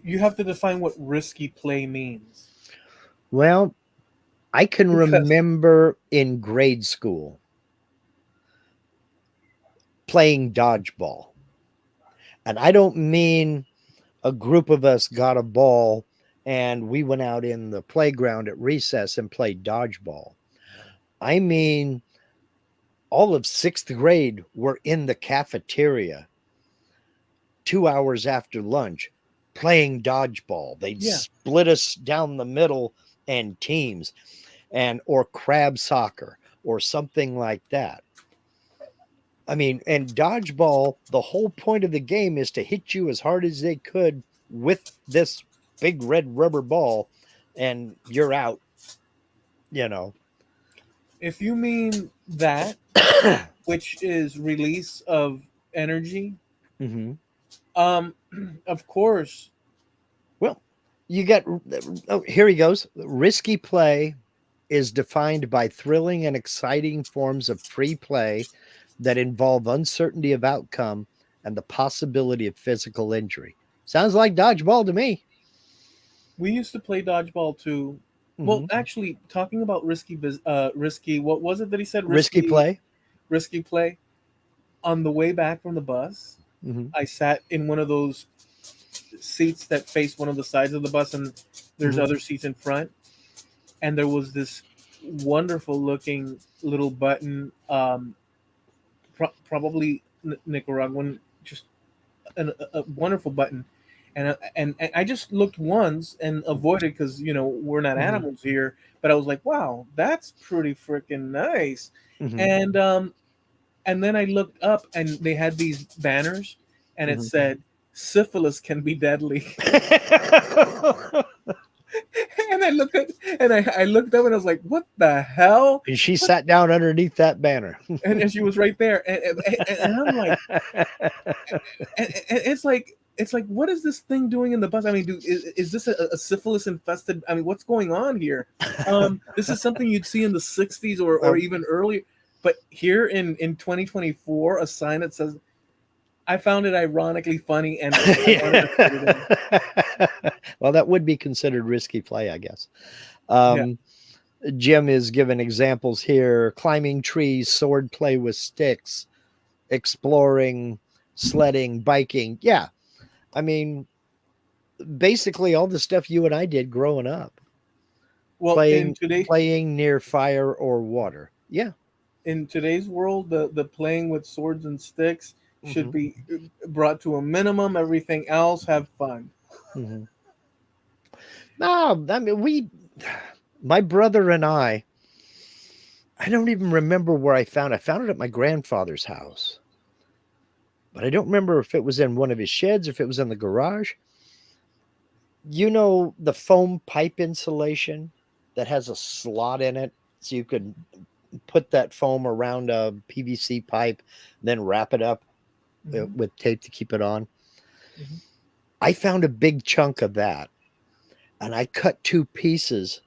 you have to define what risky play means, Well, I can because remember in grade school playing dodgeball. And I don't mean a group of us got a ball and we went out in the playground at recess and played dodgeball. I mean, all of sixth grade were in the cafeteria 2 hours after lunch playing dodgeball. They'd yeah, split us down the middle and teams and or crab soccer or something like that. I mean, and dodgeball, the whole point of the game is to hit you as hard as they could with this big red rubber ball, and you're out, you know. if you mean that, which is release of energy, hmm um, of course, Well, you got, oh, here he goes. Risky play is defined by thrilling and exciting forms of free play that involve uncertainty of outcome and the possibility of physical injury. Sounds like dodgeball to me. we used to play dodgeball too. Well, hmm actually, talking about risky. What was it that he said? Risky play. Risky play. On the way back from the bus, hmm I sat in one of those seats that face one of the sides of the bus, and there's hmm other seats in front. And there was this wonderful looking little button, probably Nicaraguan, just a wonderful button. And I just looked once and avoided because we're not hmm animals here. But I was like, wow, that's pretty freaking nice. hmm And then I looked up and they had these banners, and it hmm said syphilis can be deadly. And I looked at and I looked up and I was like, what the hell? And she sat down underneath that banner. And she was right there, and I'm like, and it's like what is this thing doing in the bus? I mean, dude, is this a syphilis infested? I mean, what's going on here? This is something you'd see in the 60s or Um, even earlier, but here in 2024, a sign that says, I found it ironically funny, and I wanted to put it in. well, that would be considered risky play, I guess. Yeah. Um, Jim is given examples here: climbing trees, sword play with sticks, exploring, sledding, biking. Yeah, I mean, basically all the stuff you and I did growing up, Well, playing near fire or water. Yeah. in today's world, the playing with swords and sticks should hmm be brought to a minimum. Everything else, have fun. hmm No, I mean, my brother and I don't even remember where I found it. I found it at my grandfather's house, but I don't remember if it was in one of his sheds or if it was in the garage. You know, the foam pipe insulation that has a slot in it so you could put that foam around a PVC pipe, then wrap it up Hmm. with tape to keep it on. Hmm. I found a big chunk of that and I cut two pieces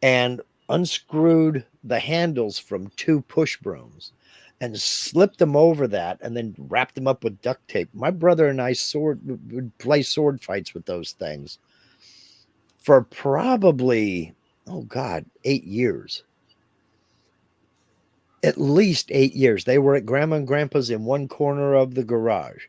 and unscrewed the handles from 2 push brooms and slipped them over that and then wrapped them up with duct tape. My brother and I would play sword fights with those things for probably, oh God, 8 years. At least 8 years. They were at grandma and grandpa's in one corner of the garage.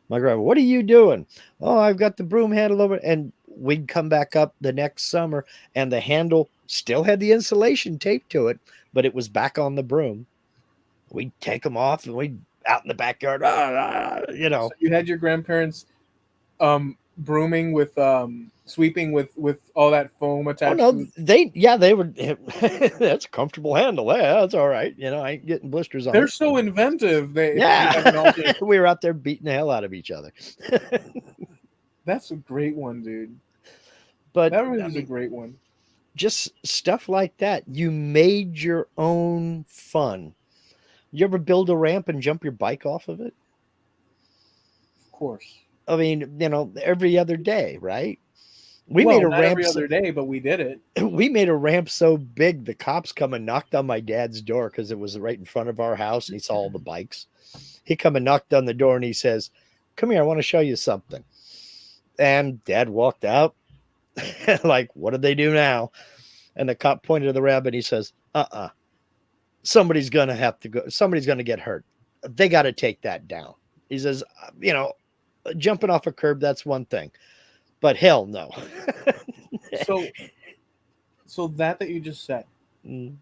My grandma, what are you doing? Oh, I've got the broom handle over. And we'd come back up the next summer, and the handle still had the insulation taped to it, but it was back on the broom. We'd take them off and we'd out in the backyard, So you had your grandparents brooming with sweeping with all that foam Oh attached no, to it. they were. That's a comfortable handle. Yeah, that's all right. I ain't getting blisters on They're it. so inventive. You have an Yeah, alternate. we were out there beating the hell out of each other. That's a great one, dude. But That really I is a mean, great one. just stuff like that. You made your own fun. You ever build a ramp and jump your bike off of it? Of course. I mean, every other day, right? We made Well, a not ramp. every other day, but we did it. We made a ramp so big the cops come and knocked on my dad's door because it was right in front of our house and he saw all the bikes. He come and knocked on the door and he says, "Come here, I want to show you something." And dad walked out like, what did they do now? And the cop pointed to the ramp and he says, somebody's gonna have to go, somebody's gonna get hurt. They got to take that down. He says, jumping off a curb, that's one thing, but hell no. So that you just said, Mm,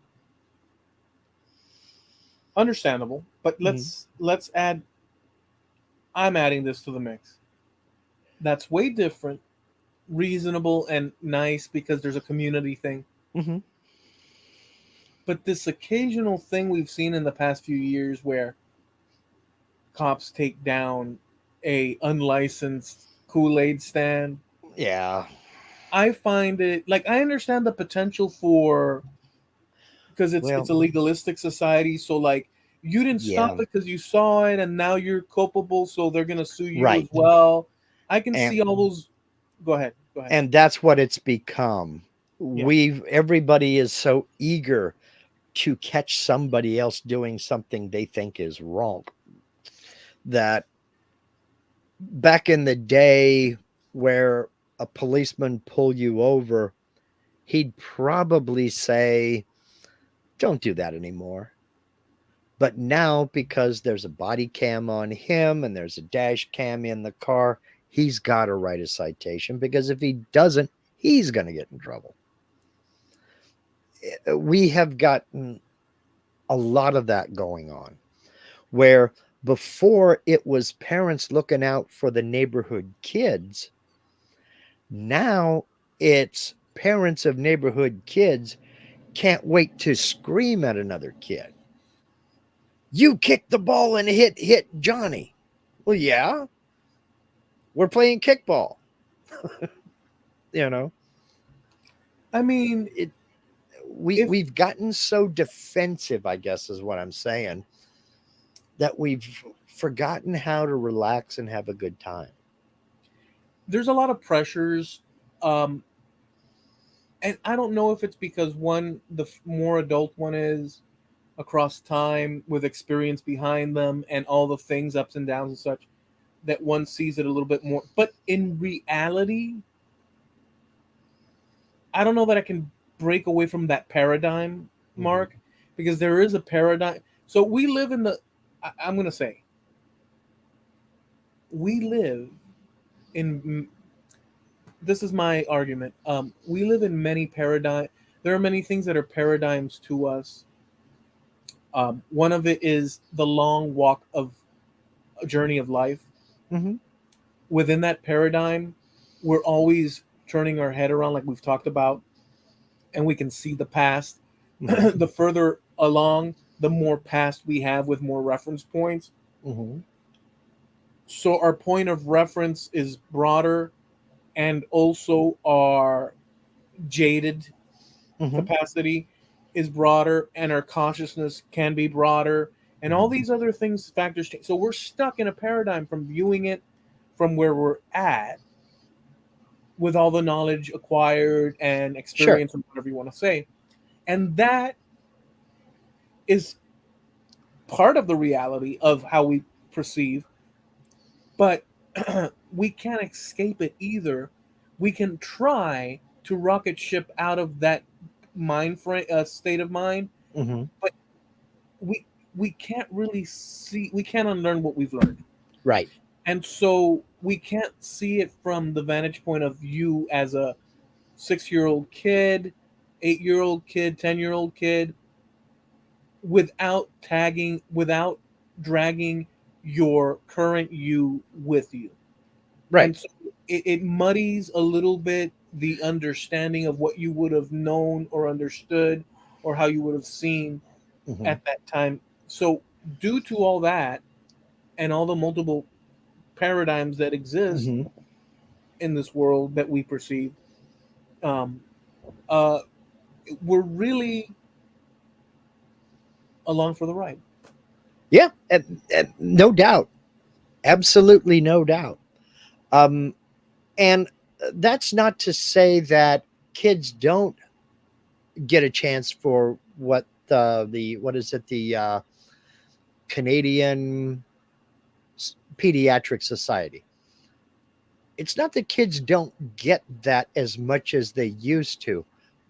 understandable. But mhm, let's add. I'm adding this to the mix. That's way different, reasonable, and nice because there's a community thing. mhm. But this occasional thing we've seen in the past few years where cops take down a unlicensed Kool-Aid stand, Yeah. I find it like I understand the potential for because it's Well, a legalistic society, so like you didn't stop yeah. it because you saw it and now you're culpable, so they're gonna sue you as Right. well. I can And see all those. Go ahead, go ahead. and that's what it's become. Yeah. Everybody is so eager to catch somebody else doing something they think is wrong that back in the day where a policeman pull you over, he'd probably say, "Don't do that anymore." But now, because there's a body cam on him and there's a dash cam in the car, he's got to write a citation because if he doesn't, he's going to get in trouble. We have gotten a lot of that going on where before it was parents looking out for the neighborhood kids. Now it's parents of neighborhood kids can't wait to scream at another kid. You kicked the ball and hit Johnny. Well, yeah, we're playing kickball. You know, I mean, it we if we've gotten so defensive, I guess is what I'm saying, that we've forgotten how to relax and have a good time. there's a lot of pressures, um, and I don't know if it's because one, more adult one is across time with experience behind them and all the things, ups and downs and such, that one sees it a little bit more. But in reality, I don't know that I can break away from that paradigm, Mhm. Mark, because there is a paradigm. So we live in the, I'm going to say, we live in, this is my argument. We live in many paradigm. There are many things that are paradigms to us. One of it is the long walk of a journey of life. Mhm. Within that paradigm, we're always turning our head around, like we've talked about, and we can see the past. Mhm. The further along, the more past we have with more reference points. Mhm. So our point of reference is broader, and also our jaded Mhm. capacity is broader, and our consciousness can be broader, and all Mhm. these other things factors change. So we're stuck in a paradigm from viewing it from where we're at with all the knowledge acquired and Sure. experience and whatever you want to say. And that is part of the reality of how we perceive, but we can't escape it either. We can try to rocket ship out of that mind frame, state of mind, Hmm. but we we can't really see. We can't unlearn what we've learned, Right. and so we can't see it from the vantage point of you as a 6-year-old kid, 8-year-old kid, 10-year-old kid, without dragging your current you with you. Right. And so it muddies a little bit the understanding of what you would have known or understood or how you would have seen Hmm. at that time. So, due to all that and all the multiple paradigms that exist Hmm. in this world that we perceive, um, uh, we're really along for the ride. Yeah, and no doubt, absolutely no doubt. Um, and that's not to say that kids don't get a chance for what the what is it, the Canadian Pediatric Society. It's not that kids don't get that as much as they used to.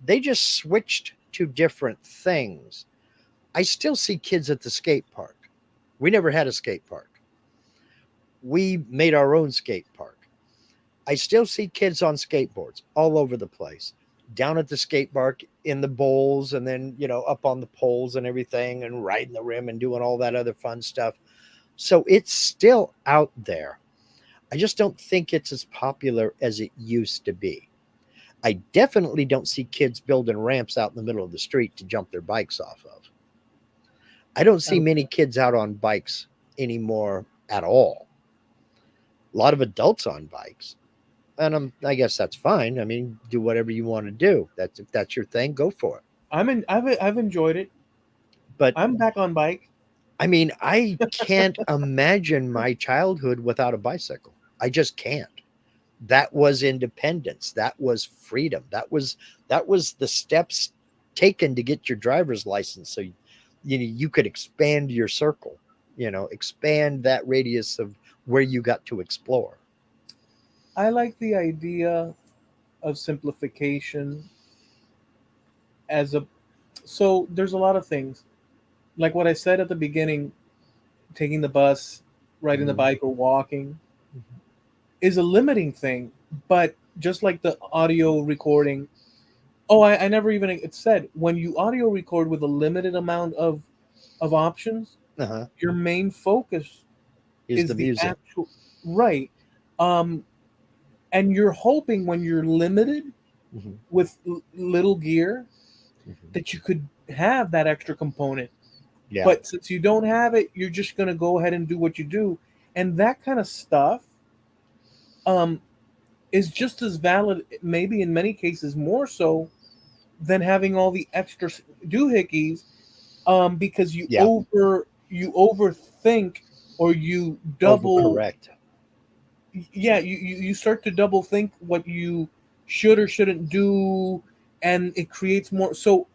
They just switched to different things. I still see kids at the skate park. We never had a skate park. We made our own skate park. I still see kids on skateboards all over the place, down at the skate park in the bowls, and then, up on the poles and everything, and riding the rim and doing all that other fun stuff. So it's still out there. I just don't think it's as popular as it used to be. I definitely don't see kids building ramps out in the middle of the street to jump their bikes off of. I don't see many kids out on bikes anymore at all. A lot of adults on bikes. And I guess that's fine. I mean, do whatever you want to do. That's If that's your thing, go for it. I've enjoyed it. But I'm back on bike. I mean, I can't imagine my childhood without a bicycle. I just can't. That was independence. That was freedom. That was the steps taken to get your driver's license, so you could expand your circle, expand that radius of where you got to explore. I like the idea of simplification as a so there's a lot of things. Like what I said at the beginning, taking the bus, riding the Mhm. bike or walking is a limiting thing, but just like the audio recording, oh, I never even it said when you audio record with a limited amount of options, Uh-huh. your main focus Is the is the music. actual right. Um, and you're hoping when you're limited Hmm. with little gear Hmm. that you could have that extra component. Yeah. But since you don't have it, you're just going to go ahead and do what you do. And that kind of stuff um, is just as valid, maybe in many cases more so than having all the extra doohickeys, because Yeah. you overthink or you double, Overcorrect. yeah, you start to double think what you should or shouldn't do, and it creates more. So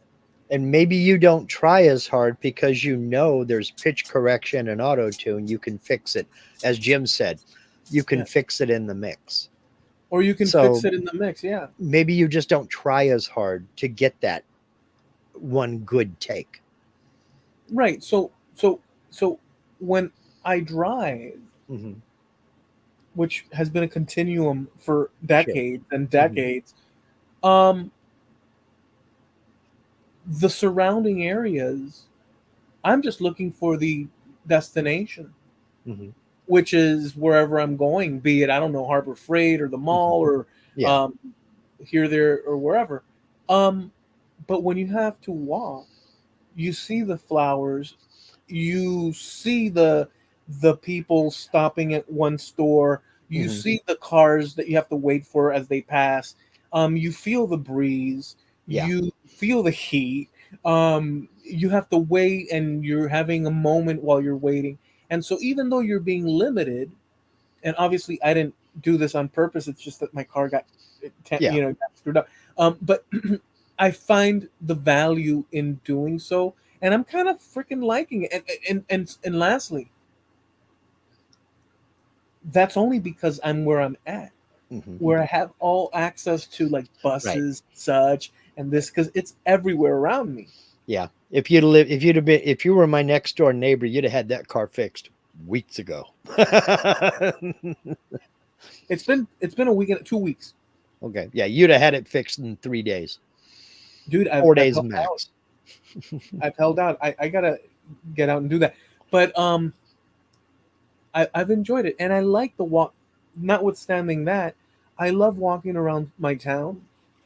And maybe you don't try as hard because there's pitch correction and auto tune. You can fix it. As Jim said, you can yeah, fix it in the mix. or you can fix So it in the mix. Yeah, maybe you just don't try as hard to get that one good take. right. So when I drive, Hmm. which has been a continuum for Sure. decades and Hmm. decades, um, the surrounding areas, I'm just looking for the destination, Hmm. which is wherever I'm going, be it, I don't know, Harbor Freight or the Hmm. mall or Yeah. um, here, there, or wherever. Um, but when you have to walk, you see the flowers, you see the people stopping at one store, you Hmm. see the cars that you have to wait for as they pass, you feel the breeze, Yeah. you feel the heat, you have to wait and you're having a moment while you're waiting. And so even though you're being limited, and obviously I didn't do this on purpose, it's just that my car got Yeah. got screwed up, but I find the value in doing so, and I'm kind of freaking liking it. And lastly, that's only because I'm where I'm at, Hmm. where I have all access to like Right. buses, such, and this because it's everywhere around me. Yeah. If you were my next door neighbor, you'd have had that car fixed weeks ago. It's been a week and 2 weeks, Okay. Yeah. You'd have had it fixed in 3 days, dude. I've 4 days held out. max. I've held out. I gotta get out and do that. But I've enjoyed it, and I like the walk. Notwithstanding that, I love walking around my town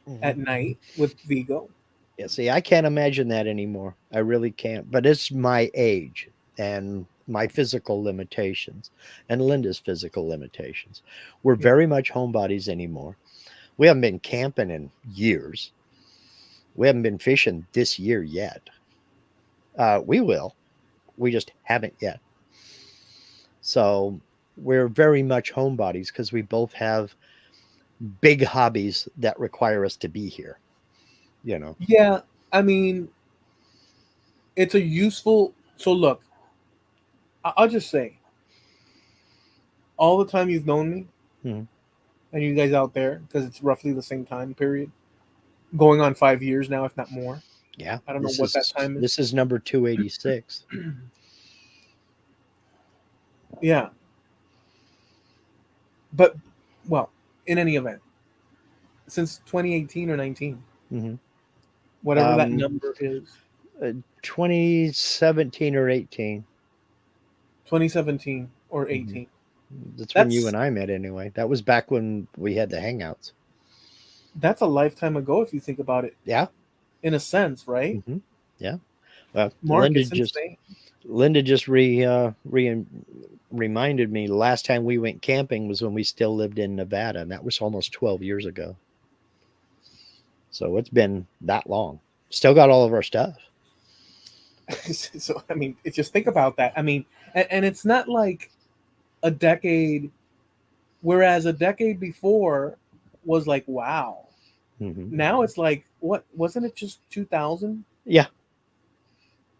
Hmm. at night with Vigo. Yeah. See, I can't imagine that anymore. I really can't. But it's my age and my physical limitations and Linda's physical limitations. We're Yeah, very much homebodies anymore. We haven't been camping in years. We haven't been fishing this year yet. We will. We just haven't yet. So we're very much homebodies because we both have big hobbies that require us to be here. You know. yeah. I mean, it's a useful. So look, I'll just say, all the time you've known me, Mhm. and you guys out there, because it's roughly the same time period, going on 5 years now, if not more. Yeah. I don't know This what that is time is. this is number 286. Yeah, but well, in any event, since 2018 or 19, Hmm. whatever that Um, number is, 2017 or 18. 2017 or Hmm. 18. That's when you That's and I met anyway. That was back when we had the hangouts. that's a lifetime ago if you think about it, Yeah. in a sense, right? Hmm. Yeah. Well, Mark, it's insane. Linda just reminded me the last time we went camping was when we still lived in Nevada, and that was almost 12 years ago. So it's been that long. Still got all of our stuff. So I mean, just think about that. I mean, and it's not like a decade, whereas a decade before was like wow. Hmm. Now it's like, what wasn't it just 2000? Yeah.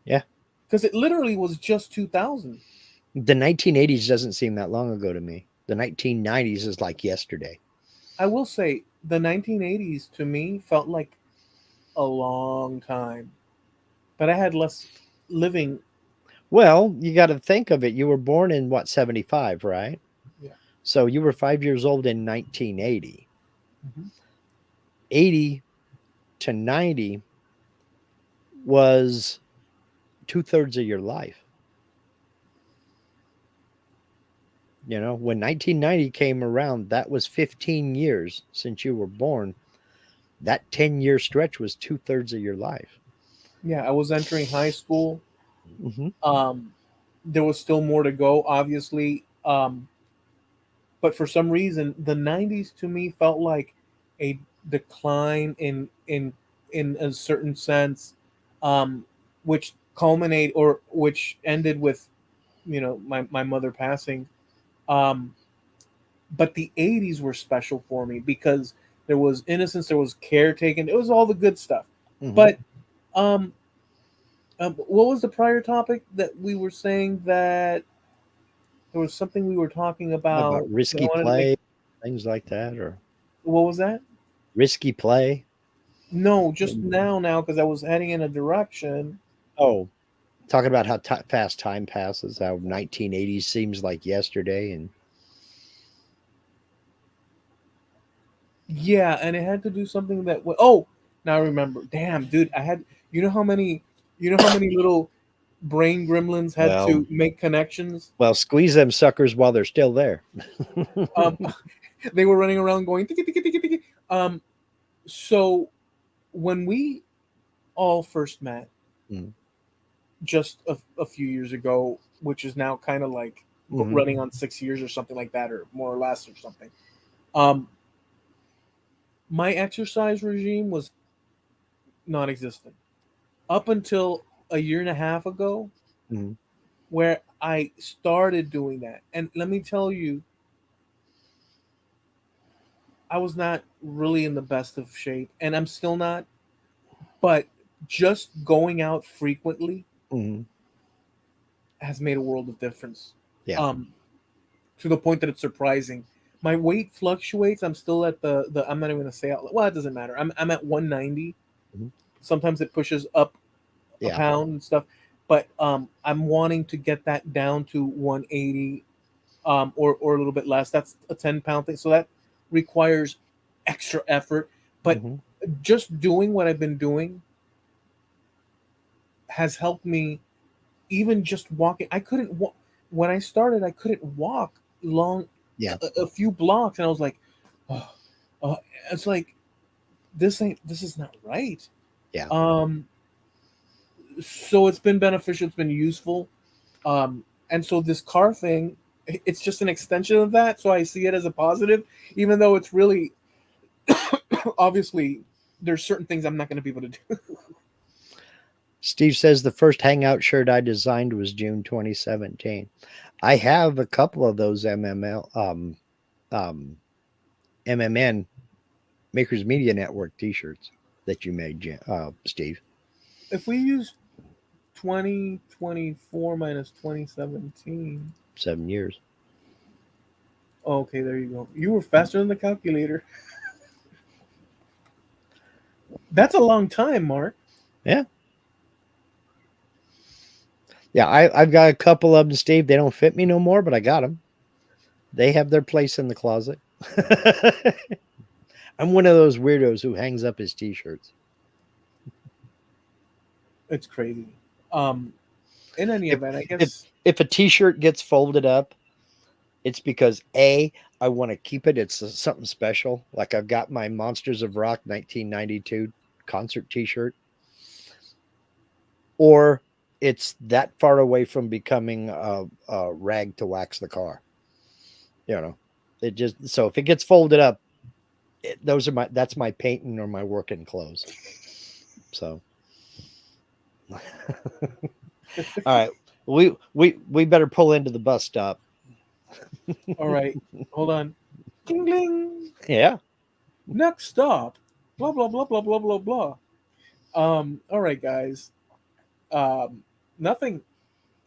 Yeah. Because it literally was just 2000. The 1980s doesn't seem that long ago to me. The 1990s is like yesterday. I will say the 1980s to me felt like a long time, but I had less living. Well, you got to think of it. You were born in what, 75, right? Yeah. So you were 5 years old in 1980. Mhm. 80 to 90 was two-thirds of your life. You know, when 1990 came around, that was 15 years since you were born. That 10-year stretch was two-thirds of your life. Yeah, I was entering high school. Hmm. Um, there was still more to go, obviously. But for some reason, the 90s to me felt like a decline in a certain sense, um, which culminate or which ended with my mother passing. Um, but the 80s were special for me because there was innocence, there was care taken, it was all the good stuff. Hmm. But um, what was the prior topic that we were saying that there was something we were talking About about that I risky wanted to make? play, things like that, or What was that? risky play. No, just now because I was heading in a direction. Oh, talking about how fast time passes, how 1980s seems like yesterday. And Yeah, and it had to do something that. Oh, now I remember. Damn, dude, I had. You know how many little brain gremlins had well, to make connections. squeeze them suckers while they're still there. Um, they were running around going tiki tiki tiki tiki. So when we all first met, Mm. just a few years ago, which is now kind of like Mhm. running on 6 years or something like that, or more or less or something. Um, my exercise regime was non-existent up until a year and a half ago, Mhm. where I started doing that. And let me tell you, I was not really in the best of shape, and I'm still not. but just going out frequently Mhm. has made a world of difference. Yeah. Um, to the point that it's surprising. My weight fluctuates. I'm still at the I'm not even gonna say out. Well, it doesn't matter. I'm at 190. Mhm. Sometimes it pushes up a Yeah. pound and stuff, but I'm wanting to get that down to 180, or a little bit less. That's a 10-pound thing, so that requires extra effort. But Mhm. just doing what I've been doing has helped me. Even just walking, I couldn't walk when I started. I couldn't walk long, Yeah. a few blocks, and I was like, oh, oh, it's like this is not right. Yeah. Um, so it's been beneficial. It's been useful. And so this car thing, it's just an extension of that. So I see it as a positive, even though it's really obviously there's certain things I'm not going to be able to do. Steve says the first hangout shirt I designed was June 2017. I have a couple of those um, MMN Makers Media Network T-shirts that you made, Steve. If we use 2024 minus 2017, 7 years. okay, there you go. You were faster than the calculator. That's a long time, Mark. Yeah, yeah. I've got a couple of them, Steve. They don't fit me no more, but I got them. They have their place in the closet. I'm one of those weirdos who hangs up his T-shirts. It's crazy. Um, in any If event, I if guess if a T-shirt gets folded up, it's because A, I want to keep it. It's something special. Like I've got my Monsters of Rock 1992 concert T-shirt, or it's that far away from becoming a rag to wax the car. You know, it just so if it gets folded up, those are that's my painting or my working clothes. So, all right, we better pull into the bus stop. all right. Hold on. Ding ding. Yeah. Next stop. Blah blah blah blah blah blah blah. All right, guys. Um, Nothing.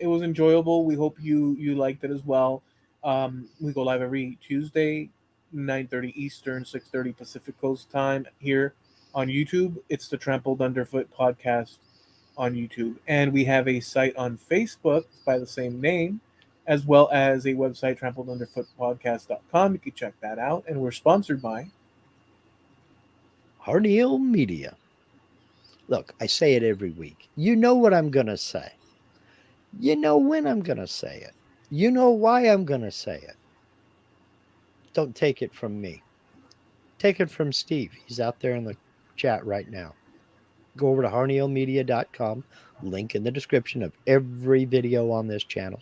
It was enjoyable. We hope you liked it as well. We go live every Tuesday, 9:30 Eastern, 6:30 Pacific Coast time here on YouTube. It's the Trampled Underfoot podcast on YouTube, and we have a site on Facebook by the same name, as well as a website, trampledunderfootpodcast.com. You can check that out, and we're sponsored by. Hardiel Media. Look, I say it every week. You know what I'm going to say. You know when I'm going to say it. You know why I'm going to say it. Don't take it from me. Take it from Steve. He's out there in the chat right now. Go over to harneilmedia.com, link in the description of every video on this channel.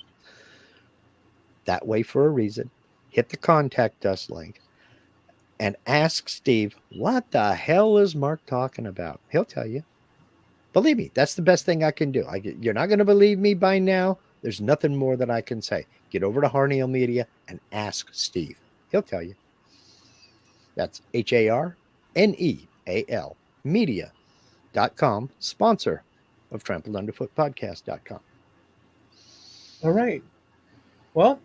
That way for a reason. Hit the contact us link and ask Steve, what the hell is Mark talking about? He'll tell you. Believe me, that's the best thing I can do. You're not going to believe me by now. There's nothing more that I can say. Get over to Harneil Media and ask Steve. He'll tell you. That's HARNEAL media.com, sponsor of trampledunderfootpodcast.com. All right. Well,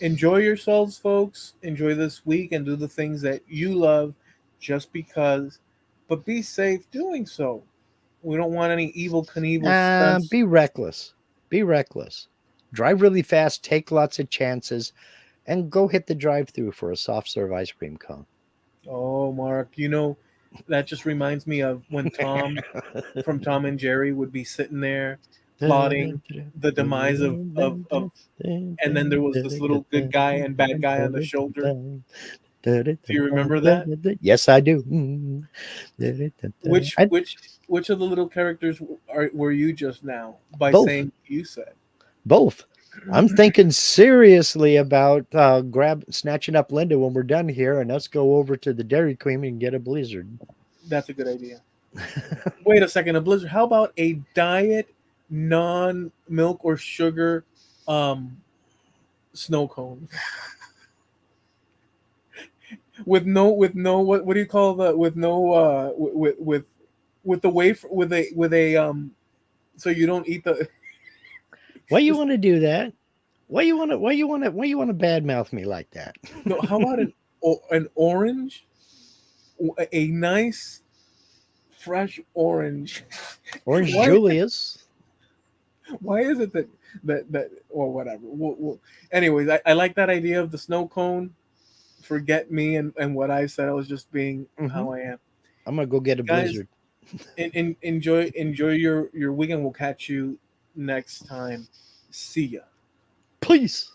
enjoy yourselves, folks. Enjoy this week and do the things that you love just because, but be safe doing so. We don't want any evil Knievel stunts. Be reckless. Be reckless. Drive really fast, take lots of chances, and go hit the drive through for a soft serve ice cream cone. Oh, Mark, that just reminds me of when Tom from Tom and Jerry would be sitting there plotting the demise of and then there was this little good guy and bad guy on the shoulder. Do you remember that? Yes, I do. Which which which of the little characters were you just now by Both, saying you said? both. I'm thinking seriously about snatching up Linda when we're done here, and us go over to the Dairy Queen and get a Blizzard. That's a good idea. Wait a second, a blizzard. How about a diet, non-milk or sugar, um, snow cone with no what do you call the with no with with the wafer with a so you don't eat the. Why you want to do that? Why you want to badmouth me like that? No, how about an orange, a nice fresh orange. Orange why Julius. why is it that or whatever. Anyways, I like that idea of the snow cone. Forget me and what I said. I was just being Hmm. how I am. I'm gonna go get a Guys, blizzard. enjoy your weekend. We'll catch you next time. See ya. Please.